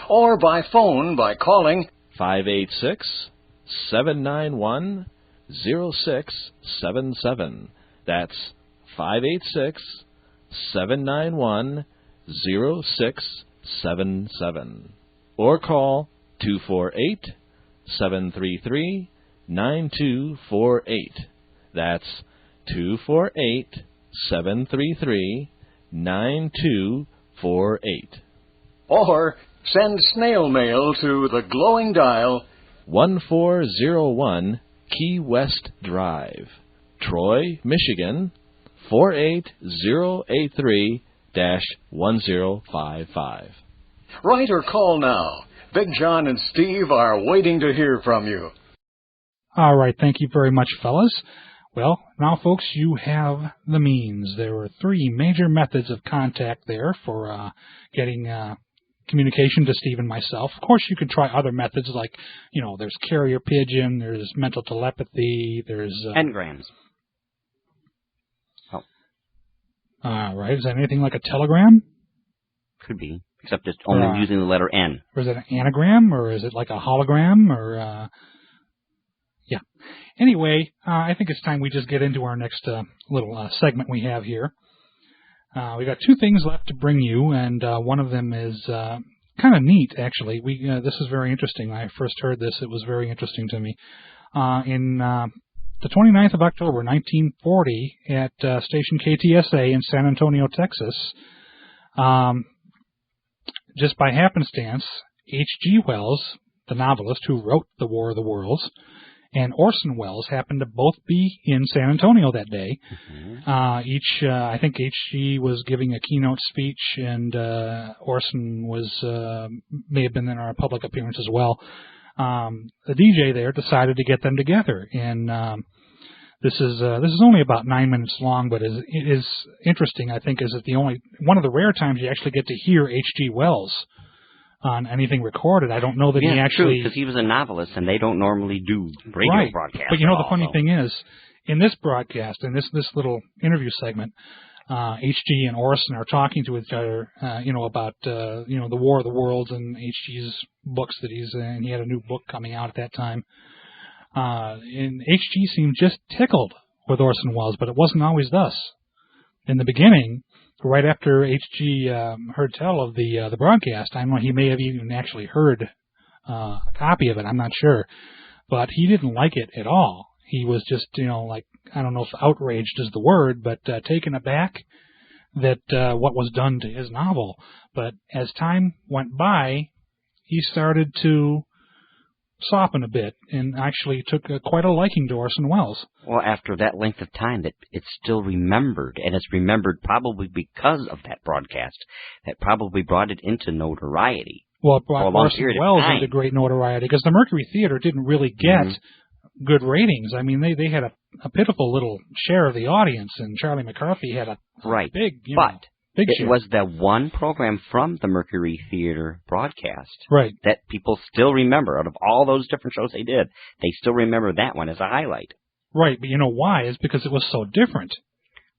Or by phone by calling 586-791-0677. That's 586-791-0677. Or call 248-733-9248. That's 248-733-9248. or send snail mail to the Glowing Dial, 1401 Key West Drive, Troy, Michigan, 48083-1055. Write or call now. Big John and Steve are waiting to hear from you. All right, thank you very much, fellas. Well, now, folks, you have the means. There were 3 major methods of contact there for getting communication to Steve and myself. Of course, you could try other methods like, there's carrier pigeon, there's mental telepathy, there's... engrams. Oh. Right, is that anything like a telegram? Could be, except it's only using the letter N. Or is it an anagram, or is it like a hologram, or... Yeah. Anyway, I think it's time we just get into our next little segment we have here. We got 2 things left to bring you, and one of them is kind of neat, actually. This is very interesting. When I first heard this, it was very interesting to me. In the 29th of October, 1940, at station KTSA in San Antonio, Texas, just by happenstance, H.G. Wells, the novelist who wrote The War of the Worlds, and Orson Welles happened to both be in San Antonio that day. Mm-hmm. I think H.G. was giving a keynote speech, and Orson may have been in our public appearance as well. The DJ there decided to get them together, and this is only about 9 minutes long, but it is interesting. I think is it one of the rare times you actually get to hear H.G. Wells on anything recorded. I don't know that he actually... because he was a novelist, and they don't normally do radio broadcasts. But the funny thing is, in this broadcast, in this little interview segment, H.G. and Orson are talking to each other, about the War of the Worlds and H.G.'s books that he's in. He had a new book coming out at that time. And H.G. seemed just tickled with Orson Welles, but it wasn't always thus. In the beginning, right after H.G. heard tell of the broadcast, I don't know, he may have even actually heard a copy of it, I'm not sure, but he didn't like it at all. He was just, I don't know if outraged is the word, but taken aback that what was done to his novel. But as time went by, he started to soften a bit and actually took quite a liking to Orson Welles. Well, after that length of time, that it's still remembered, and it's remembered probably because of that broadcast. That probably brought it into notoriety. Well, it brought Orson Welles into great notoriety, because the Mercury Theater didn't really get good ratings. I mean, they had a pitiful little share of the audience, and Charlie McCarthy had a big, big share. It was the one program from the Mercury Theater broadcast that people still remember. Out of all those different shows they did, they still remember that one as a highlight. Right, but you know why? It's because it was so different.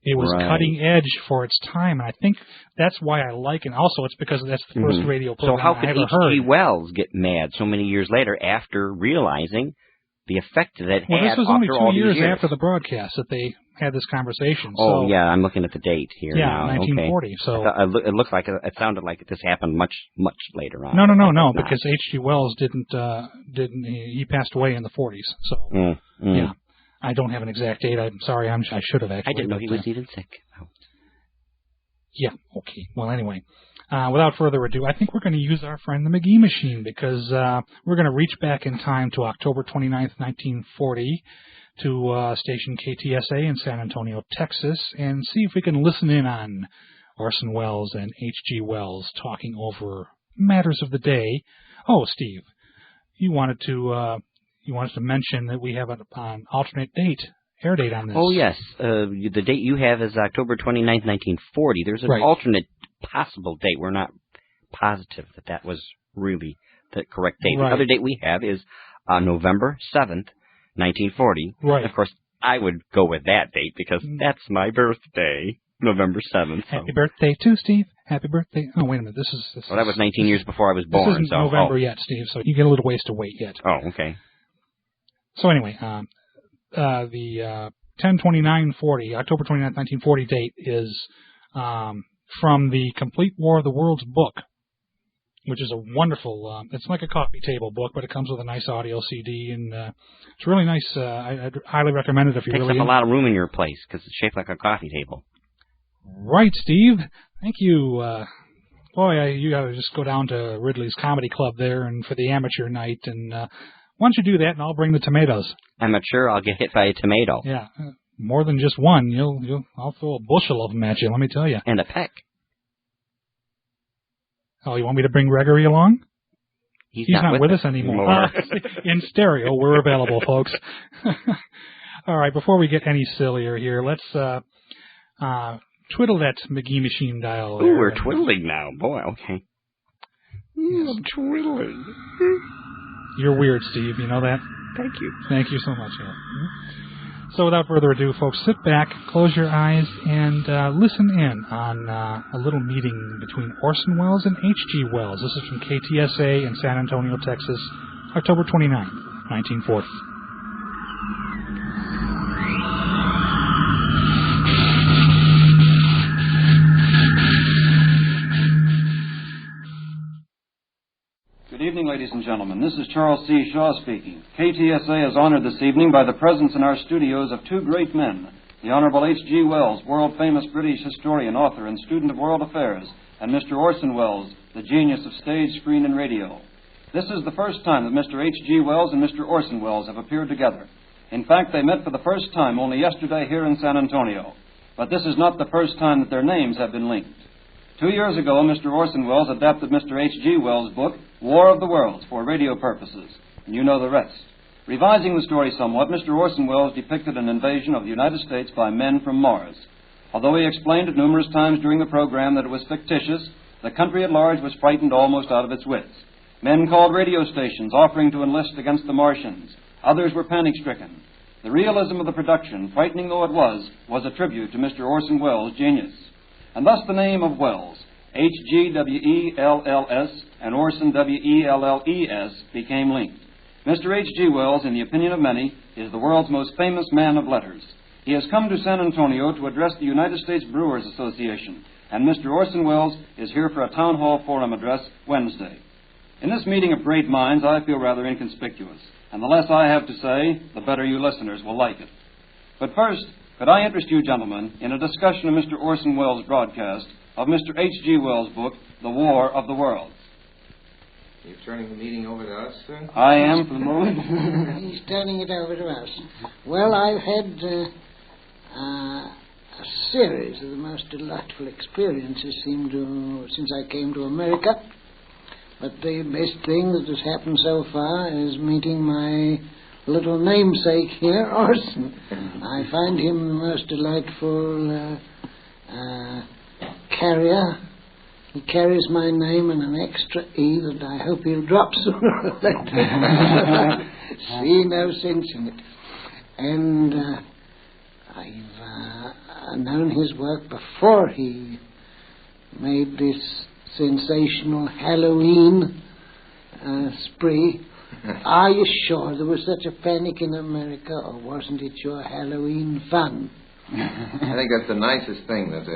It was cutting edge for its time, and I think that's why I like it. Also, it's because that's the first radio program I ever heard. So how could H.G. Wells get mad so many years later after realizing the effect that it had? Well, this was only 2 years after the broadcast that they had this conversation. Oh, yeah, I'm looking at the date here now. 1940. Okay. So it looks like it sounded like this happened much later on. No, because H.G. Wells didn't. He passed away in the 40s. So yeah, I don't have an exact date. I'm sorry. I should have actually. I didn't know he was even sick. Oh. Yeah. Okay. Well, anyway. Without further ado, I think we're going to use our friend the McGee machine, because we're going to reach back in time to October 29th, 1940, to station KTSA in San Antonio, Texas, and see if we can listen in on Orson Welles and H.G. Wells talking over matters of the day. Oh, Steve, you wanted to mention that we have an alternate air date on this. Oh, yes. The date you have is October 29th, 1940. There's an alternate possible date. We're not positive that was really the correct date. The other date we have is November 7th, 1940. Right. Of course, I would go with that date because that's my birthday, November 7th. So. Happy birthday to Steve. Happy birthday. Oh, wait a minute. This well, that was 19 years before I was born. This isn't November yet, Steve, so you get a little ways to wait yet. Oh, okay. So anyway, the 10/29/40, October 29th, 1940 date is from the Complete War of the Worlds book, which is a wonderful, it's like a coffee table book, but it comes with a nice audio CD, and it's really nice. I'd highly recommend it if you really... Takes up a lot of room in your place, because it's shaped like a coffee table. Right, Steve. Thank you. You got to just go down to Ridley's Comedy Club there and for the amateur night, and why don't you do that, and I'll bring the tomatoes. I'm not sure I'll get hit by a tomato. Yeah, more than just one. I'll throw a bushel of them at you, let me tell you. And a peck. Oh, you want me to bring Gregory along? He's not with us anymore. In stereo, we're available, folks. All right, before we get any sillier here, let's twiddle that McGee machine dial. Ooh, we're twiddling now. Boy, okay. Yes. I'm twiddling. You're weird, Steve. You know that? Thank you. Thank you so much. Yeah. So without further ado, folks, sit back, close your eyes, and listen in on a little meeting between Orson Welles and H.G. Wells. This is from KTSA in San Antonio, Texas, October 29, 1940. Good evening, ladies and gentlemen. This is Charles C. Shaw speaking. KTSA is honored this evening by the presence in our studios of two great men, the Honorable H.G. Wells, world-famous British historian, author, and student of world affairs, and Mr. Orson Welles, the genius of stage, screen, and radio. This is the first time that Mr. H.G. Wells and Mr. Orson Welles have appeared together. In fact, they met for the first time only yesterday here in San Antonio. But this is not the first time that their names have been linked. 2 years ago, Mr. Orson Welles adapted Mr. H.G. Wells' book, War of the Worlds, for radio purposes, and you know the rest. Revising the story somewhat, Mr. Orson Welles depicted an invasion of the United States by men from Mars. Although he explained it numerous times during the program that it was fictitious, the country at large was frightened almost out of its wits. Men called radio stations offering to enlist against the Martians. Others were panic-stricken. The realism of the production, frightening though it was a tribute to Mr. Orson Welles' genius. And thus the name of Wells, H-G-W-E-L-L-S, and Orson, W-E-L-L-E-S, became linked. Mr. H.G. Wells, in the opinion of many, is the world's most famous man of letters. He has come to San Antonio to address the United States Brewers Association, and Mr. Orson Welles is here for a town hall forum address Wednesday. In this meeting of great minds, I feel rather inconspicuous, and the less I have to say, the better you listeners will like it. But first, could I interest you gentlemen in a discussion of Mr. Orson Welles' broadcast of Mr. H.G. Wells' book, The War of the Worlds. You're turning the meeting over to us, sir? I am, for the moment. He's turning it over to us. Well, I've had a series of the most delightful experiences since I came to America. But the best thing that has happened so far is meeting my little namesake here, Orson. I find him the most delightful carrier. He carries my name and an extra E that I hope he'll drop sooner or later. See no sense in it. And I've known his work before he made this sensational Halloween spree. Are you sure there was such a panic in America, or wasn't it your Halloween fun? I think that's the nicest thing that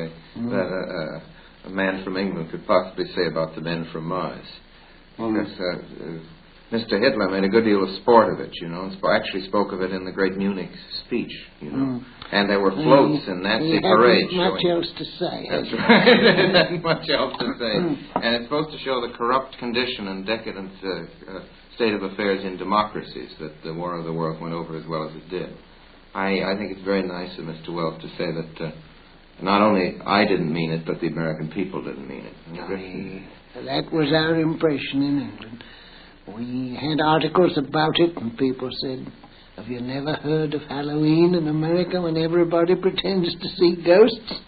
a man from England could possibly say about the men from Mars. Because Mr. Hitler made a good deal of sport of it, you know, and actually spoke of it in the great Munich speech, you know. And there were floats in Nazi parades. He hadn't much else to say. That's right. There hadn't much else to say. And it's supposed to show the corrupt condition and decadent state of affairs in democracies that the War of the Worlds went over as well as it did. I think it's very nice of Mr. Wells to say that not only I didn't mean it, but the American people didn't mean it. That was our impression in England. We had articles about it, and people said, have you never heard of Halloween in America when everybody pretends to see ghosts?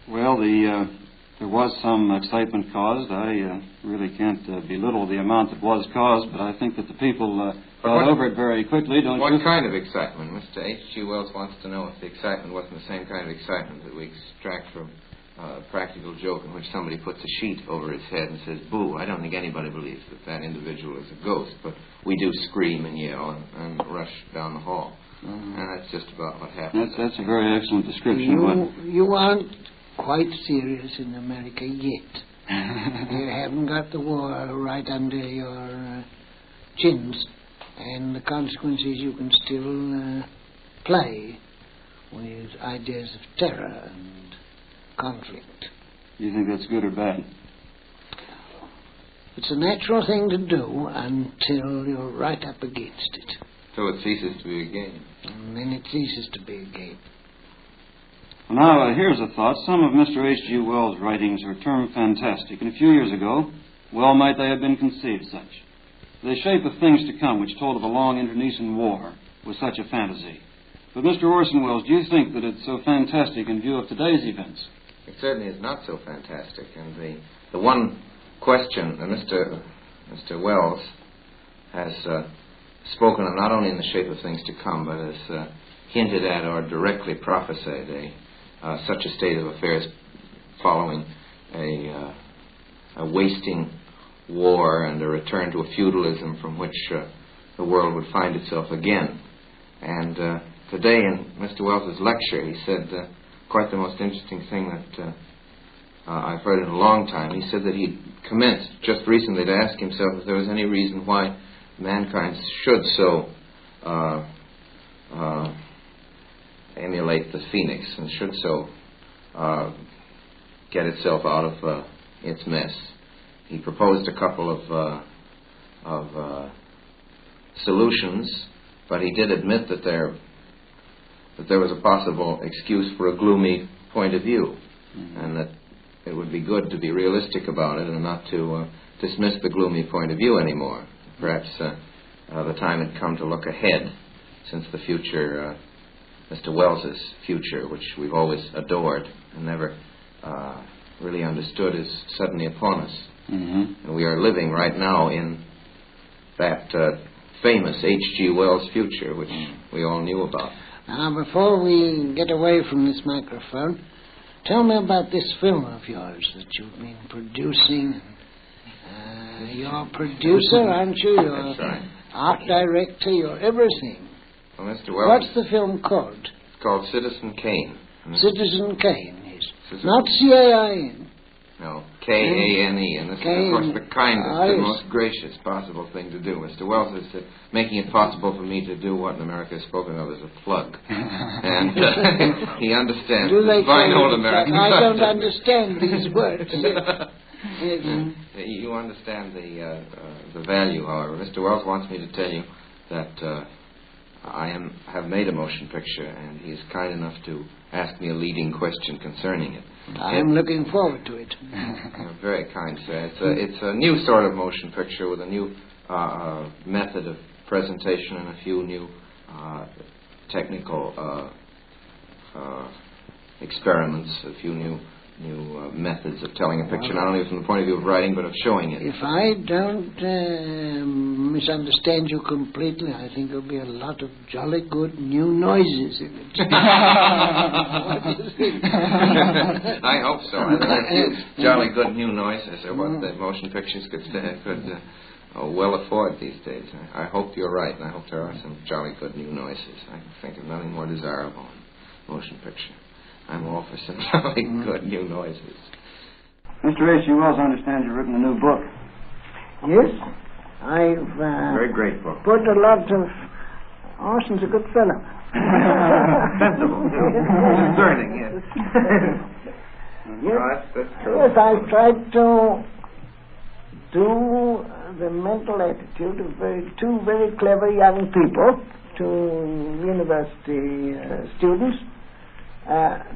Well, there was some excitement caused. I really can't belittle the amount that was caused, but I think that the people thought over it very quickly, don't you? What kind of excitement? Mr. H.G. Wells wants to know if the excitement wasn't the same kind of excitement that we extract from a practical joke in which somebody puts a sheet over his head and says, boo. I don't think anybody believes that that individual is a ghost, but we do scream and yell and rush down the hall. And that's just about what happens. That's a very excellent description. You aren't quite serious in America yet. You haven't got the war right under your chins, and the consequences you can still play with ideas of terror and conflict. You think that's good or bad? It's a natural thing to do until you're right up against it. So it ceases to be a game. And then it ceases to be a game. Well, now, here's a thought. Some of Mr. H.G. Wells' writings are termed fantastic, and a few years ago, well might they have been conceived such. The Shape of Things to Come, which told of a long internecine war, was such a fantasy. But, Mr. Orson Welles, do you think that it's so fantastic in view of today's events? It certainly is not so fantastic. And the one question that Mr. Wells has spoken of, not only in The Shape of Things to Come, but has hinted at or directly prophesied such a state of affairs following a wasting war and a return to a feudalism from which the world would find itself again. And today in Mr. Wells's lecture, he said quite the most interesting thing that I've heard in a long time. He said that he'd commenced just recently to ask himself if there was any reason why mankind should so emulate the phoenix and should so get itself out of its mess. He proposed a couple of solutions, but he did admit that there was a possible excuse for a gloomy point of view, and that it would be good to be realistic about it and not to dismiss the gloomy point of view anymore. Perhaps the time had come to look ahead, since the future, Mr. Wells's future, which we've always adored and never really understood, is suddenly upon us. And we are living right now in that famous H.G. Wells future, which we all knew about. Now, before we get away from this microphone, tell me about this film of yours that you've been producing. You're a producer, aren't you? You're That's right. art director, you're everything. Well, Mr. Wells, What's the film called? It's called Citizen Kane. Citizen Kane, yes. Not C-A-I-N. No, K-A-N-E, and this is, of course, the kindest and most gracious possible thing to do. Mr. Wells is making it possible for me to do what in America is spoken of as a plug. And he understands this fine old American I don't understand these words. You understand the value, however. Mr. Wells wants me to tell you that I have made a motion picture, and he is kind enough to ask me a leading question concerning it. I'm looking forward to it. You're very kind, sir. It's a new sort of motion picture with a new method of presentation and a few new technical experiments, a few new methods of telling a picture, not only from the point of view of writing, but of showing it. If I don't misunderstand you completely, I think there'll be a lot of jolly good new noises in it. What do you think? I hope so. Jolly good new noises are what the motion pictures could well afford these days. I hope you're right, and I hope there are some jolly good new noises. I can think of nothing more desirable in motion picture. I'm all for some jolly good new noises. Mr. H.G. Wells, I understand you've written a new book. Yes, I've very great book. Put a lot of... Orson's a good fellow. Sensible, discerning, yes. Yes, yes, I've tried to do the mental attitude of two very clever young people, two university students,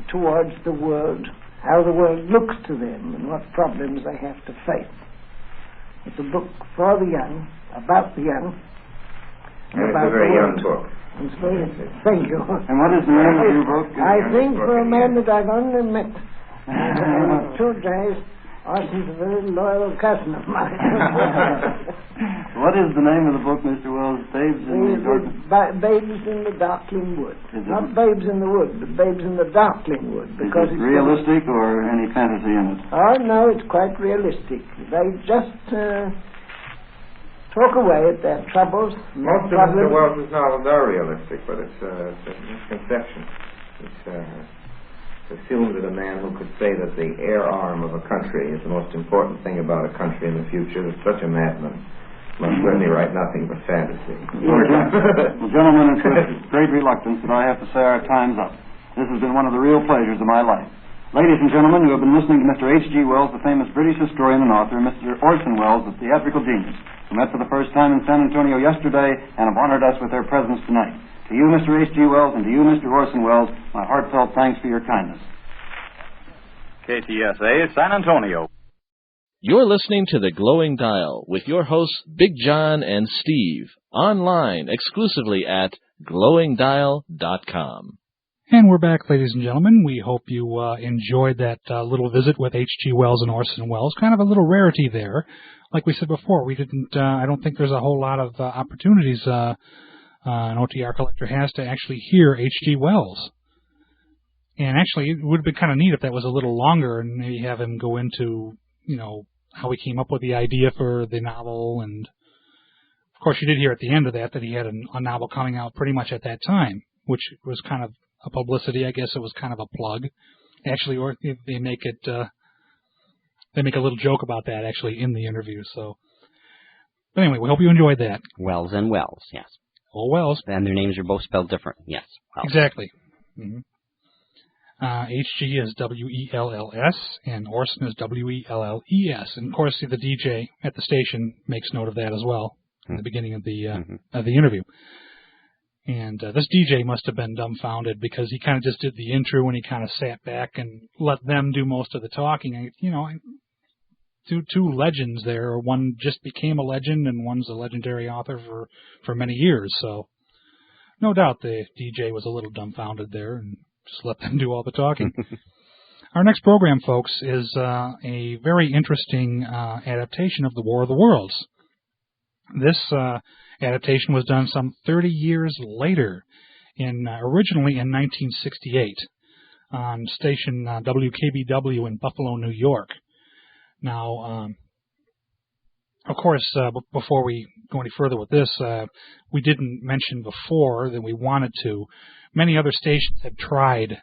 towards the world, how the world looks to them and what problems they have to face. It's a book for the young, about the young. It's a very young book. It's very, thank you. And what is the name of your book? I think for a man that I've only met in 2 days, Oh, he's a very loyal cousin of mine. What is the name of the book, Mr. Wells? Babes in the Darkling? Babes in the Darkling Wood. Not Babes in the Wood, but Babes in the Darkling Wood. Because is it realistic or any fantasy in it? Oh, no, it's quite realistic. They just talk away at their troubles. Most of Mr. Wells' novels are realistic, but it's a misconception. It's assumed that a man who could say that the air arm of a country is the most important thing about a country in the future is such a madman. Must certainly write nothing but fantasy. Well, gentlemen, it's with great reluctance that I have to say our time's up. This has been one of the real pleasures of my life. Ladies and gentlemen, you have been listening to Mr. H.G. Wells, the famous British historian and author, and Mr. Orson Welles, the theatrical genius, who met for the first time in San Antonio yesterday and have honored us with their presence tonight. To you, Mr. H.G. Wells, and to you, Mr. Orson Welles, my heartfelt thanks for your kindness. KTSA, San Antonio. You're listening to The Glowing Dial with your hosts, Big John and Steve, online exclusively at glowingdial.com. And we're back, ladies and gentlemen. We hope you enjoyed that little visit with H.G. Wells and Orson Welles. Kind of a little rarity there. Like we said before, we didn't. I don't think there's a whole lot of opportunities an OTR collector has to actually hear H.G. Wells. And actually, it would have been kind of neat if that was a little longer and maybe have him go into, how he came up with the idea for the novel. And, of course, you did hear at the end of that he had a novel coming out pretty much at that time, which was kind of a publicity. I guess it was kind of a plug. Actually, or they make it, they make a little joke about that, actually, in the interview. So, but anyway, we hope you enjoyed that. Wells and Wells, yes. Oh, Wells. And their names are both spelled different, yes. Wells. Exactly. Mm-hmm. H.G. is W-E-L-L-S, and Orson is W-E-L-L-E-S. And, of course, the DJ at the station makes note of that as well in the beginning of the interview. And this DJ must have been dumbfounded because he kind of just did the intro and he kind of sat back and let them do most of the talking. Two legends there. One just became a legend and one's a legendary author for many years. So no doubt the DJ was a little dumbfounded there and just let them do all the talking. Our next program, folks, is a very interesting adaptation of The War of the Worlds. This adaptation was done some 30 years later, originally in 1968, on station WKBW in Buffalo, New York. Now, of course, before we go any further with this, we didn't mention before that we wanted to. Many other stations have tried,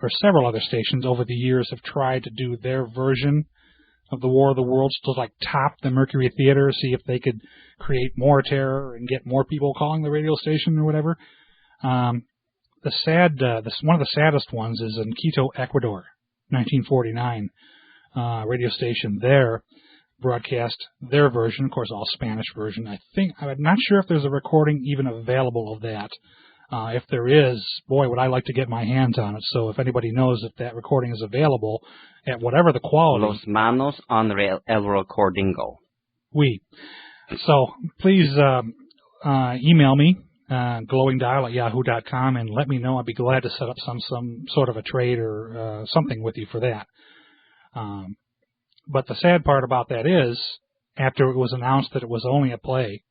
or several other stations over the years have tried to do their version of The War of the Worlds to top the Mercury Theater, see if they could create more terror and get more people calling the radio station or whatever. One of the saddest ones is in Quito, Ecuador, 1949. Radio station there broadcast their version, of course, all Spanish version. I'm not sure if there's a recording even available of that. If there is, boy, would I like to get my hands on it. So if anybody knows if that recording is available at whatever the quality. Los manos on el recordingo. Oui. So please email me, glowingdial@yahoo.com, and let me know. I'd be glad to set up some sort of a trade or something with you for that. But the sad part about that is, after it was announced that it was only a play,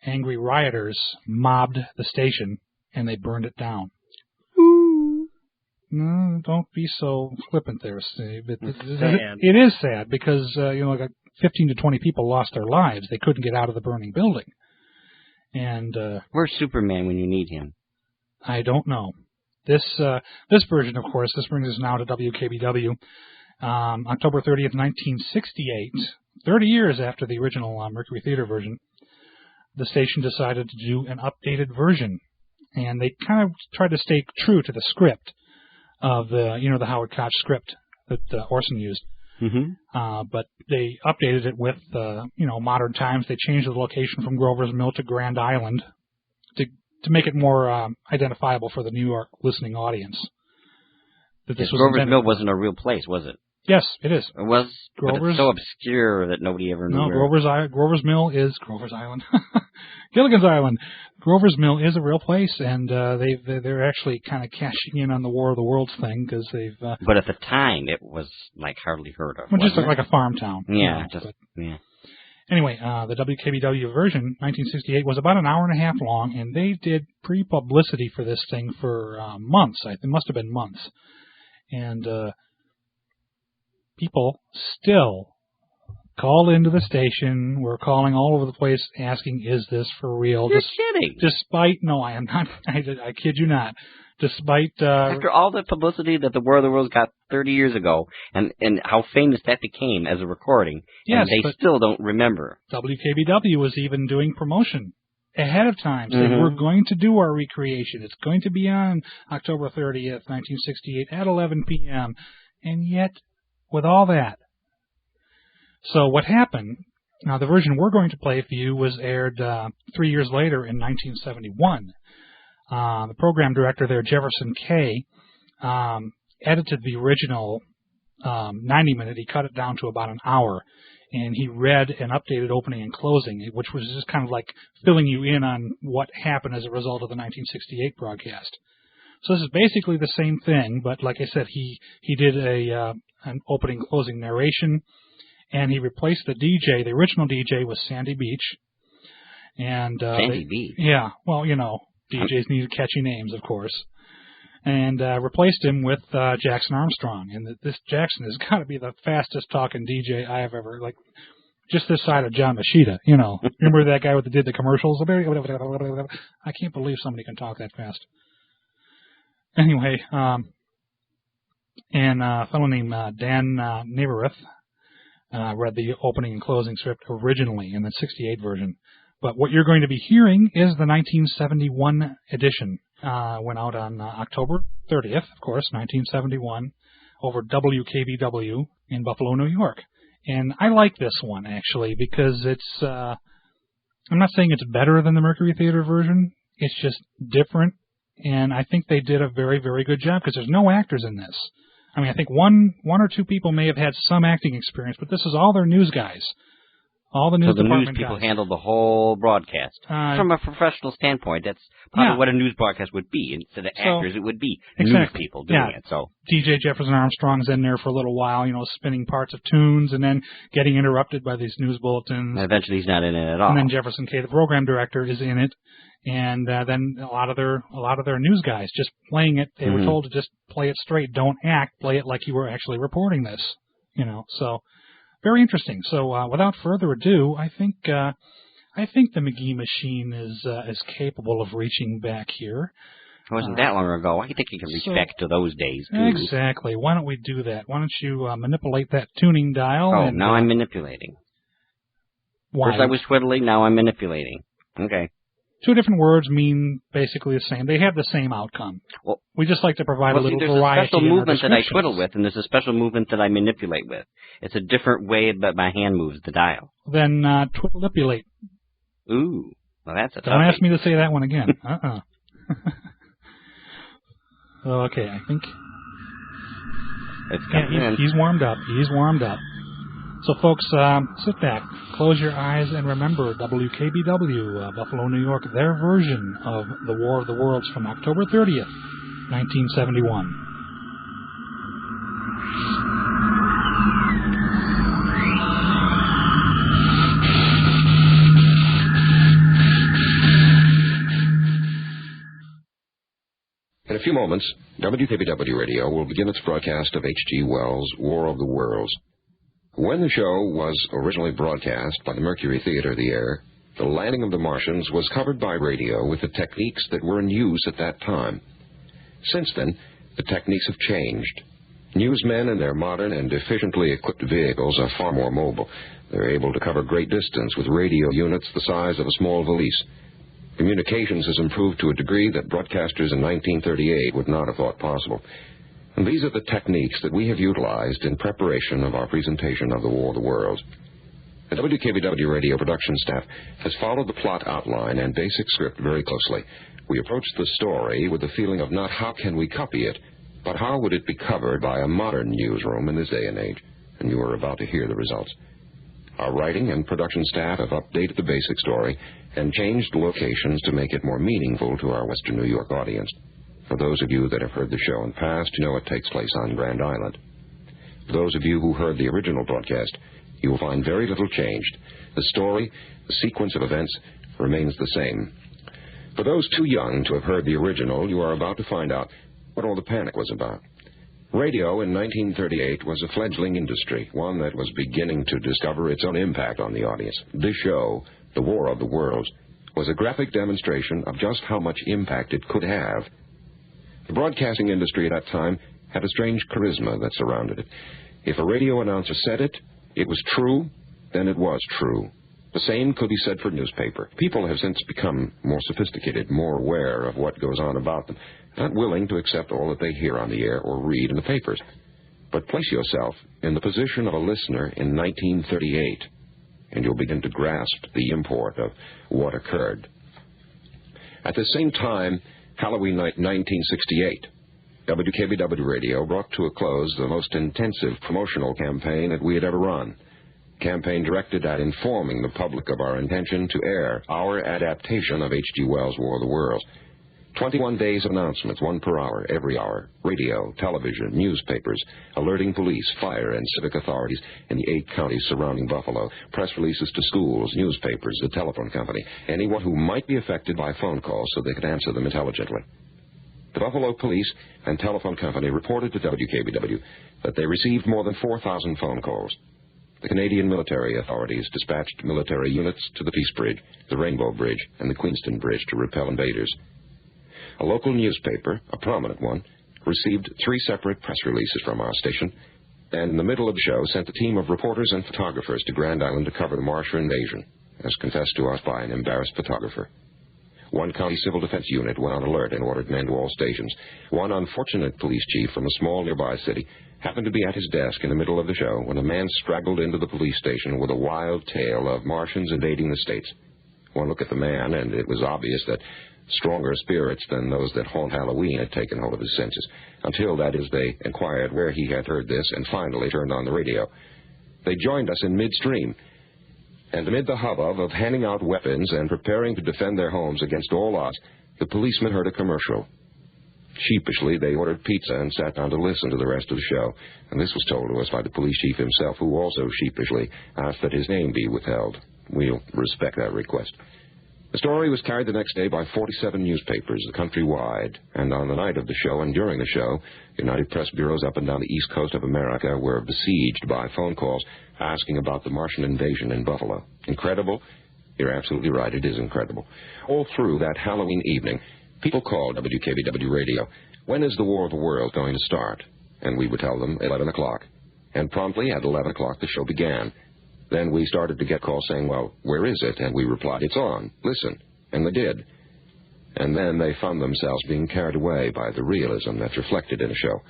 angry rioters mobbed the station and they burned it down. Ooh. No, don't be so flippant there, Steve. It is sad because like 15 to 20 people lost their lives. They couldn't get out of the burning building. And where's Superman when you need him? I don't know. This version, of course, this brings us now to WKBW. October 30th, 1968, 30 years after the original Mercury Theater version, the station decided to do an updated version. And they kind of tried to stay true to the script of the Howard Koch script that Orson used. Mm-hmm. But they updated it with, modern times. They changed the location from Grover's Mill to Grand Island to make it more identifiable for the New York listening audience. Grover's Mill wasn't a real place, was it? Yes, it is. It was, but it's so obscure that nobody ever knew. No, Grover's Mill is Grover's Island. Gilligan's Island. Grover's Mill is a real place, and they're actually kind of cashing in on the War of the Worlds thing because they've. But at the time, it was like hardly heard of. Well, just like a farm town. Yeah, yeah. Anyway, the WKBW version, 1968, was about an hour and a half long, and they did pre-publicity for this thing for months. It must have been months, and people still called into the station. We're calling all over the place asking, is this for real? You're kidding. Despite, no, I am not. I kid you not. Despite after all the publicity that the War of the Worlds got 30 years ago, and how famous that became as a recording, yes, and they still don't remember. WKBW was even doing promotion ahead of time, saying we're going to do our recreation. It's going to be on October 30th, 1968 at 11 p.m. And yet, with all that, so what happened? Now, the version we're going to play for you was aired 3 years later in 1971. The program director there, Jefferson Kay, edited the original 90-minute. He cut it down to about an hour, and he read an updated opening and closing, which was just kind of like filling you in on what happened as a result of the 1968 broadcast. So this is basically the same thing, but like I said, he did an opening closing narration, and he replaced the DJ. The original DJ was Sandy Beach. And Sandy Beach? Yeah, well, you know, DJs need catchy names, of course. And replaced him with Jackson Armstrong. And this Jackson has got to be the fastest talking DJ I have ever, like, just this side of John Machida, you know. Remember that guy that did the commercials? I can't believe somebody can talk that fast. Anyway, and a fellow named Dan Navarrete read the opening and closing script originally in the 68 version. But what you're going to be hearing is the 1971 edition. Went out on October 30th, of course, 1971, over WKBW in Buffalo, New York. And I like this one, actually, because it's, I'm not saying it's better than the Mercury Theater version. It's just different. And I think they did a very, very good job because there's no actors in this. I mean, I think one or two people may have had some acting experience, but this is all their news guys. All the news department news people guys. handle the whole broadcast. From a professional standpoint, that's probably what a news broadcast would be. Instead of actors, it would be news people doing it. So DJ Jefferson Armstrong's in there for a little while, you know, spinning parts of tunes and then getting interrupted by these news bulletins. And eventually he's not in it at all. And then Jefferson Kay, the program director, is in it. And then a lot of their news guys just playing it. They were told to just play it straight. Don't act. Play it like you were actually reporting this. You know, so very interesting. So without further ado, I think the McGee machine is capable of reaching back here. It wasn't that long ago. I think you can reach back to those days, too. Exactly. Why don't we do that? Why don't you manipulate that tuning dial? Oh, now I'm manipulating. Why? First I was twiddling, now I'm manipulating. Okay. Two different words mean basically the same. They have the same outcome. Well, we just like to provide a little variety. There's a special movement that I twiddle with, and there's a special movement that I manipulate with. It's a different way that my hand moves the dial. Then twiddleipulate. Ooh, well that's a toughie. Don't ask me to say that one again. Okay, I think. He's warmed up. He's warmed up. So, folks, sit back, close your eyes, and remember WKBW, Buffalo, New York, their version of the War of the Worlds from October 30th, 1971. In a few moments, WKBW Radio will begin its broadcast of H.G. Wells' War of the Worlds. When the show was originally broadcast by the Mercury Theater of the Air, the landing of the Martians was covered by radio with the techniques that were in use at that time. Since then, the techniques have changed. Newsmen in their modern and efficiently equipped vehicles are far more mobile. They're able to cover great distance with radio units the size of a small valise. Communications has improved to a degree that broadcasters in 1938 would not have thought possible. And these are the techniques that we have utilized in preparation of our presentation of the War of the Worlds. The WKBW radio production staff has followed the plot outline and basic script very closely. We approached the story with the feeling of not how can we copy it, But how would it be covered by a modern newsroom in this day and age? And you are about to hear the results. Our writing and production staff have updated the basic story and changed locations to make it more meaningful to our Western New York audience. For those of you that have heard the show in the past, you know it takes place on Grand Island. For those of you who heard the original broadcast, you will find very little changed. The story, the sequence of events, remains the same. For those too young to have heard the original, you are about to find out what all the panic was about. Radio in 1938 was a fledgling industry, one that was beginning to discover its own impact on the audience. This show, The War of the Worlds, was a graphic demonstration of just how much impact it could have. The broadcasting industry at that time had a strange charisma that surrounded it. If a radio announcer said it, it was true, then it was true. The same could be said for newspaper. People have since become more sophisticated, more aware of what goes on about them, not willing to accept all that they hear on the air or read in the papers. But place yourself in the position of a listener in 1938, and you'll begin to grasp the import of what occurred. At the same time, Halloween night 1968, WKBW Radio brought to a close the most intensive promotional campaign that we had ever run. A campaign directed at informing the public of our intention to air our adaptation of H.G. Wells' War of the Worlds. 21 days of announcements, one per hour, every hour, radio, television, newspapers, alerting police, fire, and civic authorities in the 8 counties surrounding Buffalo, press releases to schools, newspapers, the telephone company, anyone who might be affected by phone calls so they could answer them intelligently. The Buffalo Police and Telephone Company reported to WKBW that they received more than 4,000 phone calls. The Canadian military authorities dispatched military units to the Peace Bridge, the Rainbow Bridge, and the Queenston Bridge to repel invaders. A local newspaper, a prominent one, received 3 separate press releases from our station, and in the middle of the show sent a team of reporters and photographers to Grand Island to cover the Martian invasion, as confessed to us by an embarrassed photographer. One county civil defense unit went on alert and ordered men to all stations. One unfortunate police chief from a small nearby city happened to be at his desk in the middle of the show when a man straggled into the police station with a wild tale of Martians invading the States. One look at the man, and it was obvious that stronger spirits than those that haunt Halloween had taken hold of his senses. Until, that is, they inquired where he had heard this and finally turned on the radio. They joined us in midstream, and amid the hubbub of handing out weapons and preparing to defend their homes against all odds, the policemen heard a commercial. Sheepishly, they ordered pizza and sat down to listen to the rest of the show, and this was told to us by the police chief himself, who also sheepishly asked that his name be withheld. We'll respect that request. The story was carried the next day by 47 newspapers countrywide, and on the night of the show and during the show, United Press bureaus up and down the east coast of America were besieged by phone calls asking about the Martian invasion in Buffalo. Incredible? You're absolutely right, it is incredible. All through that Halloween evening, people called WKBW Radio, "When is the War of the World going to start?" And we would tell them 11 o'clock. And promptly at 11 o'clock the show began. Then we started to get calls saying, "Well, where is it?" And we replied, "It's on. Listen." And they did. And then they found themselves being carried away by the realism that's reflected in the show.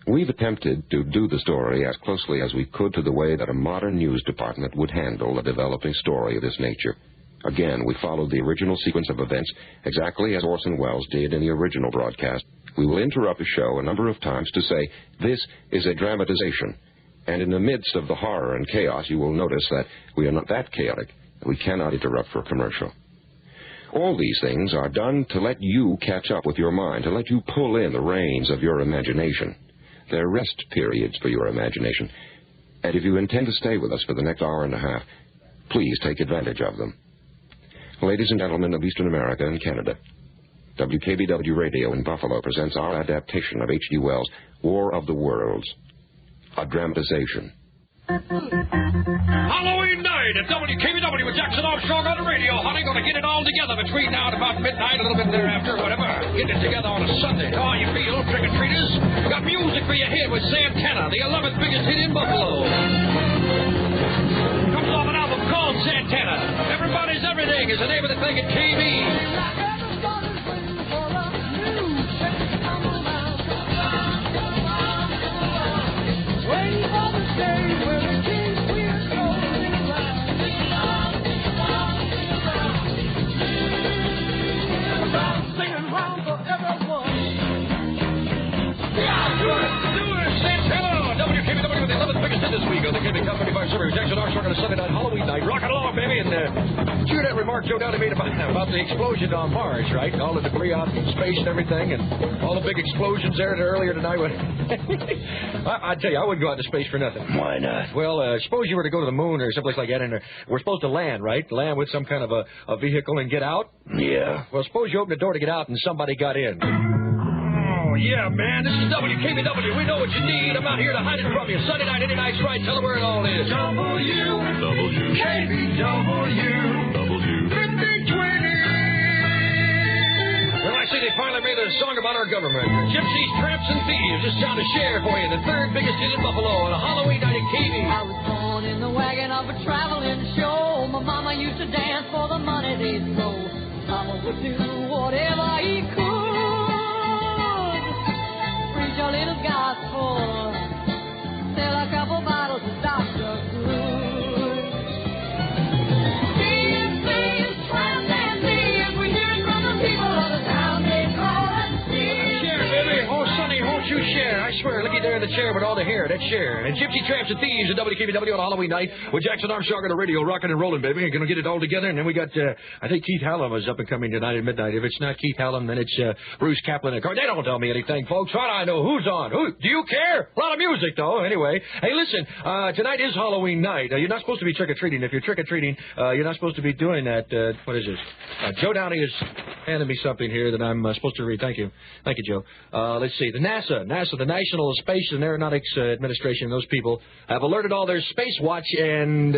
We've attempted to do the story as closely as we could to the way that a modern news department would handle a developing story of this nature. Again, we followed the original sequence of events exactly as Orson Welles did in the original broadcast. We will interrupt the show a number of times to say, "This is a dramatization." And in the midst of the horror and chaos, you will notice that we are not that chaotic, that we cannot interrupt for a commercial. All these things are done to let you catch up with your mind, to let you pull in the reins of your imagination. They're rest periods for your imagination. And if you intend to stay with us for the next hour and a half, please take advantage of them. Ladies and gentlemen of Eastern America and Canada, WKBW Radio in Buffalo presents our adaptation of H.G. Wells' War of the Worlds, a dramatization. Halloween night at WKBW with Jackson Armstrong on the radio, honey. Gonna get it all together between now and about midnight, a little bit thereafter, whatever. Get it together on a Sunday. How you feel, trick-or-treaters? Got music for your head with Santana, the 11th biggest hit in Buffalo. Comes off an album called Santana. Everybody's Everything is the name of the thing at KB. Yeah! Survey with Jackson Armstrong on a Sunday night, Halloween night. Rockin' along, baby. And did you hear that remark Joe Downey made about the explosion on Mars, right? All the debris out in space and everything, and all the big explosions there earlier tonight. I tell you, I wouldn't go out to space for nothing. Why not? Well, suppose you were to go to the moon or someplace like that, and we're supposed to land, right? Land with some kind of a vehicle and get out? Yeah. Well, suppose you open the door to get out and somebody got in. Oh, yeah, man. This is WKBW. We know what you need. I'm out here to hide it from you. Sunday night, any night's right. Tell them where it all is. Well, I see they finally made a song about our government. Gypsies, tramps, and thieves. Just down to share for you. The third biggest hit in Buffalo on a Halloween night at KB. I was born in the wagon of a traveling show. My mama used to dance for the money they'd throw. Mama would do whatever he could. Preach a little gospel. Sell a couple bottles of Dr. Good. Thieves, tramps, and thieves. We hear it from the people of the town. They call us thieves. Share, baby. Oh, Sonny, won't you share? I swear, looky there in the chair with all the hair. That's Cher. And Gypsy Tramps and Thieves at WKBW on Halloween night with Jackson Armstrong on the radio, rocking and rolling, baby. We're going to get it all together. And then we got, I think Keith Hallam is up and coming tonight at midnight. If it's not Keith Hallam, then it's Bruce Kaplan. They don't tell me anything, folks. What do I know? Who's on? Who? Do you care? A lot of music, though. Anyway, hey, listen, tonight is Halloween night. You're not supposed to be trick-or-treating. If you're trick-or-treating, you're not supposed to be doing that. What is this? Joe Downey is handing me something here that I'm supposed to read. Thank you. Thank you, Joe. Let's see. The NASA, the National Space and Aeronautics Administration, those people have alerted all their space watch and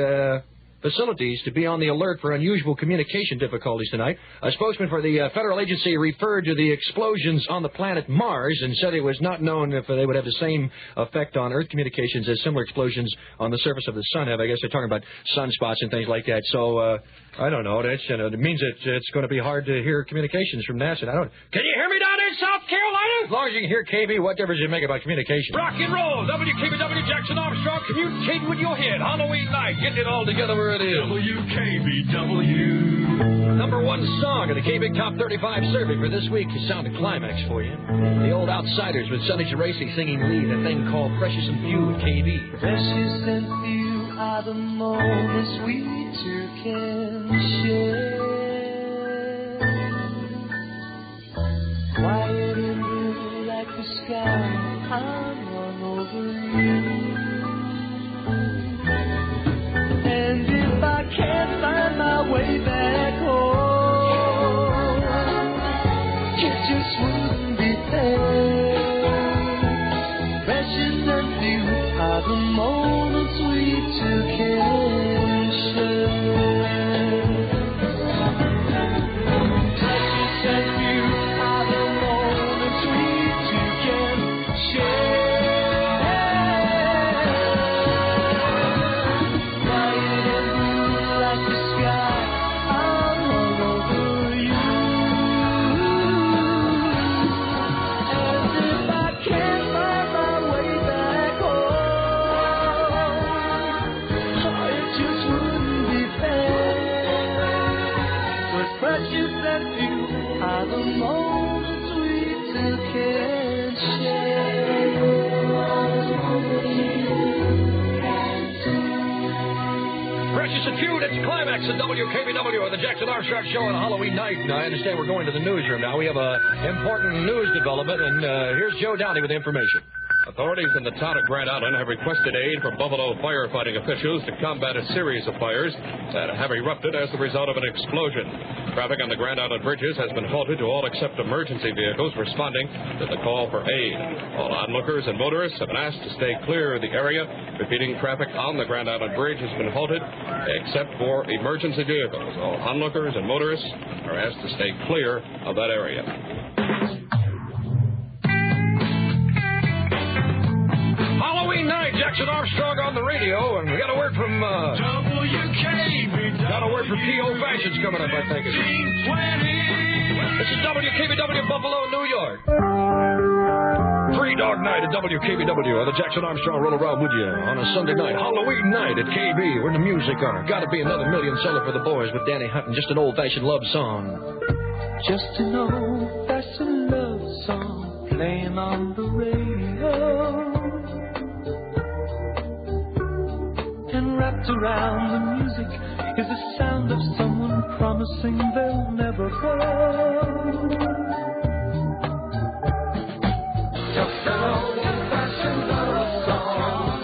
facilities to be on the alert for unusual communication difficulties tonight. A spokesman for the federal agency referred to the explosions on the planet Mars and said it was not known if they would have the same effect on Earth communications as similar explosions on the surface of the sun have. I guess they're talking about sunspots and things like that. So, I don't know. That's, it means it's going to be hard to hear communications from NASA. Can you hear me down there in South Carolina? As long as you can hear KB, what difference does it make about communication? Rock and roll. WKBW Jackson Armstrong communicating with your head. Halloween night. Getting it all together where it is. WKBW. Number one song in the KB Top 35 survey for this week is Sound of Climax for you. The Old Outsiders with Sonny Geraci singing lead, a thing called Precious and Few at KB. Precious and few are the moments we two can share. Quiet and blue like the sky, I'm one over you. And if I can't find my way back home, it just wouldn't be fair. Precious and few are the moments we two can share. Precious and few are the moments we two can share. Quiet and blue like the sky, I'm all over you. And if I can't find my way back home, it just wouldn't be fair. 'Cause precious and few are the moments we two can Precious and Few, that's Climax at WKBW on the Jackson Armstrong Show on a Halloween night. And I understand we're going to the newsroom now. We have an important news development, and here's Joe Downey with information. Authorities in the town of Grand Island have requested aid from Buffalo firefighting officials to combat a series of fires that have erupted as the result of an explosion. Traffic on the Grand Island bridges has been halted to all except emergency vehicles responding to the call for aid. All onlookers and motorists have been asked to stay clear of the area. Repeating, traffic on the Grand Island Bridge has been halted except for emergency vehicles. All onlookers and motorists are asked to stay clear of that area. Halloween night, Jackson Armstrong on the radio, and we got a word from got a word from P.O. Fashions coming up, I think. This is WKBW Buffalo, New York. Free Dog Night at WKBW on the Jackson Armstrong roll around with you on a Sunday night, Halloween night at KB. We're in the music on. Got to be another million seller for the boys with Danny Hutton, just an old-fashioned love song. Just an old-fashioned love song playing on the radio. And and wrapped around the music is the sound of someone promising they'll never go. Just an old-fashioned love song.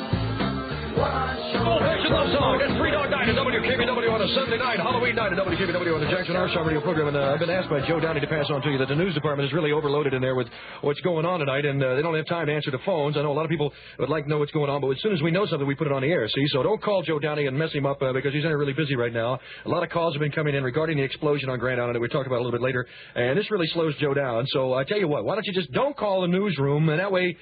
Old-fashioned love song. It's 3 Dog Night at WKBW on a Sunday night, Halloween night at WKBW on the Jackson Armstrong Radio program. And I've been asked by Joe Downey to pass on to you that the news department is really overloaded in there with what's going on tonight, and they don't have time to answer the phones. I know a lot of people would like to know what's going on, but as soon as we know something, we put it on the air, see? So don't call Joe Downey and mess him up because he's really busy right now. A lot of calls have been coming in regarding the explosion on Grand Island that we talked about a little bit later, and this really slows Joe down. So I tell you what, why don't you just don't call the newsroom, and that way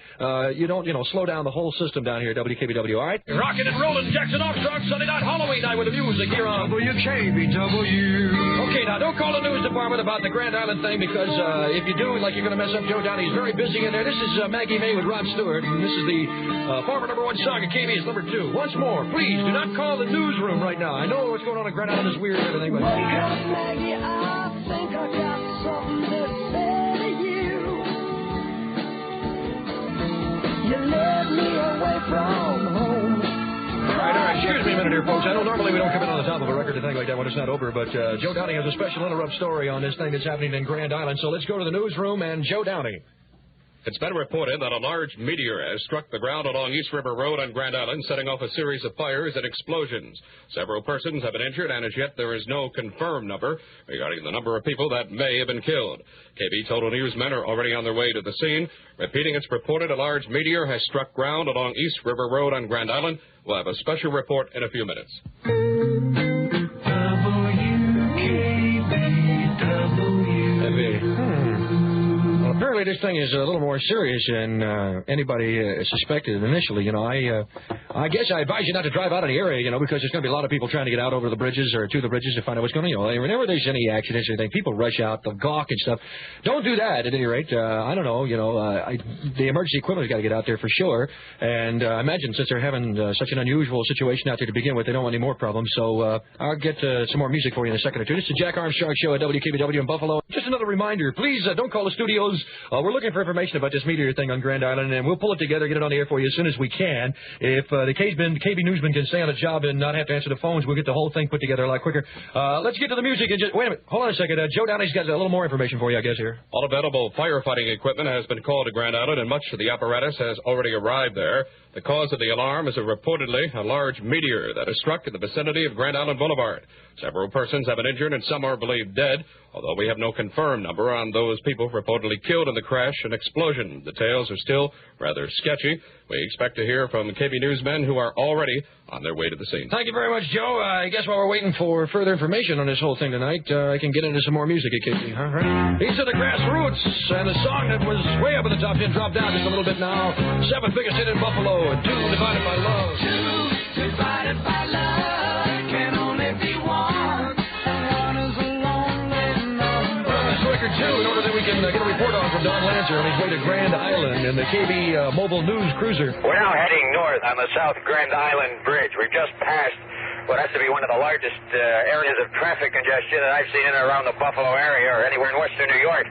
you don't, slow down the whole system down here at WKBW, all right? Rockin' and rollin' Jackson Armstrong Sunday night, Halloween night with the music here on WKBW. Okay, now don't call the news department about the Grand Island thing because if you do, like you're going to mess up Joe Downey. He's very busy in there. This is Maggie May with Rod Stewart, and this is the former #1 song at KB's #2. Once more, please do not call the newsroom right now. I know what's going on at Grand Island is weird and everything, but... Maggie, I think I got something to say to you. You led me away from home. All right, excuse me a minute here, folks. I know normally we don't come in on the top of a record or anything like that when it's not over, but Joe Downey has a special interrupt story on this thing that's happening in Grand Island, so let's go to the newsroom and Joe Downey. It's been reported that a large meteor has struck the ground along East River Road on Grand Island, setting off a series of fires and explosions. Several persons have been injured, and as yet there is no confirmed number regarding the number of people that may have been killed. KB Total News men are already on their way to the scene. Repeating, it's reported a large meteor has struck ground along East River Road on Grand Island. We'll have a special report in a few minutes. Apparently this thing is a little more serious than anybody suspected initially. I guess I advise you not to drive out of the area, because there's going to be a lot of people trying to get out over the bridges or to the bridges to find out what's going on. Whenever there's any accidents or anything, people rush out, they'll gawk and stuff. Don't do that, at any rate. I don't know, the emergency equipment's got to get out there for sure. And I imagine since they're having such an unusual situation out there to begin with, they don't want any more problems. So I'll get some more music for you in a second or two. This is the Jack Armstrong Show at WKBW in Buffalo. Just another reminder, please don't call the studios. We're looking for information about this meteor thing on Grand Island, and we'll pull it together, get it on the air for you as soon as we can. If the KB newsman can stay on the job and not have to answer the phones, we'll get the whole thing put together a lot quicker. Let's get to the music and just... Wait a minute. Hold on a second. Joe Downey's got a little more information for you, I guess, here. All available firefighting equipment has been called to Grand Island, and much of the apparatus has already arrived there. The cause of the alarm is reportedly a large meteor that has struck in the vicinity of Grand Island Boulevard. Several persons have been injured and some are believed dead, although we have no confirmed number on those people reportedly killed in the crash and explosion. Details are still rather sketchy. We expect to hear from KB newsmen who are already on their way to the scene. Thank you very much, Joe. I guess while we're waiting for further information on this whole thing tonight, I can get into some more music at KB. All right. These are the Grassroots, and the song that was way up at the top 10 dropped down just a little bit now. 7th biggest hit in Buffalo, and 2 divided by love. 2 divided by love can only be 1. One is a lonely number. This record, too, in order that we can get a report on from Don Lancer on his way to Grand Island in the KB Mobile News Cruiser. We're now heading north on the South Grand Island Bridge. We've just passed what has to be one of the largest areas of traffic congestion that I've seen in and around the Buffalo area or anywhere in western New York.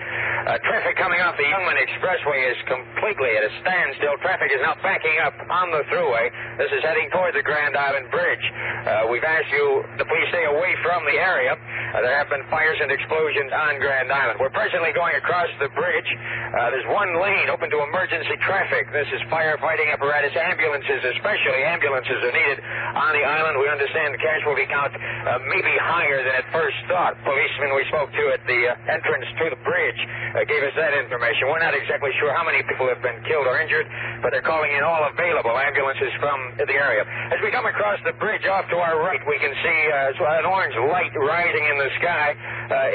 Traffic coming off the Youngman Expressway is completely at a standstill. Traffic is now backing up on the thruway. This is heading toward the Grand Island Bridge. We've asked you to please stay away from the area. There have been fires and explosions on Grand Island. We're presently going across the bridge. There's one lane open to emergency traffic. This is firefighting apparatus. Ambulances, especially ambulances, are needed on the island. We understand the casualty count may be higher than at first thought. Policemen we spoke to at the entrance to the bridge gave us that information. We're not exactly sure how many people have been killed or injured, but they're calling in all available ambulances from the area. As we come across the bridge off to our right, we can see an orange light rising in the sky.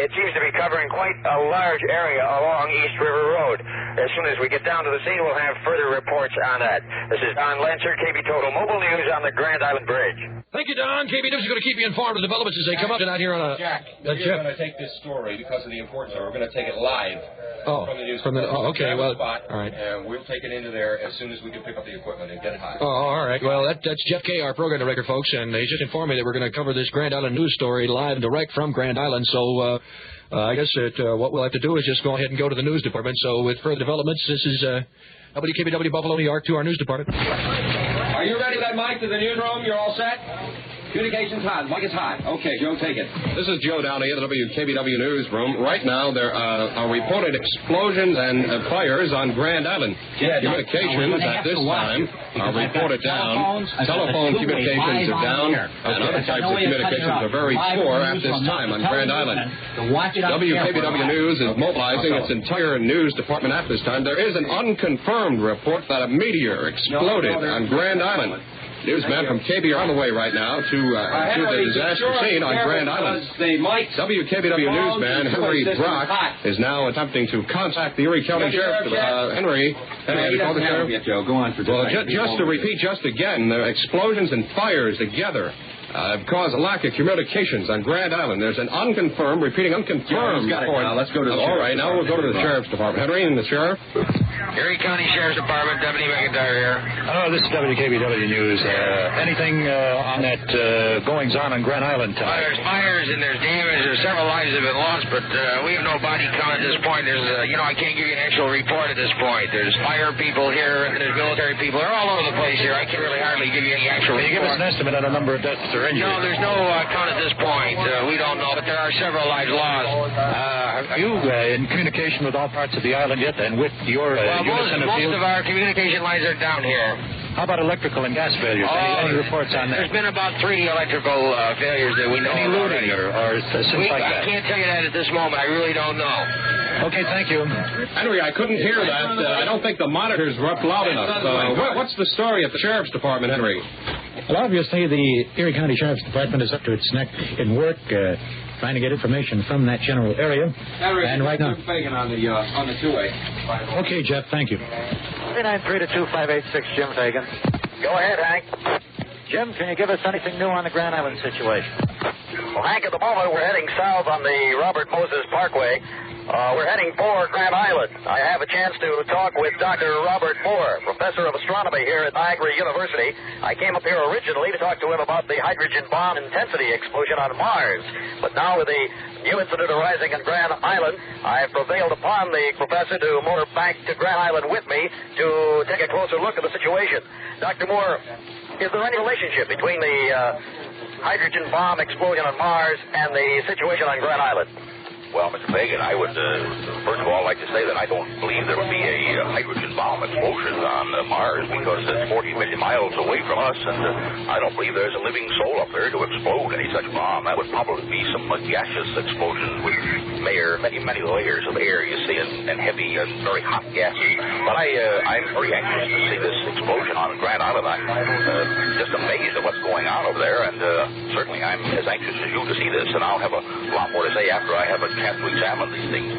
It seems to be covering quite a large area along East River Road. As soon as we get down to the scene, we'll have further reports on that. This is Don Lancer, KB Total Mobile News on the Grand Island Bridge. Thank you, Don. KB News is going to keep you informed of developments as they come up tonight here on a... Jack, we're going to take this story because of the importance of it. We're going to take it live from the news. Okay, well, spot, all right. And we'll take it into there as soon as we can pick up the equipment and get it high. Oh, all right. Well, that's Jeff Kay, our program director, folks, and he just informed me that we're going to cover this Grand Island news story live and direct from Grand Island, so... I guess what we'll have to do is just go ahead and go to the news department. So with further developments, this is WKBW Buffalo, New York, to our news department. Are you ready, then, Mike, to the newsroom? You're all set? Communications hot. Mike is hot. Okay, Joe, take it. This is Joe Downey at the WKBW newsroom. Right now, there are reported explosions and fires on Grand Island. Communications at this time are reported down. Telephone communications are down, and other types of communications are very poor at this time on Grand Island. WKBW News is mobilizing its entire news department at this time. There is an unconfirmed report that a meteor exploded on Grand Island. Newsman from KB are on the way right now to the disaster scene on Grand Island. WKBW newsman Henry Brock is now attempting to contact the Erie County Sheriff. Henry, call the sheriff? Go on for just to repeat just again, the explosions and fires together have caused a lack of communications on Grand Island. There's an unconfirmed report. Let's go to the All right, now we'll go to the Sheriff's Department. Henry and the Sheriff. Erie County Sheriff's Department, Deputy McIntyre here. Hello, this is WKBW News. Anything on that goings-on Grand Island tonight? There's fires and there's damage. There's several lives have been lost, but we have no body count at this point. There's, I can't give you an actual report at this point. There's fire people here and there's military people. They're all over the place here. I can't really hardly give you any actual report. Can you give us an estimate on the number of deaths or injuries? No, there's no count at this point. We don't know, but there are several lives lost. Are you in communication with all parts of the island yet, and with your units in the field? Most of our communication lines are down here. How about electrical and gas failures? Any reports on that? There's been about 3 electrical failures that we know Any of looting or things like that? I can't tell you that at this moment. I really don't know. Okay, thank you. Henry, I couldn't hear that. I don't think the monitors were up loud enough. What's the story at the Sheriff's Department, Henry? Well, obviously, the Erie County Sheriff's Department is up to its neck in work, trying to get information from that general area. And right now, Fagan on the 2-way. Okay, Jeff, thank you. 393-2586, Jim Fagan. Go ahead, Hank. Jim, can you give us anything new on the Grand Island situation? Well, Hank, at the moment we're heading south on the Robert Moses Parkway. We're heading for Grand Island. I have a chance to talk with Dr. Robert Moore, professor of astronomy here at Niagara University. I came up here originally to talk to him about the hydrogen bomb intensity explosion on Mars. But now with the new incident arising in Grand Island, I have prevailed upon the professor to motor back to Grand Island with me to take a closer look at the situation. Dr. Moore, is there any relationship between the hydrogen bomb explosion on Mars and the situation on Grand Island? Well, Mr. Fagan, I would, first of all, like to say that I don't believe there would be a hydrogen bomb explosion on Mars because it's 40 million miles away from us, and I don't believe there's a living soul up there to explode any such bomb. That would probably be some gaseous explosion with many layers of air, you see, and heavy and very hot gases. But I'm very anxious to see this explosion on Grand Island. I'm just amazed at what's going on over there, and certainly I'm as anxious as you to see this, and I'll have a lot more to say after I have a chance to examine these things.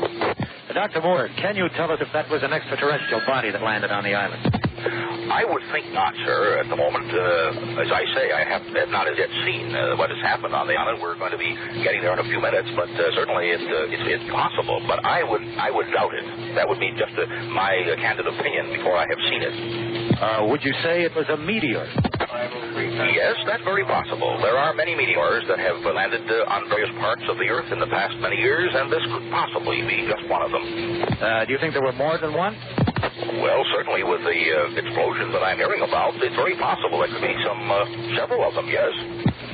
Dr. Moore, can you tell us if that was an extraterrestrial body that landed on the island? I would think not, sir, at the moment. As I say, I have not as yet seen what has happened on the island. We're going to be getting there in a few minutes, but certainly it's possible. But I would doubt it. That would be just my candid opinion before I have seen it. Would you say it was a meteor? Yes, that's very possible. There are many meteors that have landed on various parts of the Earth in the past many years, and this could possibly be just one of them. Do you think there were more than one? Well, certainly with the explosions that I'm hearing about, it's very possible there could be several of them, yes.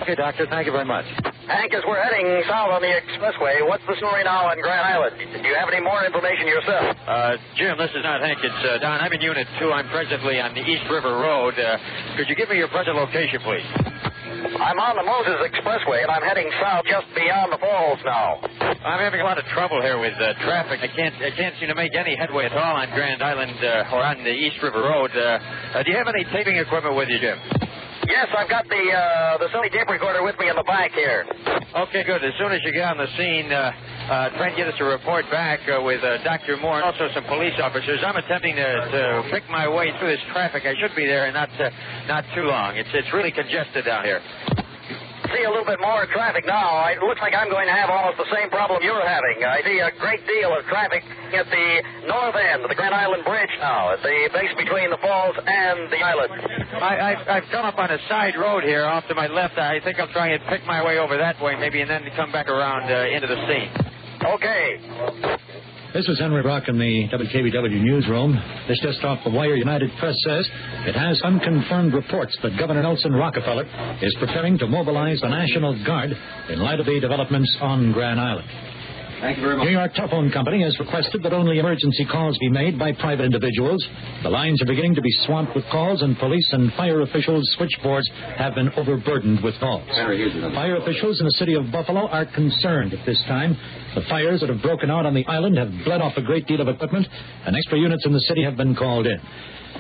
Okay, Doctor, thank you very much. Hank, as we're heading south on the expressway, what's the story now on Grand Island? Do you have any more information yourself? Jim, this is not Hank. It's Don. I'm in Unit 2. I'm presently on the East River Road. Could you give me your present location, please? I'm on the Moses Expressway, and I'm heading south just beyond the falls now. I'm having a lot of trouble here with traffic. I can't seem to make any headway at all on Grand Island or on the East River Road. Do you have any taping equipment with you, Jim? Yes, I've got the Sony tape recorder with me in the back here. Okay, good. As soon as you get on the scene, try and get us a report back with Dr. Moore and also some police officers. I'm attempting to pick my way through this traffic. I should be there in not too long. It's really congested down here. See a little bit more traffic now. It looks like I'm going to have almost the same problem you're having. I see a great deal of traffic at the north end of the Grand Island Bridge now, at the base between the falls and the island. I've come up on a side road here off to my left. I think I'll try and pick my way over that way maybe and then come back around into the scene. Okay. This is Henry Brock in the WKBW newsroom. This just off the wire. United Press says it has unconfirmed reports that Governor Nelson Rockefeller is preparing to mobilize the National Guard in light of the developments on Grand Island. Thank you very much. New York Telephone Company has requested that only emergency calls be made by private individuals. The lines are beginning to be swamped with calls, and police and fire officials' switchboards have been overburdened with calls. Fire officials in the city of Buffalo are concerned at this time. The fires that have broken out on the island have bled off a great deal of equipment, and extra units in the city have been called in.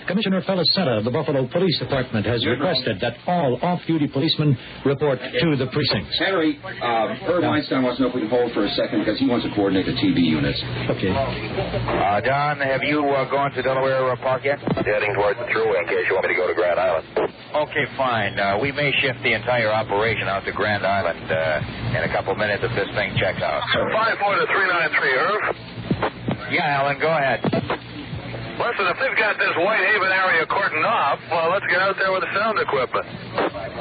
Commissioner Felicetta of the Buffalo Police Department has requested that all off-duty policemen report to the precincts. Henry, Herb Weinstein wants to know if we can hold for a second because he wants to coordinate the TV units. Okay. Don, have you gone to Delaware Park yet? Heading towards the thruway in case you want me to go to Grand Island. Okay, fine. We may shift the entire operation out to Grand Island in a couple minutes if this thing checks out. 5-4 to 393, Irv. Yeah, Alan, go ahead. Listen, if they've got this Whitehaven area cordoned off, well, let's get out there with the sound equipment.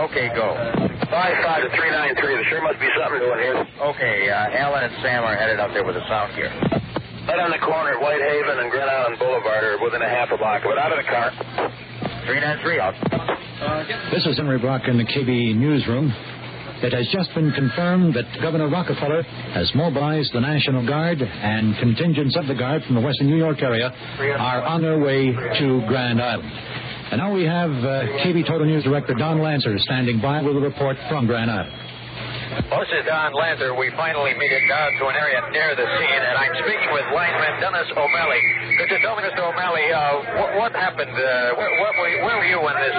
Okay, go. 5-5 to 393. There sure must be something doing here. Okay, Alan and Sam are headed out there with the sound gear. Right on the corner at Whitehaven and Grand Island Boulevard are within a half a block. But out of the car. 393 out. This is Henry Brock in the KB newsroom. It has just been confirmed that Governor Rockefeller has mobilized the National Guard, and contingents of the Guard from the western New York area are on their way to Grand Island. And now we have KB Total News Director Don Lancer standing by with a report from Grand Island. Well, this is Don Lancer. We finally made it down to an area near the scene, and I'm speaking with lineman Dennis O'Malley. Could you tell me, Mr. O'Malley, what happened? Where were you when this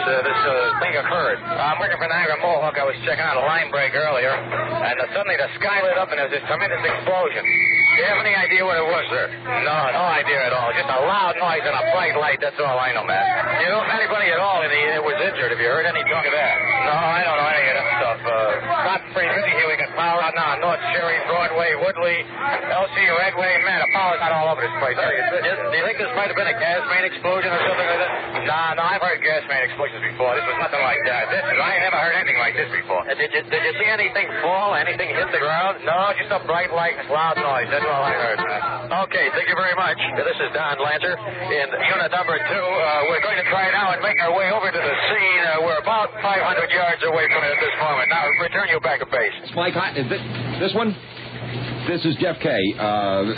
thing occurred? I'm working for Niagara Mohawk. I was checking out a line break earlier, and suddenly the sky lit up, and there was this tremendous explosion. Do you have any idea what it was, sir? No idea at all. Just a loud noise and a bright light. That's all I know, man. You know if anybody at all was injured? Have you heard any talk of that? No, I don't know any of that stuff. Not pretty busy here. We got power out now on North Cherry, Broadway, Woodley, LC, Redway. Man, the power's not all over this place. Do you think this might have been a gas main explosion or something like that? No, I've heard gas main explosions before. This was nothing like that. I ain't never heard anything like this before. Did you see anything fall? Anything hit the ground? No, just a bright light and loud noise. That's all I heard, man. Okay, thank you very much. This is Don Lancer in unit number 2. We're going to try now and make our way over to the scene. We're about 500 yards away from it at this moment. Now, return you back to base. Spike, is this one? This is Jeff Kay.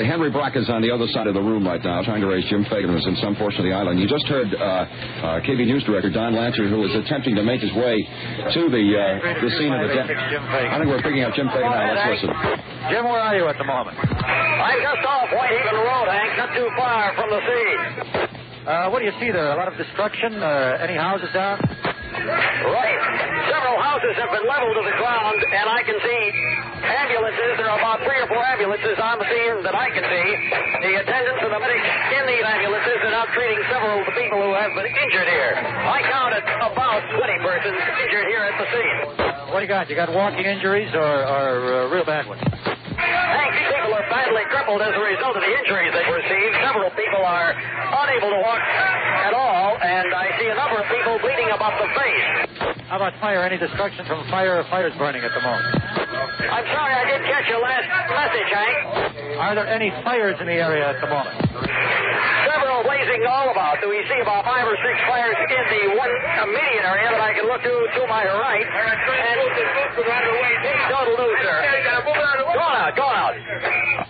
Henry Brock is on the other side of the room right now, trying to raise Jim Fagan, who's in some portion of the island. You just heard KB News Director Don Lancer, who is attempting to make his way to the scene of the death. I think we're picking up Jim Fagan now. Let's listen. Jim, where are you at the moment? I'm just off Whitehaven Road, Hank, not too far from the scene. What do you see there? A lot of destruction? Any houses down? Right. Several houses have been leveled to the ground, and I can see ambulances. There are about 3 or 4 ambulances on the scene that I can see. The attendants and the medics in these ambulances are now treating several of the people who have been injured here. I counted about 20 persons injured here at the scene. What do you got? You got walking injuries or real bad ones? Hank, these people are badly crippled as a result of the injuries they received. Several people are unable to walk at all, and I see a number of people bleeding about the face. How about fire? Any destruction from fire? Fire's burning at the moment. I'm sorry I didn't catch your last message, Hank. Are there any fires in the area at the moment? Several blazing all about. Do we see about 5 or 6 fires in the one immediate area that I can look to my right? And total news, sir. Go out.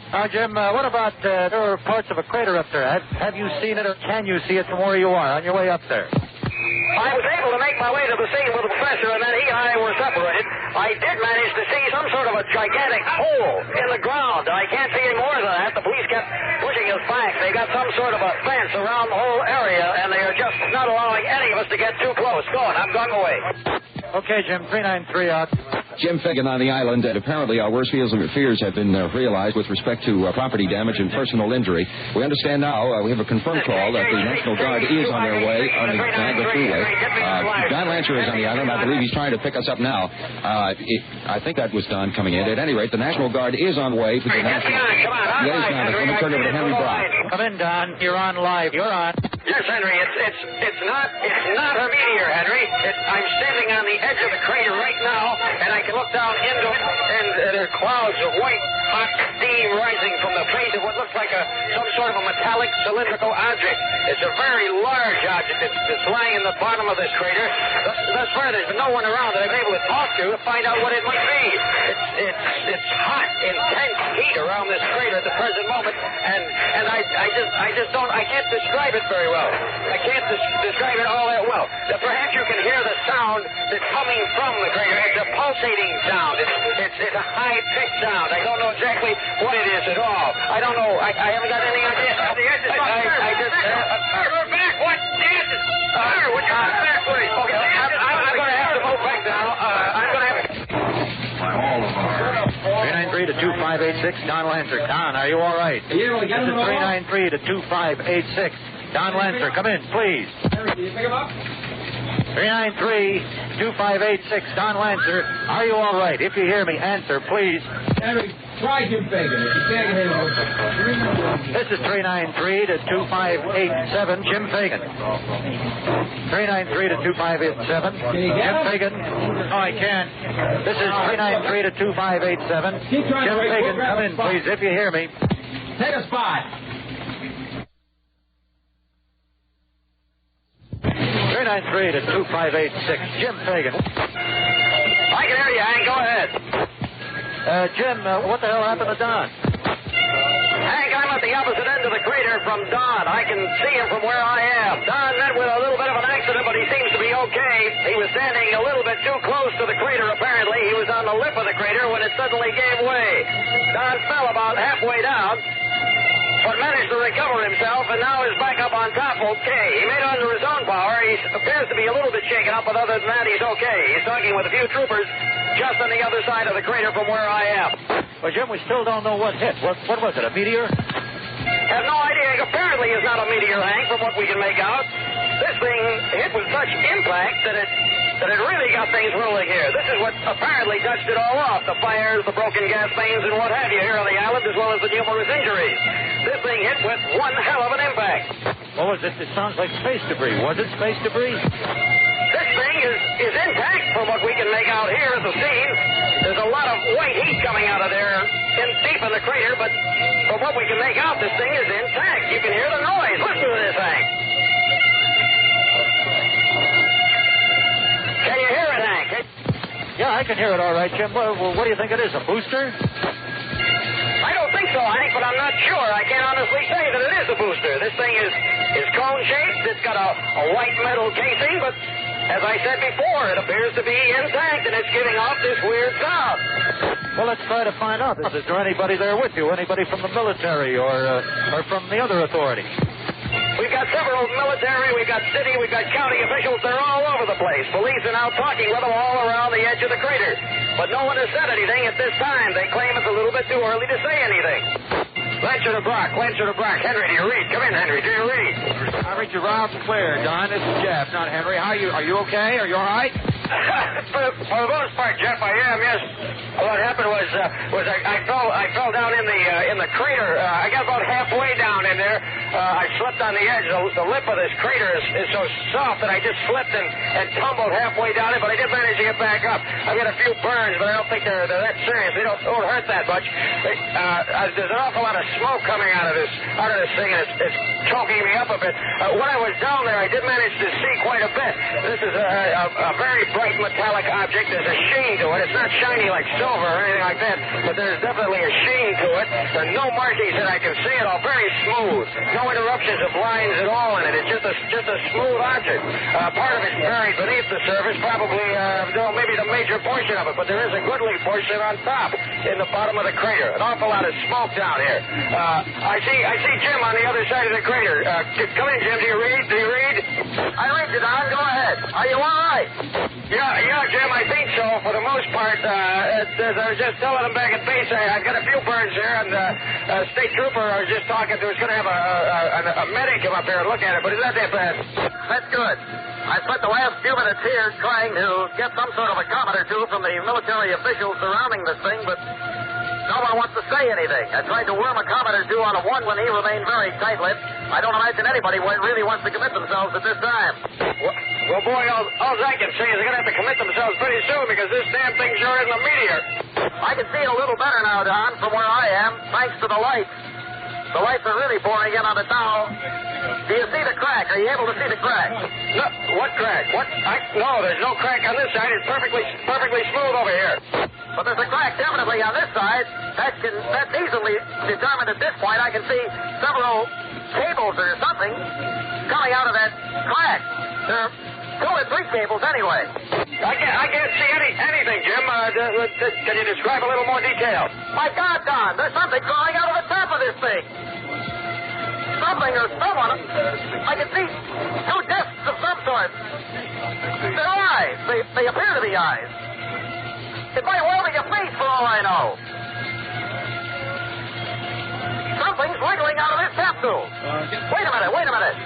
Now, Jim, what about there are reports of a crater up there? Have you seen it, or can you see it from where you are on your way up there? I was able to make my way to the scene with the professor, and then he and I were separated. I did manage to see some sort of a gigantic hole in the ground. I can't see any more than that. The police kept pushing us back. They got some sort of a fence around the whole area, and they are just not allowing any of us to get too close. Go on, I'm going away. Okay, Jim, 393 out. Jim Fagan on the island, and apparently our worst fears have been realized with respect to property damage and personal injury. We understand now, we have a confirmed call that the National Guard is on their way on the Niagara Freeway. Don Lancer is on the island. I believe he's trying to pick us up now. I think that was Don coming in. At any rate, the National Guard is on way for the National... Yes, Don, let me turn over to Henry Brock. Come in, Don. You're on live. You're on. Yes, Henry. It's not a meteor, Henry. I'm standing on the edge of the crater right now, and I can look down into it, and there are clouds of white, hot steam rising from the face of what looks like some sort of a metallic cylindrical object. It's a very large object that's lying in the bottom of this crater. Thus far, there's been no one around that I've been able to talk to find out what it might be. It's hot, intense heat around this crater at the present moment, and I can't describe it very well. I can't describe it all that well. Perhaps you can hear the sound that's coming from the crater. It's a pulsating sound. It's a high-pitched sound. I don't know exactly what it is at all. I don't know. I haven't got any idea. We're back. What? Dances. Sir, would you come back, please? Okay, I'm going to have to move back now. I'm going to have to... 393 to 2586, Don Lancer. Don, are you all right? This is 393 to 2586. Don Lancer, come in, please. Harry, can you pick him up? 393-2586, Don Lancer. Are you all right? If you hear me, answer, please. Harry, try Jim Fagan. If you can't get him. This is 393 to 2587, Jim Fagan. 393 to 2587, Jim Fagan. No, I can't. This is 393 to 2587. Jim Fagan, come in, please, if you hear me. Take a spot. 393 to 2586, Jim Fagan. I can hear you, Hank. Go ahead. Jim, what the hell happened to Don? Hank, I'm at the opposite end of the crater from Don. I can see him from where I am. Don met with a little bit of an accident, but he seems to be okay. He was standing a little bit too close to the crater, apparently. He was on the lip of the crater when it suddenly gave way. Don fell about halfway down, but managed to recover himself, and now is back up on top okay. He made it under his own power. He appears to be a little bit shaken up, but other than that, he's okay. He's talking with a few troopers just on the other side of the crater from where I am. Well, Jim, we still don't know what hit. What was it, a meteor? Have no idea. Apparently it's not a meteor, Hank, from what we can make out. This thing hit with such impact that it really got things rolling here. This is what apparently touched it all off. The fires, the broken gas mains, and what have you here on the island, as well as the numerous injuries. This thing hit with one hell of an impact. What was it? It sounds like space debris. Was it space debris? This thing is intact from what we can make out here at the scene. There's a lot of white heat coming out of there deep in the crater, but from what we can make out, this thing is intact. You can hear the noise. Listen to this thing. Can you hear it, Hank? Yeah, I can hear it all right, Jim. What do you think it is, a booster? I don't think so, Hank, but I'm not sure. I can't honestly say that it is a booster. This thing is cone-shaped. It's got a white metal casing, but as I said before, it appears to be intact, and it's giving off this weird sound. Well, let's try to find out. Is there anybody there with you? Anybody from the military or from the other authorities? We've got several military, we've got city, we've got county officials. They're all over the place. Police are now talking with them all around the edge of the crater. But no one has said anything at this time. They claim it's a little bit too early to say anything. Lancer to Brock. Henry, do you read? Come in, Henry. Do you read? I read you loud and clear, Don. This is Jeff, not Henry. Are you okay? Are you all right? For the most part, Jeff, I am. Yes. What happened was I fell down in the crater. I got about halfway down in there. I slipped on the edge. The lip of this crater is so soft that I just slipped and tumbled halfway down it. But I did manage to get back up. I've got a few burns, but I don't think they're that serious. They don't hurt that much. There's an awful lot of smoke coming out of this thing, and it's choking me up a bit. When I was down there, I did manage to see quite a bit. This is a very bright metallic object. There's a sheen to it. It's not shiny like silver or anything like that, but there's definitely a sheen to it. There are no markings that I can see at all. Very smooth. No interruptions of lines at all in it. It's just a smooth object. Part of it's buried beneath the surface, probably maybe the major portion of it, but there is a goodly portion on top in the bottom of the crater. An awful lot of smoke down here. I see Jim on the other side of the crater. Come in, Jim. Do you read? I read you, Don. Go ahead. Are you all right? Yeah, Jim, I think so. For the most part, I was just telling them back at base, I've got a few burns here, and state trooper I was just talking to is going to have a medic come up here and look at it, but it's not that bad. That's good. I spent the last few minutes here trying to get some sort of a comment or two from the military officials surrounding this thing, but no one wants to say anything. I tried to worm a comment or two on a one when he remained very tight-lipped. I don't imagine anybody really wants to commit themselves at this time. Well, boy, all I can say is they're going to have to commit themselves pretty soon because this damn thing sure isn't a meteor. I can see it a little better now, Don, from where I am, thanks to the lights. The lights are really pouring in on the Dow. Do you see the crack? Are you able to see the crack? No, what crack? No, there's no crack on this side. It's perfectly smooth over here. But there's a crack definitely on this side. That's easily determined at this point. I can see several cables or something coming out of that crack. There are 2 or 3 cables anyway. I can't see anything, Jim. Can you describe a little more detail? My God, Don, there's something crawling out of the top of this thing. Something or someone. I can see 2 discs of some sort. They're eyes. They appear to be eyes. It might well be a face for all I know. Something's wiggling out of this capsule. Wait a minute.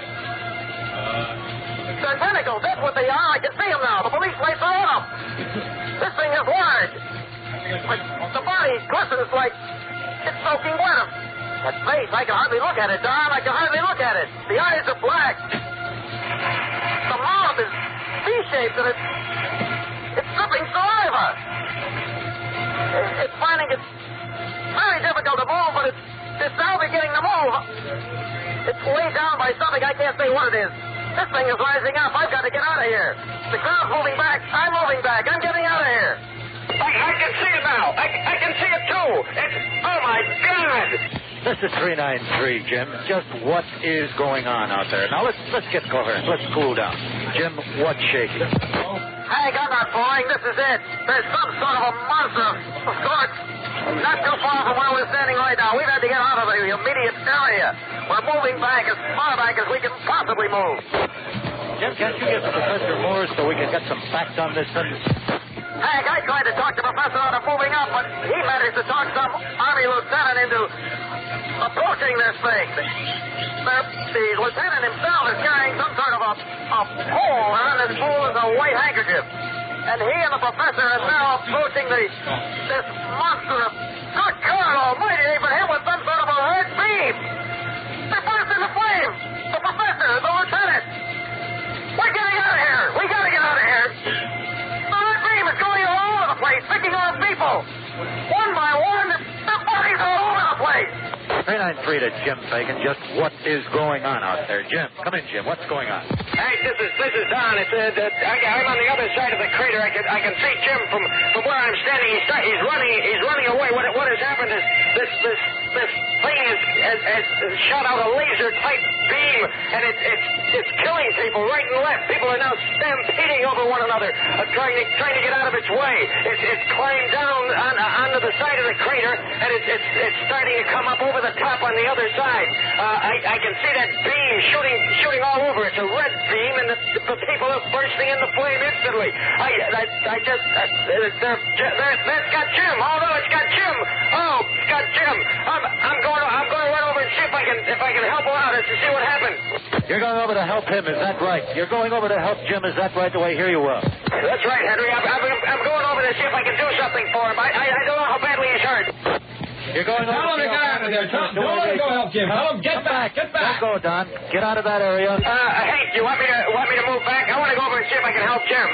They're tentacles, that's what they are. I can see them now. The police lights are on them. This thing is large. The body glistens like it's soaking wet. That face, I can hardly look at it, Don. I can hardly look at it. The eyes are black. The mouth is V-shaped and it's dripping saliva. It's finding it very difficult to move, but it's now beginning to move. It's weighed down by something. I can't say what it is. This thing is rising up. I've got to get out of here. The crowd's moving back. I'm moving back. I'm getting out of here. I can see it now. I can see it too. Oh my God. This is 393, Jim. Just what is going on out there? Now let's get coherent. Let's cool down. Jim, what's shaking? Hank, I'm not falling. This is it. There's some sort of a monster of sorts. Not too far from where we're standing right now. We've had to get out of the immediate area. We're moving back as far back as we can possibly move. Jim, can't you get to Professor Moore so we can get some facts on this thing? Hank, I tried to talk the professor out of moving up, but he managed to talk some Army lieutenant into approaching this thing. The lieutenant himself is carrying some sort of a pole, and this pole is a white handkerchief. And he and the professor are now approaching this monster of... Good God almighty, they've been hit with some sort of a red beam. They're burst into flames. The professor, the lieutenant. We're getting out of here. We gotta get out of here. The red beam is going all over the place, picking on people. One by one, the bodies are all over the place. 393 to Jim Fagan. Just what is going on out there? Jim, come in, Jim. What's going on? Hank, this is Don. I'm on the other side of the crater. I can see Jim from where I'm standing. He's running away. What has happened is this thing has shot out a laser type beam, and it's killing people right and left. People are now stampeding over one another, trying to get out of its way. It's climbed down onto the side of the crater, and it's starting to come up over the top on the other side. I can see that beam shooting all over. It's a red beam, and the people are bursting into flame instantly. That's got Jim. Oh no, it's got Jim. Oh, it's got Jim. I'm going to run over and see if I can help him out to see what happened. You're going over to help him, is that right? You're going over to help Jim, is that right? The way here you were. That's right, Henry. I'm going over to see if I can do something for him. I don't know how badly he's hurt. You're going Tell him to get out of there. Tell him to go help Jim. Tell him get back. Get back. Don't go, Don. Get out of that area. Hank, you want me to move back? I want to go over and see if I can help Jim.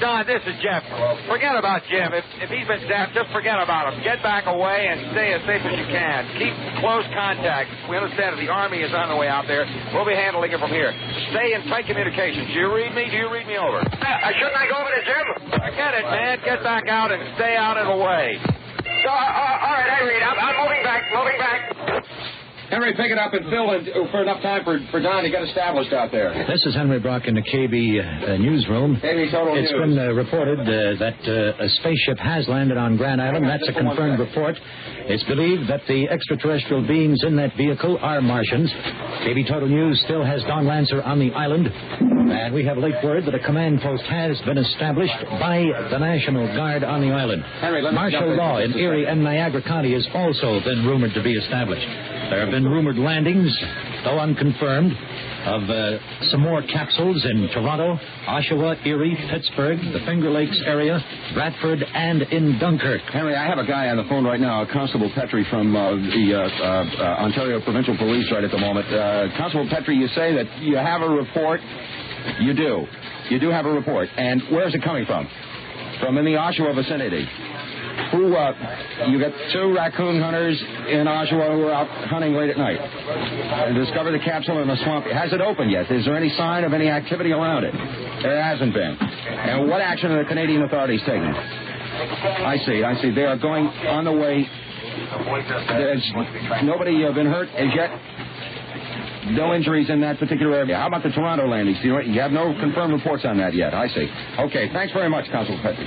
Don, this is Jeff. Forget about Jim. If he's been stabbed, just forget about him. Get back away and stay as safe as you can. Keep close contact. We understand that the Army is on the way out there. We'll be handling it from here. Stay in tight communications. Do you read me? Do you read me over? Shouldn't I go over to Jim? Forget it, man. Get back out and stay out of the way. All right, I read. I'm moving back. Henry, pick it up and fill in for enough time for Don to get established out there. This is Henry Brock in the KB newsroom. KB Total It's News. been reported that a spaceship has landed on Grand Island. That's a confirmed report. It's believed that the extraterrestrial beings in that vehicle are Martians. KB Total News still has Don Lancer on the island. And we have late word that a command post has been established by the National Guard on the island. Henry, Martial law in Erie and Niagara County has also been rumored to be established. There have been rumored landings, though unconfirmed, of some more capsules in Toronto, Oshawa, Erie, Pittsburgh, the Finger Lakes area, Bradford, and in Dunkirk. Henry, I have a guy on the phone right now, Constable Petrie from the Ontario Provincial Police right at the moment. Constable Petrie, you say that you have a report You do. You do have a report. And where's it coming from? From in the Oshawa vicinity. Who, you got 2 raccoon hunters in Oshawa who are out hunting late at night and discovered the capsule in the swamp. Has it opened yet? Is there any sign of any activity around it? There hasn't been. And what action are the Canadian authorities taking? I see. They are going on the way. There's nobody been hurt as yet? No injuries in that particular area. How about the Toronto landings? You have no confirmed reports on that yet. I see. Okay, thanks very much, Constable Petty.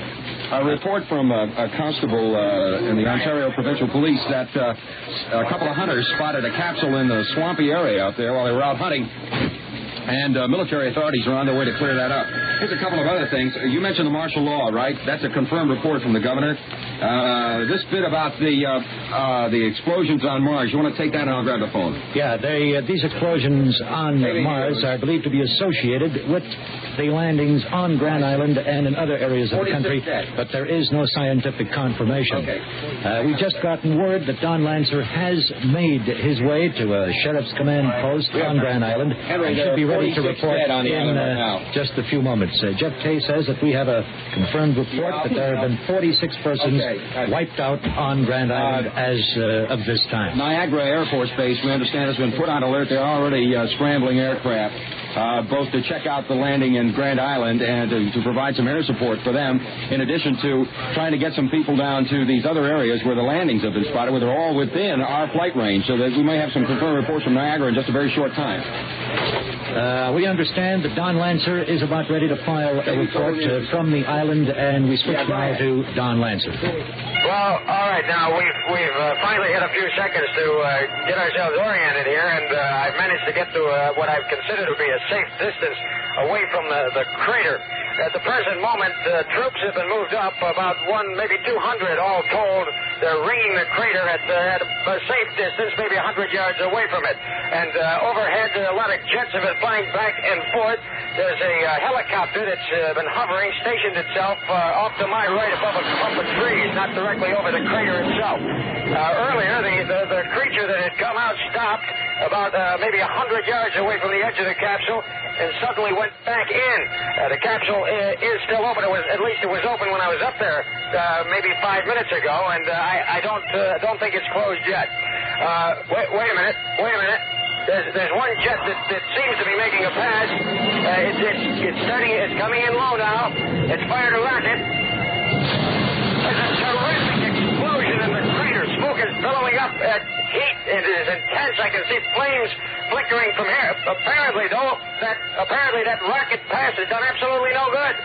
A report from a constable in the Ontario Provincial Police that a couple of hunters spotted a capsule in the swampy area out there while they were out hunting, and military authorities are on their way to clear that up. Here's a couple of other things. You mentioned the martial law, right? That's a confirmed report from the governor. This bit about the explosions on Mars, you want to take that and I'll grab the phone. Yeah, these explosions on Mars are believed to be associated with the landings on Grand Island and in other areas of the country, but there is no scientific confirmation. We've just gotten word that Don Lancer has made his way to a sheriff's command post on Grand Island and should be ready to report in just a few moments. Jeff Kay says that we have a confirmed report that there have been 46 persons wiped out on Grand Island as of this time. Niagara Air Force Base, we understand, has been put on alert. They're already scrambling aircraft, both to check out the landing in Grand Island and to provide some air support for them, in addition to trying to get some people down to these other areas where the landings have been spotted, where they're all within our flight range, so that we may have some confirmed reports from Niagara in just a very short time. We understand that Don Lancer is about ready to file a report from the island, and we switch now to Don Lancer. Well, all right. Now we've finally hit a few seconds to get ourselves oriented here, and I've managed to get to what I've considered to be a safe distance away from the crater. At the present moment, troops have been moved up about maybe 200 all told. They're ringing the crater at a safe distance, maybe 100 yards away from it. And overhead, a lot of jets have been flying back and forth. There's a helicopter that's been hovering, stationed itself off to my right above a clump of trees, not directly over the crater itself. Earlier, the creature that had come out stopped about maybe 100 yards away from the edge of the capsule and suddenly went back in. The capsule is still open. At least it was open when I was up there maybe 5 minutes ago, and I don't think it's closed yet. Wait a minute. There's one jet that seems to be making a pass. It's coming in low now. It's fired a rocket. There's a terrific explosion in the crater. Smoke is billowing up. Heat it is intense. I can see flames flickering from here. Apparently that rocket pass has done absolutely no good.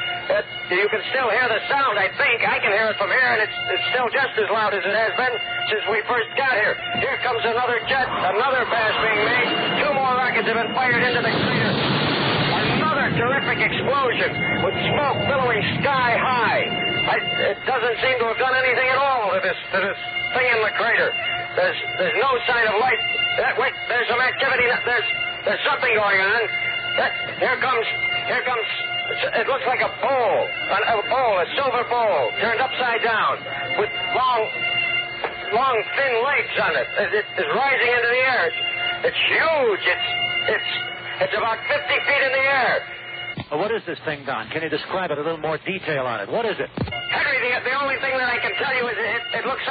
You can still hear the sound, I think. I can hear it from here, and it's still just as loud as it has been since we first got here. Here comes another jet, another pass being made. 2 more rockets have been fired into the crater. Another terrific explosion with smoke billowing sky high. It doesn't seem to have done anything at all to this thing in the crater. There's no sign of light. Wait, there's some activity. There's something going on. Here comes. It looks like a bowl, a silver bowl, turned upside down, with long, thin legs on it. It's rising into the air. It's huge. It's about 50 feet in the air. What is this thing, Don? Can you describe it, a little more detail on it? What is it? Henry, the only thing that I can tell you is it looks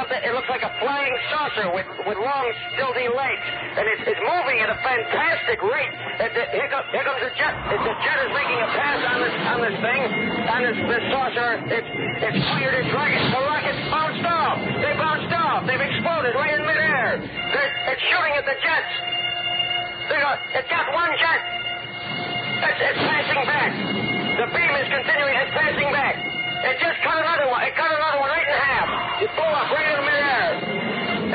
like a flying saucer with long, stilty legs, and it's moving at a fantastic rate. Here comes the jet. The jet is making a pass on this thing, on this saucer. It's fired its rockets. The rockets bounced off. They bounced off. They've exploded right in midair. It's shooting at the jets. It got one jet. It's passing back. The beam is continuing. It's passing back. It just cut another one. It cut another one right in half. It blew up right in midair.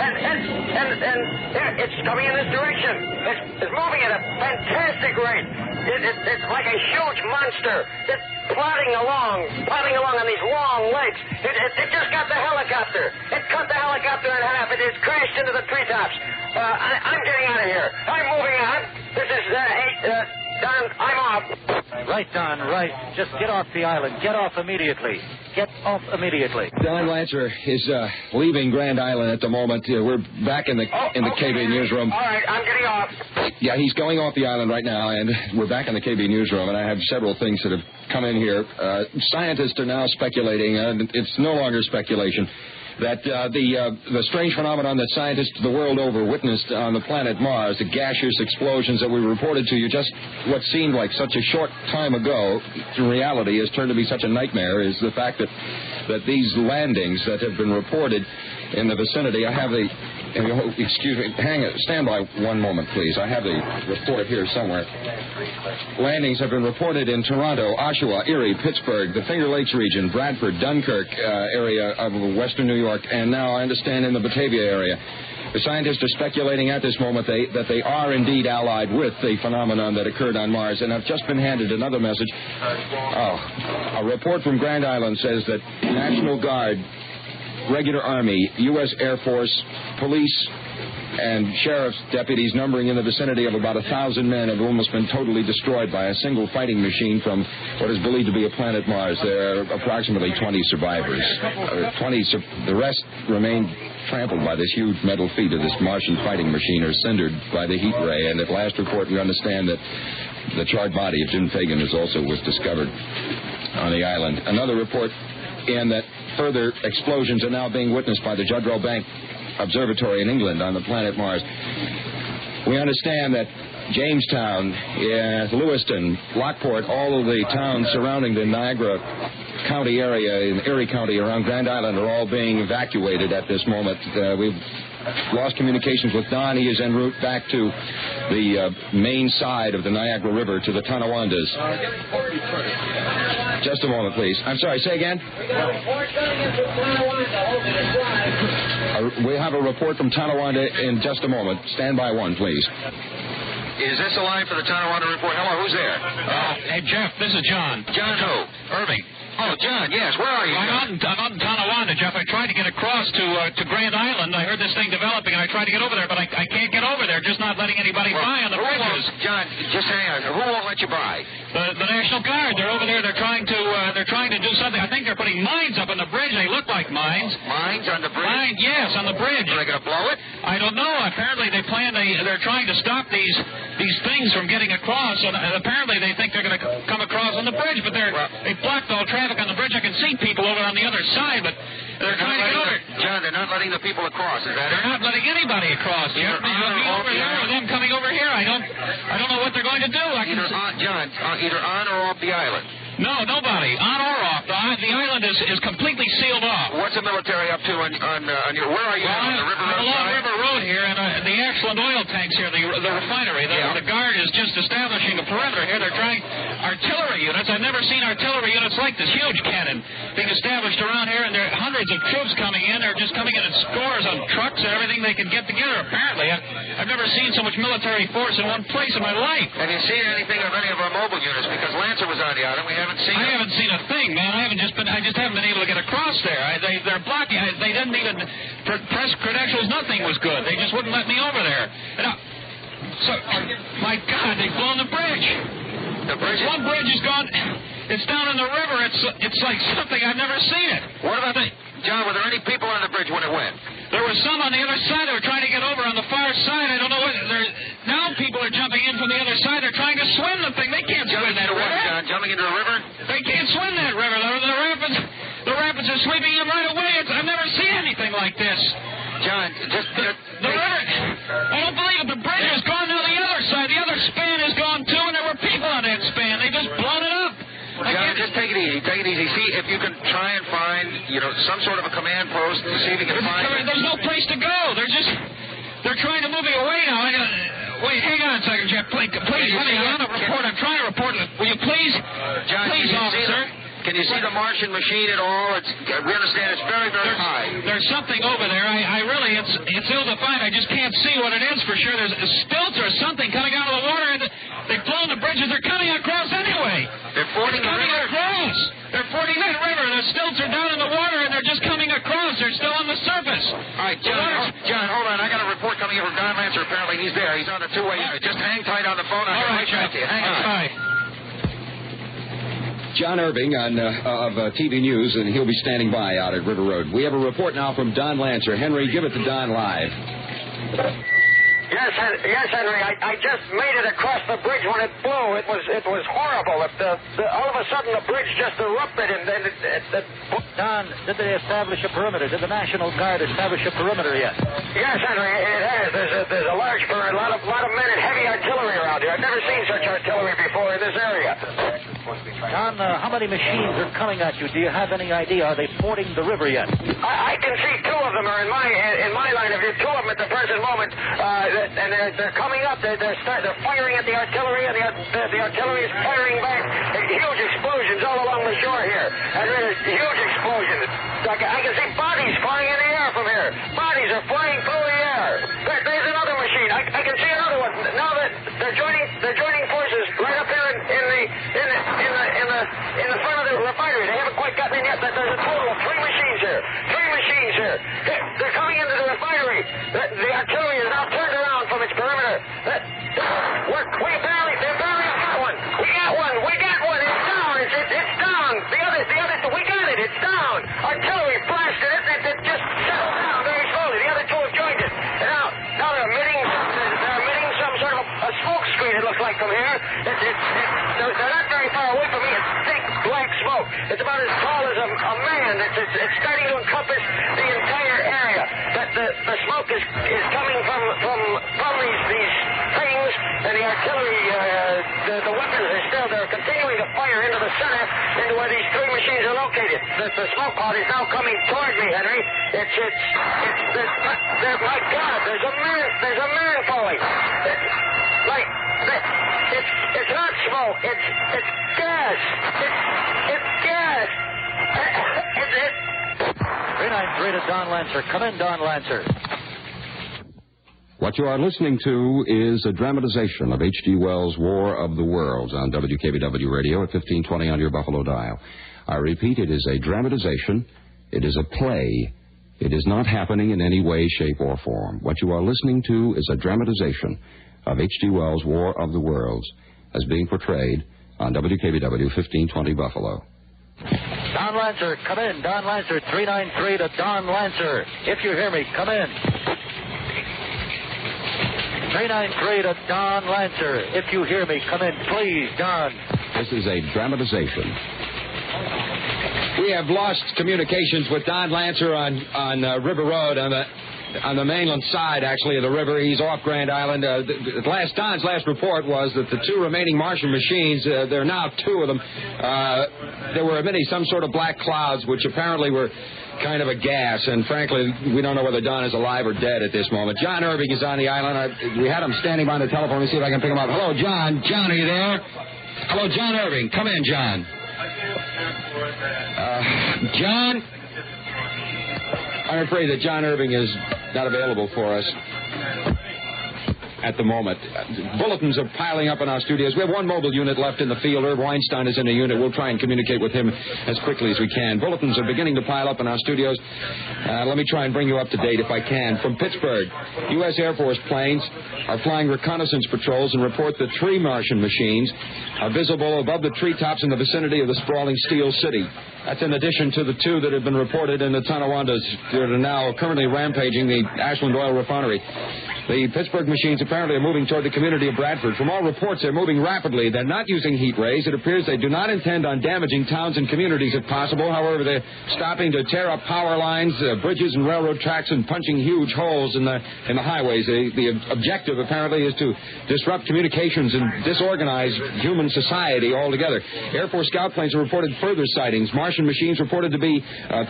And it's coming in this direction. It's moving at a fantastic rate. It's like a huge monster. It's plodding along on these long legs. It just got the helicopter. It cut the helicopter in half. It has crashed into the treetops. I'm getting out of here. I'm moving on. This is Don, I'm off. Right, Don, right. Just get off the island. Get off immediately. Get off immediately. Don Lancer is leaving Grand Island at the moment. We're back in the KB newsroom. All right, I'm getting off. Yeah, he's going off the island right now, and we're back in the KB newsroom, and I have several things that have come in here. Scientists are now speculating, and it's no longer speculation, that the strange phenomenon that scientists the world over witnessed on the planet Mars, the gaseous explosions that we reported to you just what seemed like such a short time ago, in reality has turned to be such a nightmare, is the fact that these landings that have been reported in the vicinity, I have the... Excuse me, stand by one moment, please. I have the report here somewhere. Landings have been reported in Toronto, Oshawa, Erie, Pittsburgh, the Finger Lakes region, Bradford, Dunkirk area of western New York, and now I understand in the Batavia area. The scientists are speculating at this moment that they are indeed allied with the phenomenon that occurred on Mars, and I've just been handed another message. A report from Grand Island says that National Guard, Regular Army, U.S. Air Force, police, and sheriff's deputies numbering in the vicinity of about 1,000 men have almost been totally destroyed by a single fighting machine from what is believed to be a planet Mars. There are approximately 20 survivors. The rest remain trampled by this huge metal feet of this Martian fighting machine or cindered by the heat ray. And at last report, we understand that the charred body of Jim Fagan was discovered on the island. Another report in that further explosions are now being witnessed by the Judrow Bank Observatory in England on the planet Mars. We understand that Jamestown, Lewiston, Lockport, all of the towns surrounding the Niagara County area in Erie County around Grand Island are all being evacuated at this moment. We've lost communications with Don. He is en route back to the main side of the Niagara River to the Tonawondas. Just a moment, please. I'm sorry, say again? We have a report from Tonawanda in just a moment. Stand by one, please. Is this a line for the Tonawanda report? Hello, who's there? Hey, Jeff, this is John. John who? Irving. Oh, John, yes. Where are you? I'm out in Tonawanda, Jeff. I tried to get across to Grand Island. I heard this thing developing, and I tried to get over there, but I can't get over there. Just not letting anybody by on the bridges. John, just hang on. Who won't let you by? The National Guard. They're over there. They're trying to do something. I think they're putting mines up on the bridge. They look like mines. Mines on the bridge? Yes, on the bridge. Are they going to blow it? I don't know. Apparently, they're trying to stop these things from getting across, and apparently they think they're going to come across on the bridge, but they've blocked all traffic on the bridge. I can see people over on the other side, but they're trying to get over. John, they're not letting the people across, is that it? They're not letting anybody across. Me over here or them coming over here. I don't know what they're going to do. John, either on or off the island. No, nobody. On or off. The island is completely sealed off. What's the military up to on your... Where are you now? On the river road? Along River Road here, and the Ashland oil tanks here, the refinery. The Guard is just establishing a perimeter here. They're trying artillery units. I've never seen artillery units like this. Huge cannon being established around here, and there are hundreds of troops coming in. They're just coming in in scores on trucks and everything they can get together, apparently. I've never seen so much military force in one place in my life. Have you seen anything of any of our mobile units? Because Lancer was on the island. I haven't seen a thing, man. I just haven't been able to get across there. They're blocking. They didn't even press credentials. Nothing was good. They just wouldn't let me over there. My God, they've blown the bridge. The bridge? One bridge is gone. It's down in the river. It's like something I've never seen it. What about John, were there any people on the bridge when it went? There were some on the other side. They were trying to get over on the far side. I don't know what. Now people are jumping in from the other side. They're trying to swim the thing. They can't swim that river. John, jumping into the river? They can't swim that river. The rapids are sweeping in right away. I've never seen anything like this. John, just... The river... I don't believe it. The bridge is gone now the other side. The other span is gone, too, and there were people on that span. They just blown it up. John, just take it easy. Take it easy. See if you can try and find, some sort of a command post to see if you can find... There's no place to go. They're trying to move me away now. Wait, hang on a second, Jeff. Please, let me on a report. I'm trying to report. Will you please? John, please, officer. Can you see the Martian machine at all? We understand it's very, very high. There's something over there. It's ill-defined. I just can't see what it is for sure. There's a stilt or something coming out of the water, and they've blown the bridges. They're coming across anyway. They're fording the river? Across. They're fording that river. The stilts are down in the water, and they're just coming across. They're still on the surface. All right, John, hold on. I got a report coming in from Don Lancer. Apparently he's there. He's on the two-way unit. Just hang tight on the phone. All right, Jeff. Hang on. Bye. John Irving of TV News, and he'll be standing by out at River Road. We have a report now from Don Lancer. Henry, give it to Don live. Yes, Henry. I just made it across the bridge when it blew. It was horrible. All of a sudden, the bridge just erupted, and then Don, did they establish a perimeter? Did the National Guard establish a perimeter yet? Yes, Henry, it has. There's a large perimeter, a lot of men and heavy artillery around here. I've never seen such artillery before in this area. Don, how many machines are coming at you? Do you have any idea? Are they fording the river yet? I can see two of them are in my line of view. Two of them at the present moment, and they're coming up. They're firing at the artillery, and the artillery is firing back. Huge explosions all along the shore here, and there's huge explosions. I can see bodies flying in the air from here. Bodies are flying through the air. There's another machine. I can see another one. Now that they're joining forces right up here in the front of the refinery. They haven't quite gotten in yet. There's a total of three machines here. They're coming into the refinery. The artillery is now turned around from its perimeter. We barely got one. We got one. It's down. It's down. The other, we got it. It's down. Artillery blasted it. It just settled down very slowly. The other two have joined it. And now they're emitting some sort of a smoke screen, it looks like, from here. They're not very far away from me. It's thick black smoke. It's about as tall as a man. It's starting to encompass the entire area. But the smoke is coming from these things, and the artillery, the weapons are still. They're continuing to fire into the center, into where these three machines are located. The smoke cloud is now coming toward me, Henry. My God, there's a man falling. It's not smoke. It's gas. It's gas. 393 to Don Lancer. Come in, Don Lancer. What you are listening to is a dramatization of H.G. Wells' War of the Worlds on WKBW Radio at 1520 on your Buffalo dial. I repeat, it is a dramatization. It is a play. It is not happening in any way, shape, or form. What you are listening to is a dramatization of H.G. Wells' War of the Worlds as being portrayed on WKBW 1520 Buffalo. Don Lancer, come in. Don Lancer, 393 to Don Lancer. If you hear me, come in. 393 to Don Lancer. If you hear me, come in, please, Don. This is a dramatization. We have lost communications with Don Lancer on River Road on the mainland side, actually, of the river. He's off Grand Island. Don's last report was that the two remaining Martian machines, there are now two of them, they were emitting some sort of black clouds, which apparently were kind of a gas, and frankly, we don't know whether Don is alive or dead at this moment. John Irving is on the island. We had him standing by the telephone. Let me see if I can pick him up. Hello, John. John, are you there? Hello, John Irving. Come in, John. John? I'm afraid that John Irving is not available for us at the moment. Bulletins are piling up in our studios. We have one mobile unit left in the field. Irv Weinstein is in the unit. We'll try and communicate with him as quickly as we can. Bulletins are beginning to pile up in our studios. Let me try and bring you up to date if I can. From Pittsburgh, U.S. Air Force planes are flying reconnaissance patrols and report that three Martian machines are visible above the treetops in the vicinity of the sprawling Steel City. That's in addition to the two that have been reported in the Tonawanda that are now currently rampaging the Ashland Oil Refinery. The Pittsburgh machines apparently are moving toward the community of Bradford. From all reports, they're moving rapidly. They're not using heat rays. It appears they do not intend on damaging towns and communities if possible. However, they're stopping to tear up power lines, bridges and railroad tracks, and punching huge holes in the highways. The objective, apparently, is to disrupt communications and disorganize human society altogether. Air Force scout planes have reported further sightings. Martian machines reported to be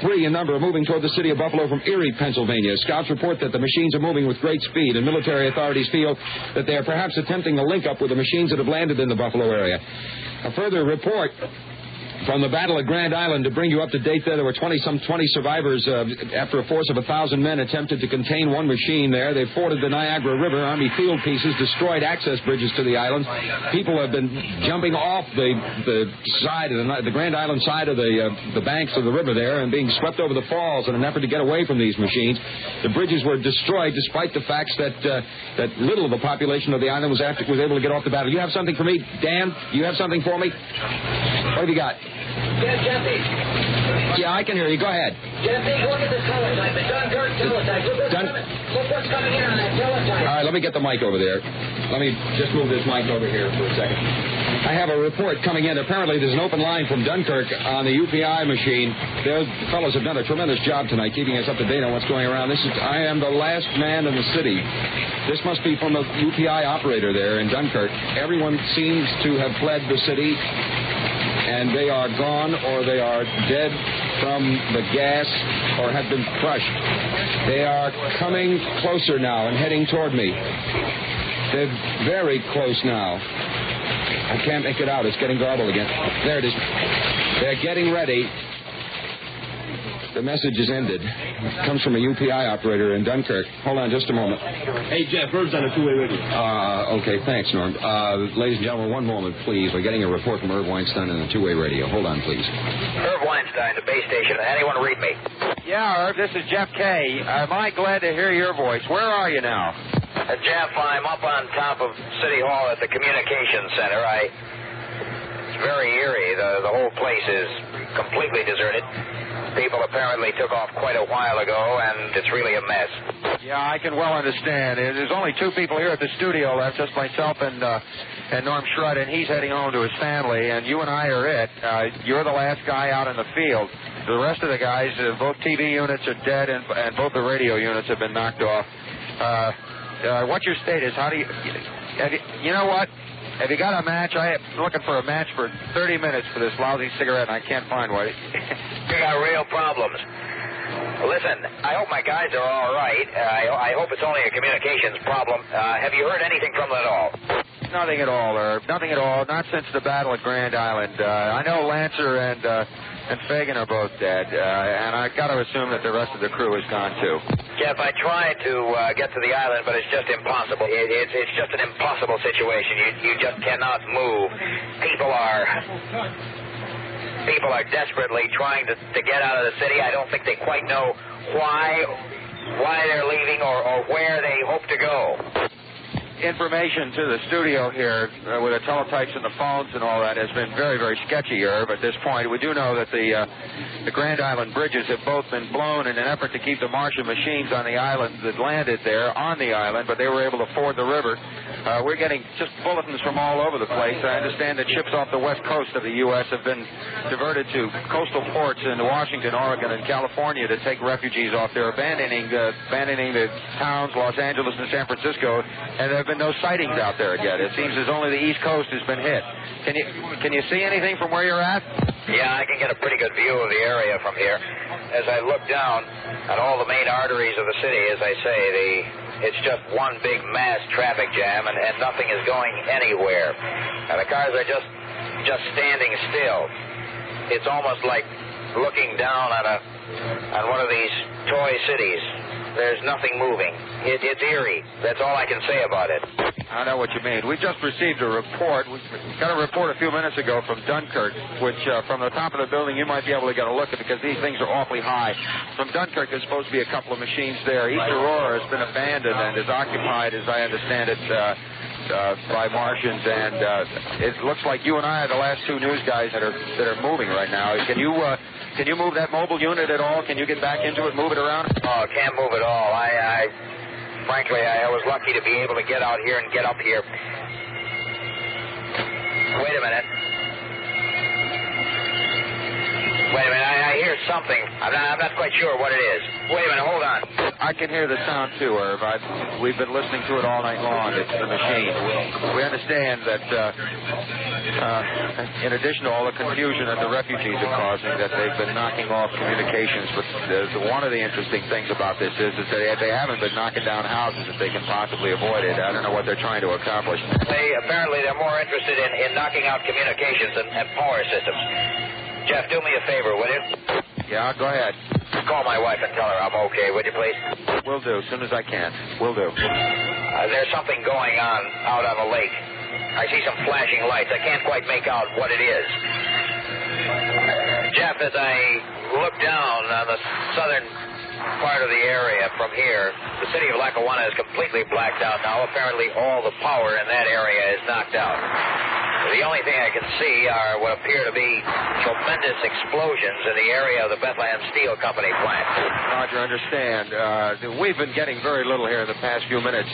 three in number, moving toward the city of Buffalo from Erie, Pennsylvania. Scouts report that the machines are moving with great speed, and military authorities feel that they are perhaps attempting to link up with the machines that have landed in the Buffalo area. A further report from the Battle of Grand Island to bring you up to date there. There were 20 survivors after a force of 1,000 men attempted to contain one machine there. They forded the Niagara River. Army field pieces destroyed access bridges to the islands. People have been jumping off the side of the Grand Island side of the banks of the river there and being swept over the falls in an effort to get away from these machines. The bridges were destroyed despite the facts that little of the population of the island was able to get off the battle. You have something for me, Dan? You have something for me? What have you got? Yeah, Jeffy. Yeah, I can hear you. Go ahead. Jeffy, look at the teletype. The Dunkirk teletype. Look what's coming in on that teletype. All right, let me get the mic over there. Let me just move this mic over here for a second. I have a report coming in. Apparently, there's an open line from Dunkirk on the UPI machine. The fellows have done a tremendous job tonight keeping us up to date on what's going around. I am the last man in the city. This must be from a UPI operator there in Dunkirk. Everyone seems to have fled the city, and they are gone or they are dead from the gas or have been crushed. They are coming closer now and heading toward me. They're very close now. I can't make it out. It's getting garbled again. There it is. They're getting ready. The message is ended. It comes from a UPI operator in Dunkirk. Hold on just a moment. Hey, Jeff, Herb's on a two-way radio. Okay, thanks, Norm. Ladies and gentlemen, one moment, please. We're getting a report from Herb Weinstein on the two-way radio. Hold on, please. Herb Weinstein, the base station. Anyone read me? Yeah, Herb, this is Jeff Kay. Am I glad to hear your voice? Where are you now? Jeff, I'm up on top of City Hall at the Communications Center. It's very eerie. The whole place is completely deserted. People apparently took off quite a while ago, and it's really a mess. Yeah, I can well understand. There's only two people here at the studio left, just myself and Norm Schrud, and he's heading home to his family, and you and I are it. You're the last guy out in the field. The rest of the guys, both TV units are dead, and both the radio units have been knocked off. What's your status? You know what? Have you got a match? I'm looking for a match for 30 minutes for this lousy cigarette, and I can't find one. We got real problems. Listen, I hope my guys are all right. I hope it's only a communications problem. Have you heard anything from them at all? Nothing at all, Herb. Nothing at all. Not since the battle at Grand Island. I know Lancer and Fagan are both dead, and I got to assume that the rest of the crew is gone too. Jeff, I tried to get to the island, but it's just impossible. It's just an impossible situation. You just cannot move. People are desperately trying to get out of the city. I don't think they quite know why they're leaving or where they hope to go. Information to the studio here with the teletypes and the phones and all that has been very, very sketchy, Herb, at this point. We do know that the Grand Island bridges have both been blown in an effort to keep the Martian machines on the island that landed there on the island, but they were able to ford the river. We're getting just bulletins from all over the place. I understand that ships off the west coast of the U.S. have been diverted to coastal ports in Washington, Oregon, and California to take refugees off there, abandoning the towns, Los Angeles and San Francisco, and there have been no sightings out there yet. It seems as only the East Coast has been hit. Can you see anything from where you're at? Yeah, I can get a pretty good view of the area from here. As I look down at all the main arteries of the city, as I say, it's just one big mass traffic jam, and nothing is going anywhere. And the cars are just standing still. It's almost like looking down on one of these toy cities. There's nothing moving. It's eerie. That's all I can say about it. I know what you mean. We just received a report. We got a report a few minutes ago from Dunkirk, which from the top of the building you might be able to get a look at because these things are awfully high. From Dunkirk, there's supposed to be a couple of machines there. East Aurora has been abandoned and is occupied, as I understand it, by Martians, and it looks like you and I are the last two news guys that are moving right now. Can you move that mobile unit at all? Can you get back into it, move it around? Oh, can't move at all. Frankly, I was lucky to be able to get out here and get up here. Wait a minute. I hear something. I'm not quite sure what it is. Wait a minute, hold on. I can hear the sound too, Herb. We've been listening to it all night long. It's the machine. We understand that in addition to all the confusion that the refugees are causing, that they've been knocking off communications. But one of the interesting things about this is that they haven't been knocking down houses if they can possibly avoid it. I don't know what they're trying to accomplish. Apparently they're more interested in knocking out communications and power systems. Jeff, do me a favor, will you? Yeah, go ahead. Call my wife and tell her I'm okay, would you please? Will do, as soon as I can. Will do. There's something going on out on the lake. I see some flashing lights. I can't quite make out what it is. Jeff, as I look down on the southern part of the area from here, the city of Lackawanna is completely blacked out now. Apparently all the power in that area is knocked out. The only thing I can see are what appear to be tremendous explosions in the area of the Bethlehem Steel Company plant. Roger, understand. We've been getting very little here in the past few minutes.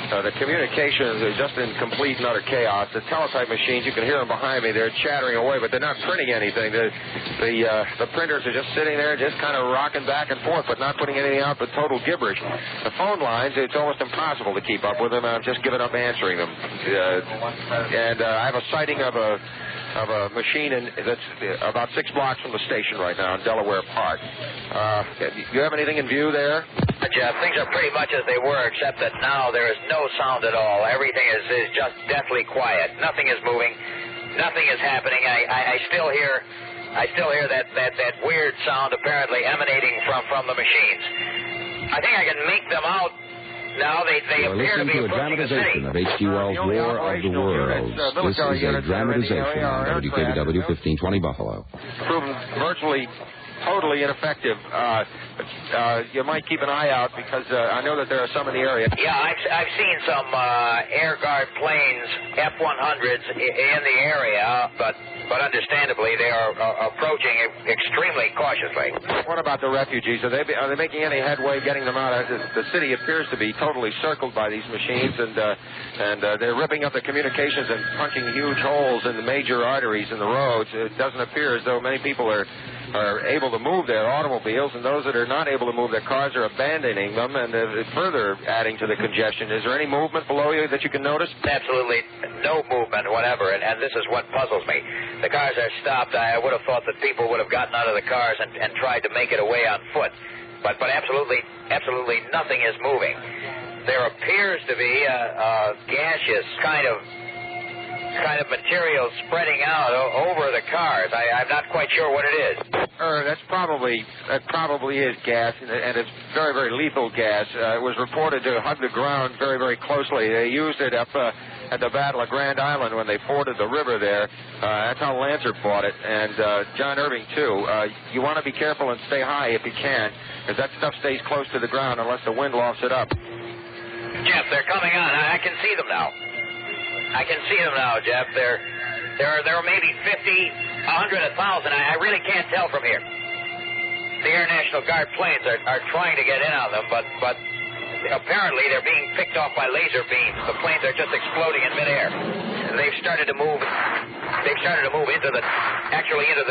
The communications are just in complete and utter chaos. The teletype machines, you can hear them behind me. They're chattering away, but they're not printing anything. The printers are just sitting there, just kind of rocking back and forth, but not putting anything out but total gibberish. The phone lines, it's almost impossible to keep up with them. I've just given up answering them. I have a sighting of a machine that's about 6 blocks from the station right now in Delaware Park. Do you have anything in view there? Jeff, things are pretty much as they were, except that now there is no sound at all. Everything is just deathly quiet. Nothing is moving. Nothing is happening. I still hear that weird sound apparently emanating from the machines. I think I can make them out. Now they appear to be a dramatization of H.G. Wells' War of the Worlds. This is a dramatization on WKBW 1520 Buffalo. Proven virtually totally ineffective. You might keep an eye out because I know that there are some in the area. Yeah, I've seen some Air Guard planes, F-100s in the area, but understandably they are approaching extremely cautiously. What about the refugees? Are they making any headway getting them out? The city appears to be totally circled by these machines, and they're ripping up the communications and punching huge holes in the major arteries in the roads. It doesn't appear as though many people are able to move their automobiles, and those that are not able to move their cars are abandoning them and further adding to the congestion. Is there any movement below you that you can notice? Absolutely no movement whatever, and this is what puzzles me. The cars are stopped. I would have thought that people would have gotten out of the cars and tried to make it away on foot, but absolutely nothing is moving. There appears to be a gaseous kind of material spreading out over the cars. I'm not quite sure what it is. That probably is gas, and it's very, very lethal gas. It was reported to hug the ground very, very closely. They used it up at the Battle of Grand Island when they forded the river there. That's how Lancer fought it, and John Irving, too. You want to be careful and stay high if you can, because that stuff stays close to the ground unless the wind lofts it up. Jeff, they're coming on. I can see them now. I can see them now, Jeff. There are maybe 50, 100, 1,000. I really can't tell from here. The Air National Guard planes are trying to get in on them, but apparently they're being picked off by laser beams. The planes are just exploding in midair. They've started to move. They've started to move into the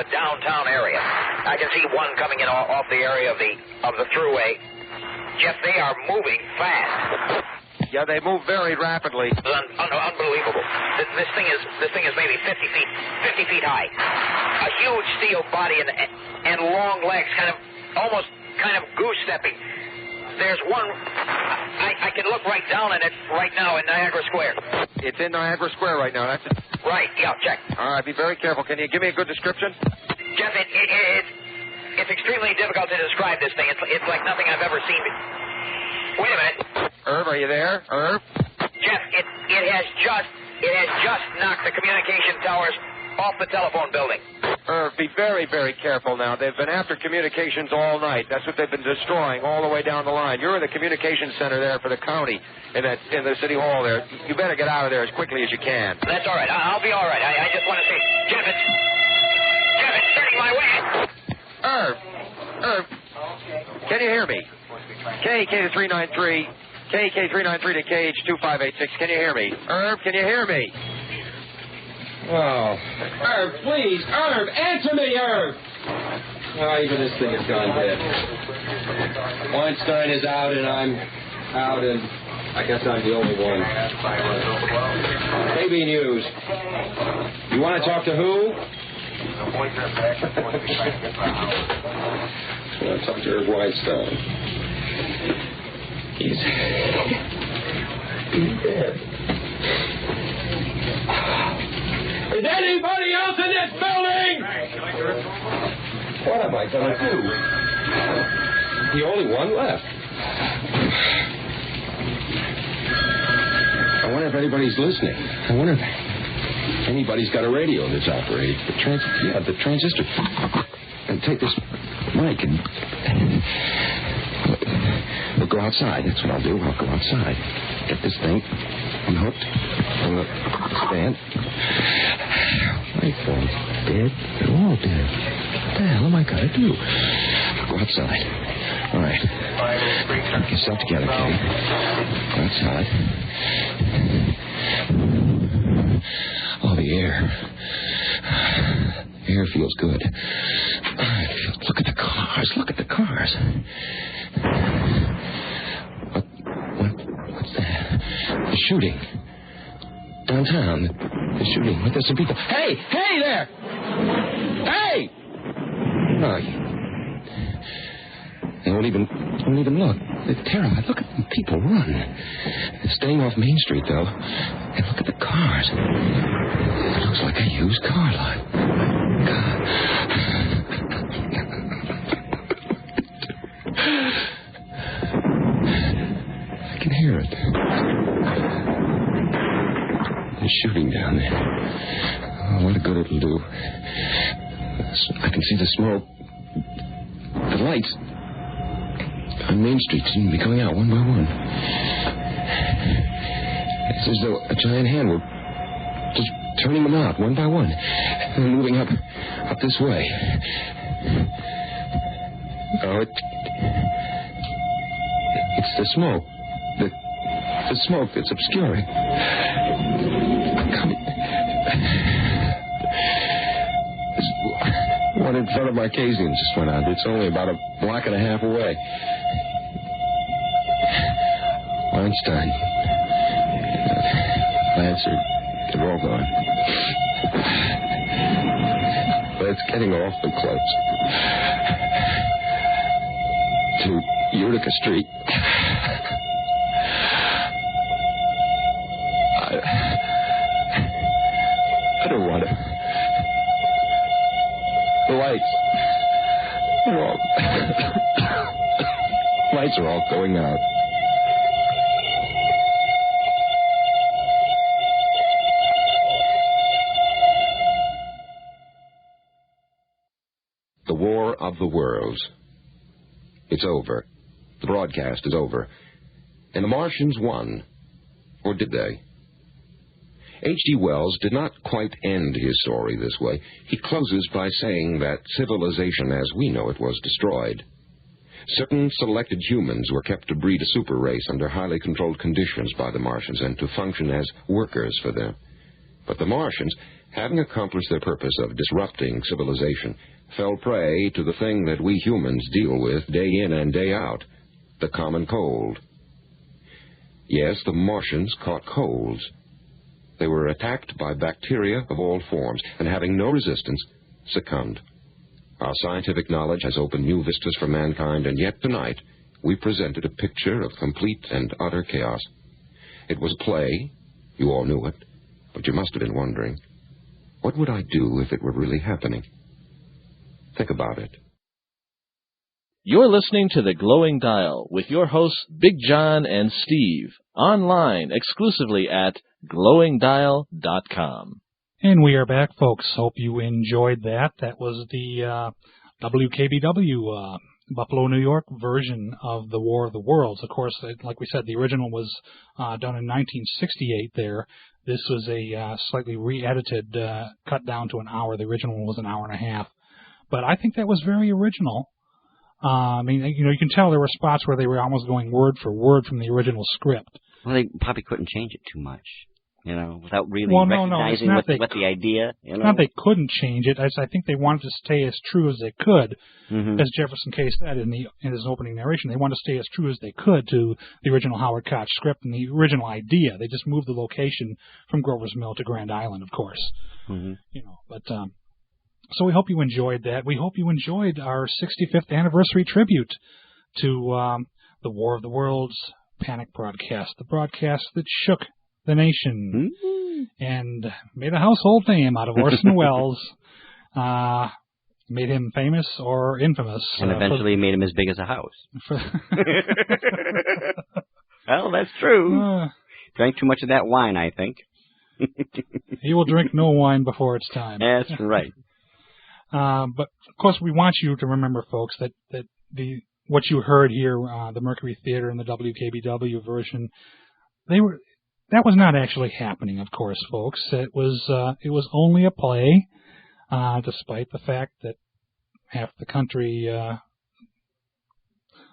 downtown area. I can see one coming in off the area of the thruway. Jeff, they are moving fast. Yeah, they move very rapidly. Unbelievable. This thing is maybe 50 feet high. A huge steel body and long legs, almost goose stepping. There's one. I can look right down on it right now in Niagara Square. It's in Niagara Square right now. That's it. Right. Yeah. Check. All right. Be very careful. Can you give me a good description? Jeff, it's extremely difficult to describe this thing. It's like nothing I've ever seen. Wait a minute. Irv, are you there? Irv? Jeff, it has just knocked the communication towers off the telephone building. Irv, be very, very careful now. They've been after communications all night. That's what they've been destroying all the way down the line. You're in the communications center there for the county in the city hall there. You better get out of there as quickly as you can. That's all right. I'll be all right. I just want to say, Jeff, it's turning my way. Irv, can you hear me? KK393 to KH2586. Can you hear me? Irv, can you hear me? Oh. Irv, please. Irv, answer me, Irv. Oh, even this thing has gone dead. Weinstein is out, and I'm out, and I guess I'm the only one. KB News. You want to talk to who? I want to talk to Irv Weinstein. He's dead. Is anybody else in this building? What am I going to do? The only one left. I wonder if anybody's listening. I wonder if anybody's got a radio that's operating. The transistor. And take this mic and we'll go outside. That's what I'll do. I'll go outside. Get this thing unhooked. on the stand. My phone's dead. They're all dead. What the hell am I going to do? Go outside. All right. Get yourself together, Katie. Go outside. Oh, the air. The air feels good. Look at the cars. Look at the cars. What's that? The shooting. Downtown. The shooting. There's some people. Hey! Hey there! Hey! Oh, they won't even look. They're terrified. Look at the people run. They're staying off Main Street, though. And look at the cars. It looks like a used car lot. God. I can hear it. They're shooting down there. Oh, what a good it'll do. I can see the smoke. The lights on Main Street seem to be going out one by one. It's as though a giant hand were just turning them out one by one and moving up this way. Oh, it's the smoke. The smoke that's obscuring. One in front of Marquesian just went out. It's only about a block and a half away. Weinstein. Lancer. They're all gone. But it's getting awfully close. To Utica Street. I don't want to. The lights. They're all... lights are all going out. The War of the Worlds. It's over. The broadcast is over. And the Martians won. Or did they? H.G. Wells did not quite end his story this way. He closes by saying that civilization as we know it was destroyed. Certain selected humans were kept to breed a super race under highly controlled conditions by the Martians and to function as workers for them. But the Martians, having accomplished their purpose of disrupting civilization, fell prey to the thing that we humans deal with day in and day out, the common cold. Yes, the Martians caught colds. They were attacked by bacteria of all forms, and having no resistance, succumbed. Our scientific knowledge has opened new vistas for mankind, and yet tonight we presented a picture of complete and utter chaos. It was a play. You all knew it. But you must have been wondering, what would I do if it were really happening? Think about it. You're listening to The Glowing Dial with your hosts, Big John and Steve, online exclusively at glowingdial.com. And we are back, folks. Hope you enjoyed that. That was the WKBW Buffalo, New York version of The War of the Worlds. Of course, like we said, the original was done in 1968 there. This was a slightly re-edited, cut down to an hour. The original was an hour and a half. But I think that was very original. I mean, you can tell there were spots where they were almost going word for word from the original script. Well, they probably couldn't change it too much, without really recognizing what the idea, Not they couldn't change it. I think they wanted to stay as true as they could. Mm-hmm. As Jefferson K. said in his opening narration, they wanted to stay as true as they could to the original Howard Koch script and the original idea. They just moved the location from Grover's Mill to Grand Island, of course. Mm-hmm. So we hope you enjoyed that. We hope you enjoyed our 65th anniversary tribute to the War of the Worlds Panic broadcast, the broadcast that shook the nation and made a household name out of Orson Welles, made him famous or infamous. And eventually made him as big as a house. Well, that's true. Drank too much of that wine, I think. He will drink no wine before it's time. That's right. But, of course, we want you to remember, folks, that what you heard here, the Mercury Theater and the WKBW version, that was not actually happening, of course, folks. It was only a play, despite the fact that half the country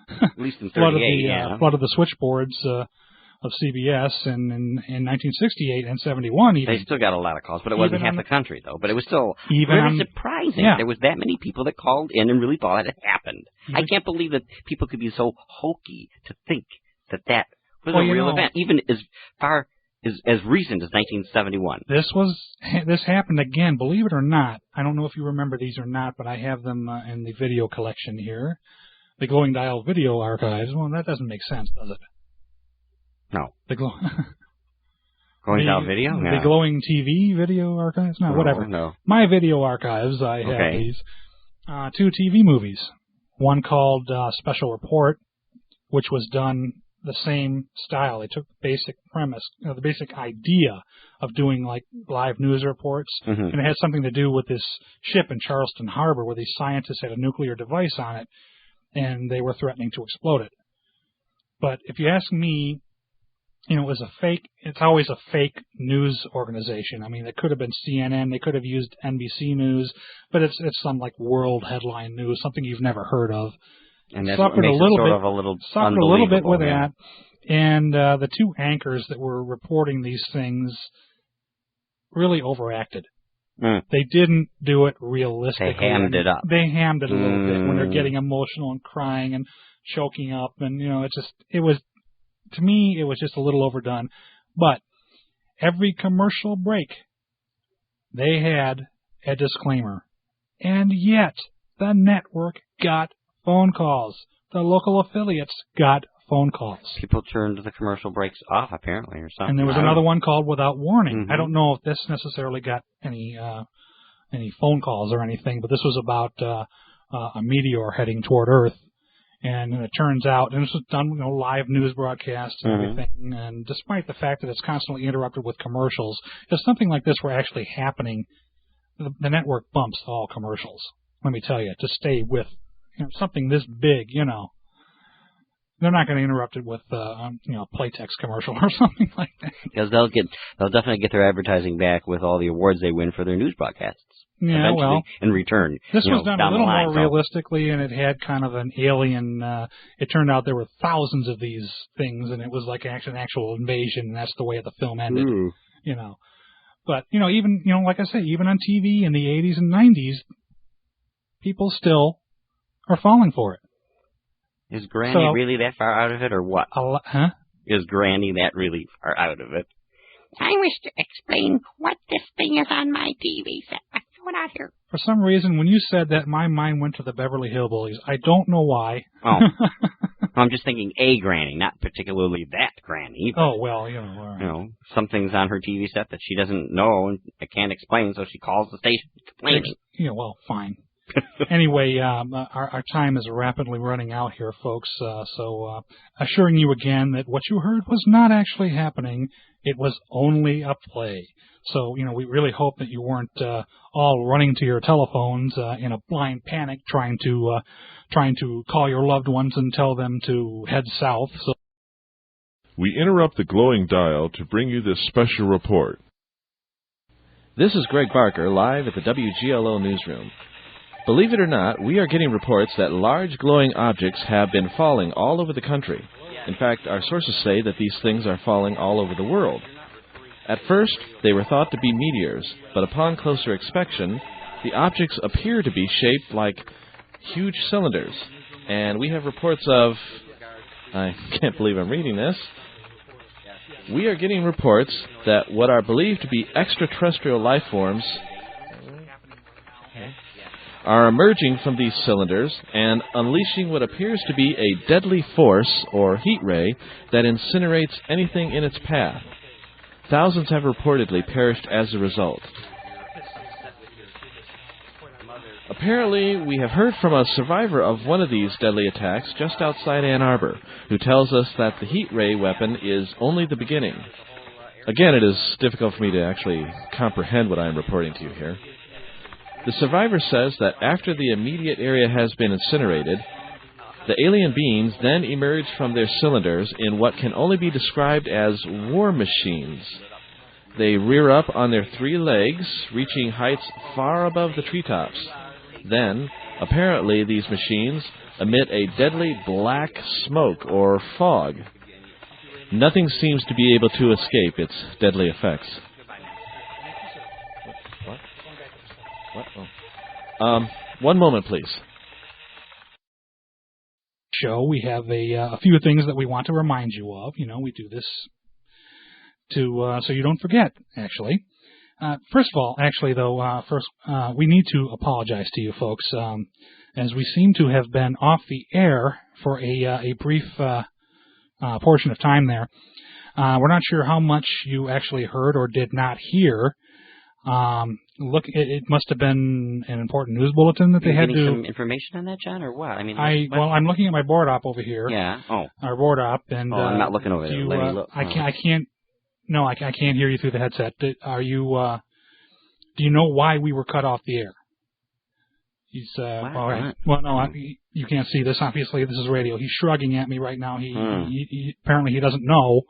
at least in 38, flooded the switchboards of CBS in 1968 and 71. Even. They still got a lot of calls, but it wasn't half the country, though. But it was still very surprising. Yeah. There was that many people that called in and really thought it happened. I can't believe that people could be so hokey to think that was a real event, even as far as recent as 1971. This happened again, believe it or not. I don't know if you remember these or not, but I have them in the video collection here. The Glowing Dial Video Archives. Well, that doesn't make sense, does it? No. The Glowing Dial Video? The Glowing TV Video Archives? No, whatever. No. My Video Archives, I have these. 2 TV movies. One called Special Report, which was done the same style. They took the basic premise, the basic idea of doing like live news reports, and it had something to do with this ship in Charleston Harbor where these scientists had a nuclear device on it, and they were threatening to explode it. But if you ask me, it was a fake. It's always a fake news organization. I mean, it could have been CNN. They could have used NBC News, but it's some like world headline news, something you've never heard of. And that suffered makes a little it sort bit, of a little suffered a little bit with yeah. that. And the 2 anchors that were reporting these things really overacted. They didn't do it realistically. They hammed it up. They hammed it a little bit when they're getting emotional and crying and choking up, and to me, it was just a little overdone. But every commercial break, they had a disclaimer. And yet, the network got phone calls. The local affiliates got phone calls. People turned the commercial breaks off, apparently, or something. And there was another one called Without Warning. Mm-hmm. I don't know if this necessarily got any phone calls or anything, but this was about a meteor heading toward Earth. And it turns out, and this was done, live news broadcasts and everything, and despite the fact that it's constantly interrupted with commercials, if something like this were actually happening, the network bumps all commercials. Let me tell you, to stay with something this big, they're not going to interrupt it with Playtex commercial or something like that. Because they'll definitely get their advertising back with all the awards they win for their news broadcasts. Yeah, well, in return. This was done a little line, more realistically, and it had kind of an alien. It turned out there were thousands of these things, and it was like an actual invasion, and that's the way the film ended. But even like I say, even on TV in the 80s and 90s, people still are falling for it. Is Granny really that far out of it, or what? Huh? Is Granny that really far out of it? I wish to explain what this thing is on my TV set. What's going on here? For some reason, when you said that, my mind went to the Beverly Hillbillies. I don't know why. Oh. I'm just thinking a Granny, not particularly that Granny. Oh, well, all right. Something's on her TV set that she doesn't know and can't explain, so she calls the station complaining. Well, fine. Anyway, our time is rapidly running out here, folks, so assuring you again that what you heard was not actually happening. It was only a play. So, we really hope that you weren't all running to your telephones in a blind panic trying to call your loved ones and tell them to head south. So we interrupt the Glowing Dial to bring you this special report. This is Greg Barker, live at the WGLO newsroom. Believe it or not, we are getting reports that large glowing objects have been falling all over the country. In fact, our sources say that these things are falling all over the world. At first, they were thought to be meteors, but upon closer inspection, the objects appear to be shaped like huge cylinders. And we have reports of... I can't believe I'm reading this. We are getting reports that what are believed to be extraterrestrial life forms are emerging from these cylinders and unleashing what appears to be a deadly force or heat ray that incinerates anything in its path. Thousands have reportedly perished as a result. Apparently, we have heard from a survivor of one of these deadly attacks just outside Ann Arbor, who tells us that the heat ray weapon is only the beginning. Again, it is difficult for me to actually comprehend what I am reporting to you here. The survivor says that after the immediate area has been incinerated, The alien beings then emerge from their cylinders in what can only be described as war machines. They rear up on their 3 legs, reaching heights far above the treetops. Then, apparently, these machines emit a deadly black smoke or fog. Nothing seems to be able to escape its deadly effects. What? Oh. One moment, please. Show, we have a few things that we want to remind you of. You know, we do this to so you don't forget, actually. First of all, actually, though, we need to apologize to you folks, as we seem to have been off the air for a brief portion of time there. We're not sure how much you actually heard or did not hear. It must have been an important news bulletin that they had to. Some information on that, John, or what? I mean, I'm looking at my board op over here. Yeah. Oh. Our board op, and I'm not looking over there. Let me look. I can't. No, I can't hear you through the headset. Are you? Do you know why we were cut off the air? He's all right. Well, no, you can't see this. Obviously, this is radio. He's shrugging at me right now. He apparently he doesn't know.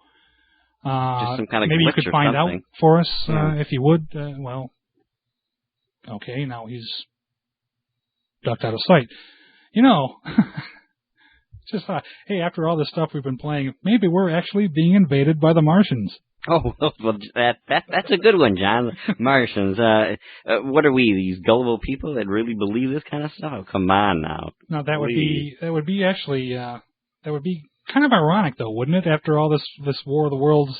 Just some kind of maybe you glitch could or find something. out for us if you would. Well, okay. Now he's ducked out of sight. You know, just thought, hey, after all this stuff we've been playing, maybe we're actually being invaded by the Martians. Oh, well, that's a good one, John. Martians. What are we, these gullible people that really believe this kind of stuff? Oh, come on now. No, that would be actually kind of ironic, though, wouldn't it? After all this War of the Worlds,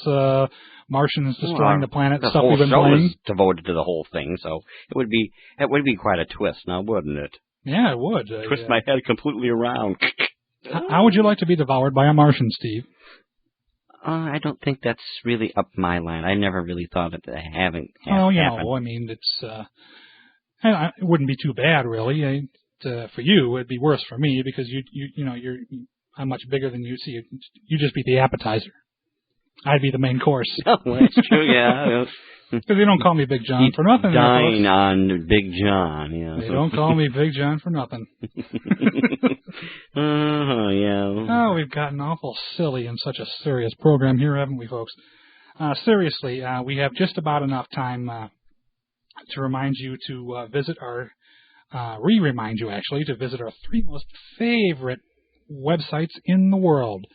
Martians destroying the planet, the stuff whole we've been show playing. is devoted to the whole thing, so it would be quite a twist, now, wouldn't it? Yeah, it would. Twist my head completely around. How would you like to be devoured by a Martian, Steve? I don't think that's really up my line. I never really thought of it having happened. Happened. I mean, it wouldn't be too bad, really. For you, it'd be worse for me because I'm much bigger than you, so you just be the appetizer. I'd be the main course. Oh, that's true, yeah. Because they don't call me Big John for nothing. Dine on Big John, yeah. They don't call me Big John for nothing. Yeah. Oh, we've gotten awful silly in such a serious program here, haven't we, folks? Seriously, we have just about enough time to remind you to visit our, remind you actually, to visit our 3 most favorite websites in the world.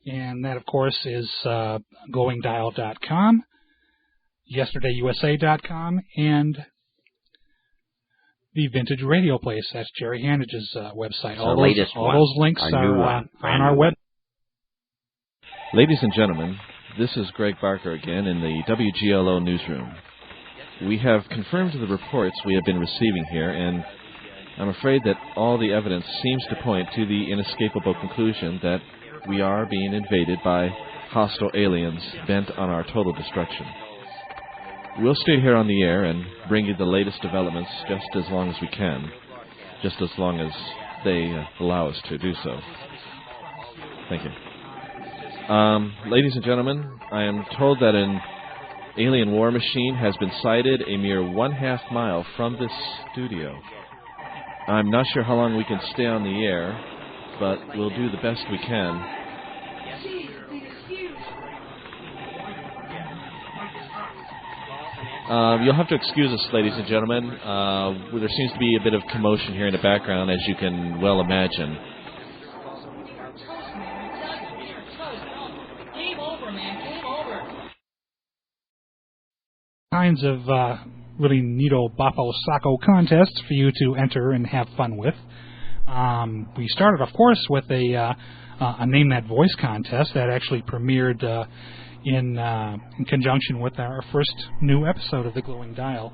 And that, of course, is goingdial.com, yesterdayyusa.com, and the Vintage Radio Place. That's Jerry Handage's website. All those links are on our web. Ladies and gentlemen, this is Greg Barker again in the WGLO newsroom. We have confirmed the reports we have been receiving here, and I'm afraid that all the evidence seems to point to the inescapable conclusion that we are being invaded by hostile aliens bent on our total destruction. We'll stay here on the air and bring you the latest developments just as long as we can, just as long as they allow us to do so. Thank you. Ladies and gentlemen, I am told that an alien war machine has been sighted a mere 1/2 mile from this studio. I'm not sure how long we can stay on the air, but we'll do the best we can. You'll have to excuse us, ladies and gentlemen. There seems to be a bit of commotion here in the background, as you can well imagine. Kinds of really neato bafo sacco contests for you to enter and have fun with. We started, of course, with a Name That Voice contest that actually premiered in conjunction with our first new episode of The Glowing Dial.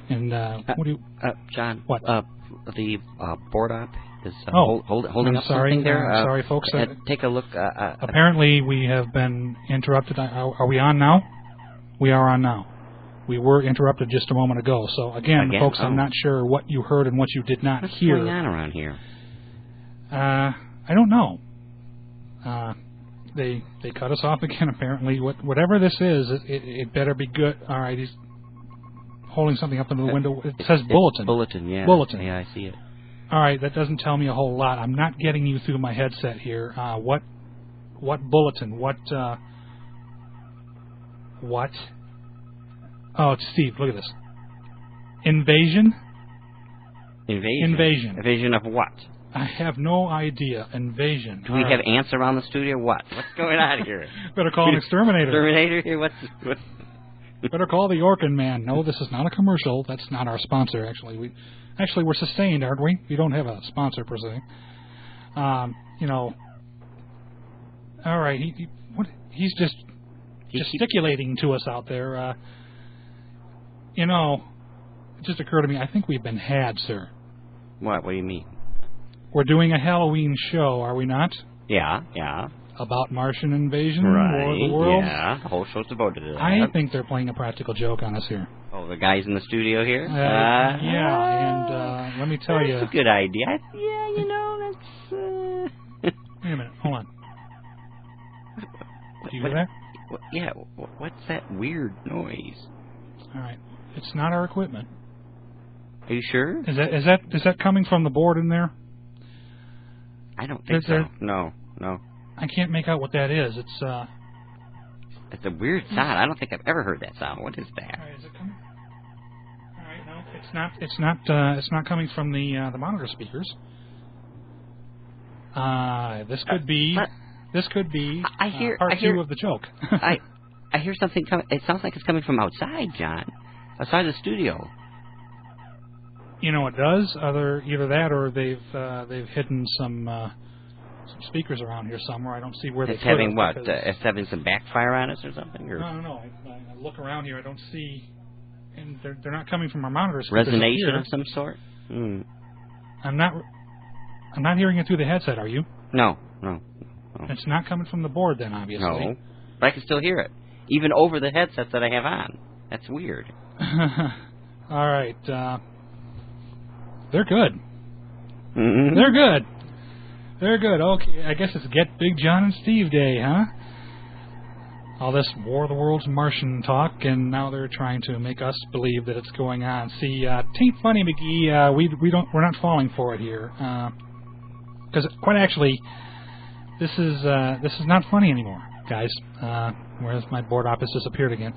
And what do you... John, what? The board op is holding up sorry. something there. Sorry, folks. Take a look. Apparently, we have been interrupted. Are we on now? We are on now. We were interrupted just a moment ago. So, again? Folks, I'm not sure what you heard and what you did not hear. What's going on around here? I don't know. They cut us off again, apparently. Whatever this is, it better be good. All right, he's holding something up into the window. It says bulletin. Bulletin, yeah. Bulletin. Yeah, I see it. All right, that doesn't tell me a whole lot. I'm not getting you through my headset here. What bulletin? What? Oh, it's Steve. Look at this. Invasion? Invasion. Invasion of what? I have no idea. Invasion. Do we have ants around the studio? What? What's going on here? Better call an exterminator. Exterminator here? What? Better call the Orkin Man. No, this is not a commercial. That's not our sponsor, actually. We're sustained, aren't we? We don't have a sponsor, per se. All right, he's just gesticulating to us out there. It just occurred to me, I think we've been had, sir. What? What do you mean? We're doing a Halloween show, are we not? Yeah. About Martian invasion, right, War of the Worlds? Yeah, the whole show's devoted to that. I think they're playing a practical joke on us here. Oh, the guys in the studio here? Yeah, and let me tell you... That's a good idea. That's... Wait a minute, hold on. Do you hear that? What's that weird noise? All right, it's not our equipment. Are you sure? Is that coming from the board in there? I don't think so. No. I can't make out what that is. It's a weird sound. I don't think I've ever heard that sound. What is that? All right, is it coming? All right, no, it's not coming from the monitor speakers. This could be part two of the joke. I hear something coming. It sounds like it's coming from outside, John. Outside the studio. It does. Either that or they've hidden some speakers around here somewhere. I don't see where it's having what? It's having some backfire on us or something? Or? No. I look around here. I don't see, and they're not coming from our monitor speakers. Resonation of some sort. I'm not hearing it through the headset. Are you? No. It's not coming from the board then, obviously. No, but I can still hear it, even over the headsets that I have on. That's weird. All right. They're good. Mm-hmm. They're good. Okay, I guess it's Get Big John and Steve Day, huh? All this War of the Worlds Martian talk, and now they're trying to make us believe that it's going on. See, tain't funny, McGee. We're not falling for it here, because quite actually, this is not funny anymore, guys. Whereas my board op has disappeared again.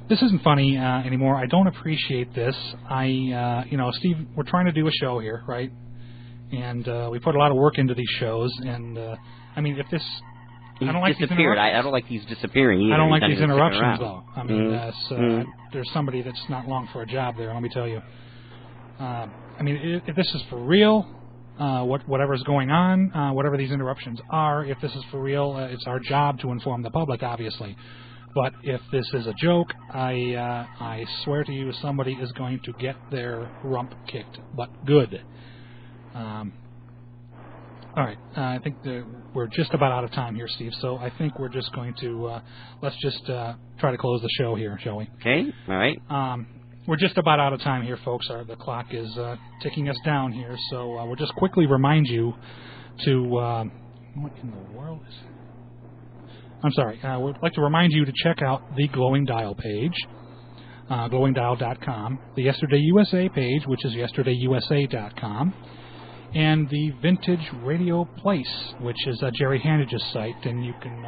This isn't funny anymore. I don't appreciate this. Steve, we're trying to do a show here, right? And we put a lot of work into these shows. And if this, I don't like these interruptions. I don't like these disappearing either. I don't like these interruptions, though. There's somebody that's not long for a job there. Let me tell you. If this is for real, whatever's going on, whatever these interruptions are, if this is for real, it's our job to inform the public, obviously. But if this is a joke, I swear to you, somebody is going to get their rump kicked, but good. All right, I think we're just about out of time here, Steve. So I think we're just going to let's just try to close the show here, shall we? Okay. All right. We're just about out of time here, folks. The clock is ticking us down here, so we'll just quickly remind you to what in the world is. I'm sorry. We'd like to remind you to check out the Glowing Dial page, glowingdial.com, the Yesterday USA page, which is yesterdayyusa.com, and the Vintage Radio Place, which is Jerry Handage's site, and you can...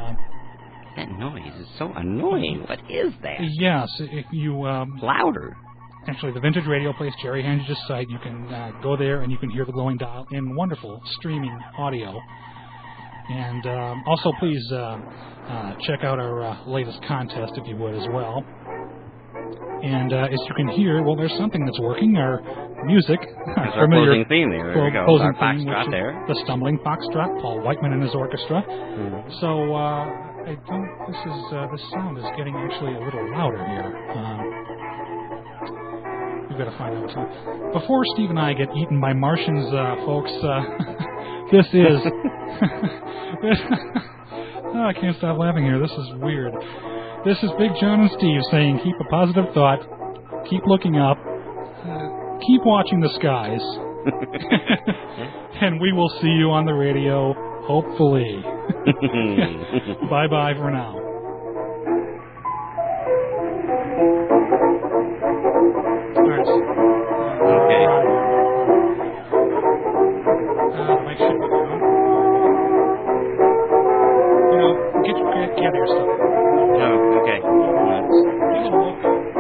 that noise is so annoying. What is that? Yes, if you... louder. Actually, the Vintage Radio Place, Jerry Handage's site, you can go there and you can hear the Glowing Dial in wonderful streaming audio. And also, please check out our latest contest, if you would, as well. And as you can hear, well, there's something that's working. Our music, our closing theme there. There we go. Closing our theme, foxtrot there. The Stumbling Foxtrot, Paul Whiteman and his orchestra. Mm-hmm. So I think this sound is getting actually a little louder here. We've got to find out what's on. Before Steve and I get eaten by Martians, folks, this is... I can't stop laughing here. This is weird. This is Big John and Steve saying, keep a positive thought, keep looking up, keep watching the skies, and we will see you on the radio, hopefully. Bye-bye for now. All right. Okay. gather your stuff. Oh, okay. Take a look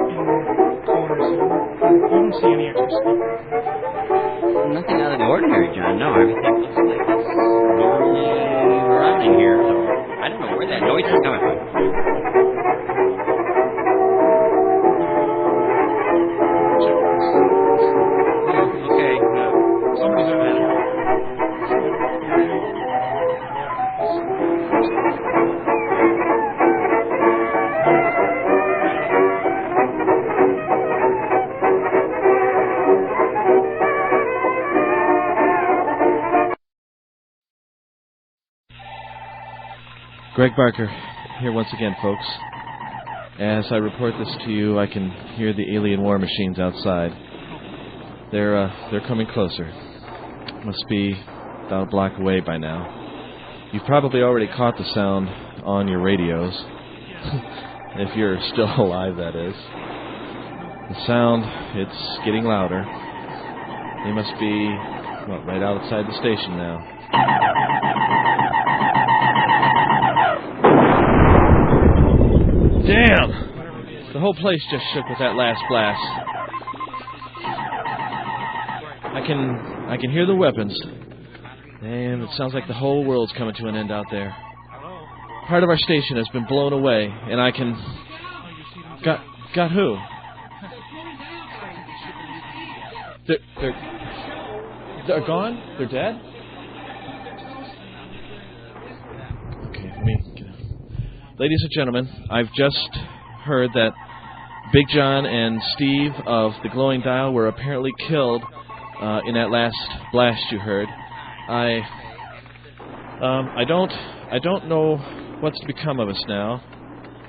in the corners here. You don't see any extra speakers. Nothing out of the ordinary, John. No, everything looks like it's normally running here. So I don't know where that noise is coming from. Okay. Somebody's in there. Greg Barker here once again, folks. As I report this to you, I can hear the alien war machines outside. They're coming closer. Must be about a block away by now. You've probably already caught the sound on your radios. If you're still alive, that is. The sound, it's getting louder. They must be, right outside the station now. Damn! The whole place just shook with that last blast. I can hear the weapons. Damn, it sounds like the whole world's coming to an end out there. Part of our station has been blown away, and I can... Got who? They're gone? They're dead? Okay, let me get out. Ladies and gentlemen, I've just heard that Big John and Steve of the Glowing Dial were apparently killed in that last blast you heard. I don't know what's to become of us now.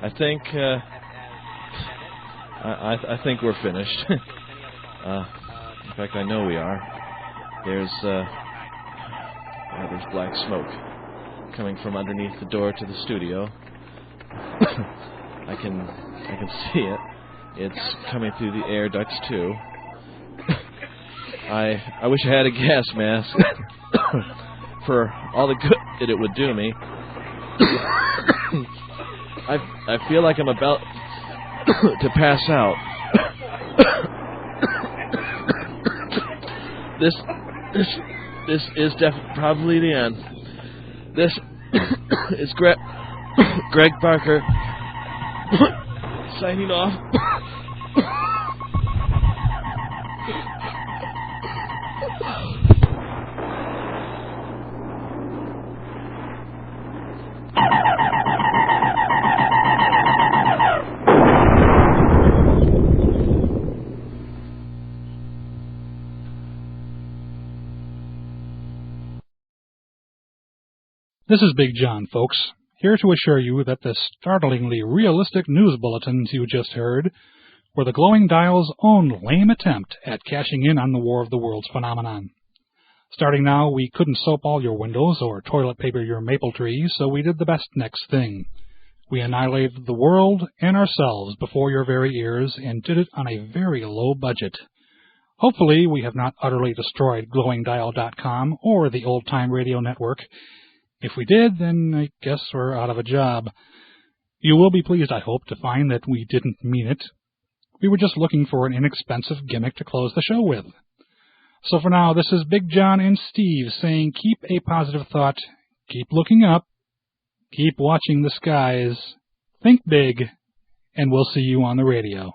I think I think we're finished. In fact, I know we are. There's black smoke coming from underneath the door to the studio. I can see it. It's coming through the air ducts too. I wish I had a gas mask for all the good that it would do me. I feel like I'm about to pass out. This is probably the end. This is Greg Barker signing off. This is Big John, folks, here to assure you that the startlingly realistic news bulletins you just heard were the Glowing Dial's own lame attempt at cashing in on the War of the Worlds phenomenon. Starting now, we couldn't soap all your windows or toilet paper your maple trees, so we did the best next thing. We annihilated the world and ourselves before your very ears and did it on a very low budget. Hopefully, we have not utterly destroyed glowingdial.com or the Old Time Radio Network. If we did, then I guess we're out of a job. You will be pleased, I hope, to find that we didn't mean it. We were just looking for an inexpensive gimmick to close the show with. So for now, this is Big John and Steve saying keep a positive thought, keep looking up, keep watching the skies, think big, and we'll see you on the radio.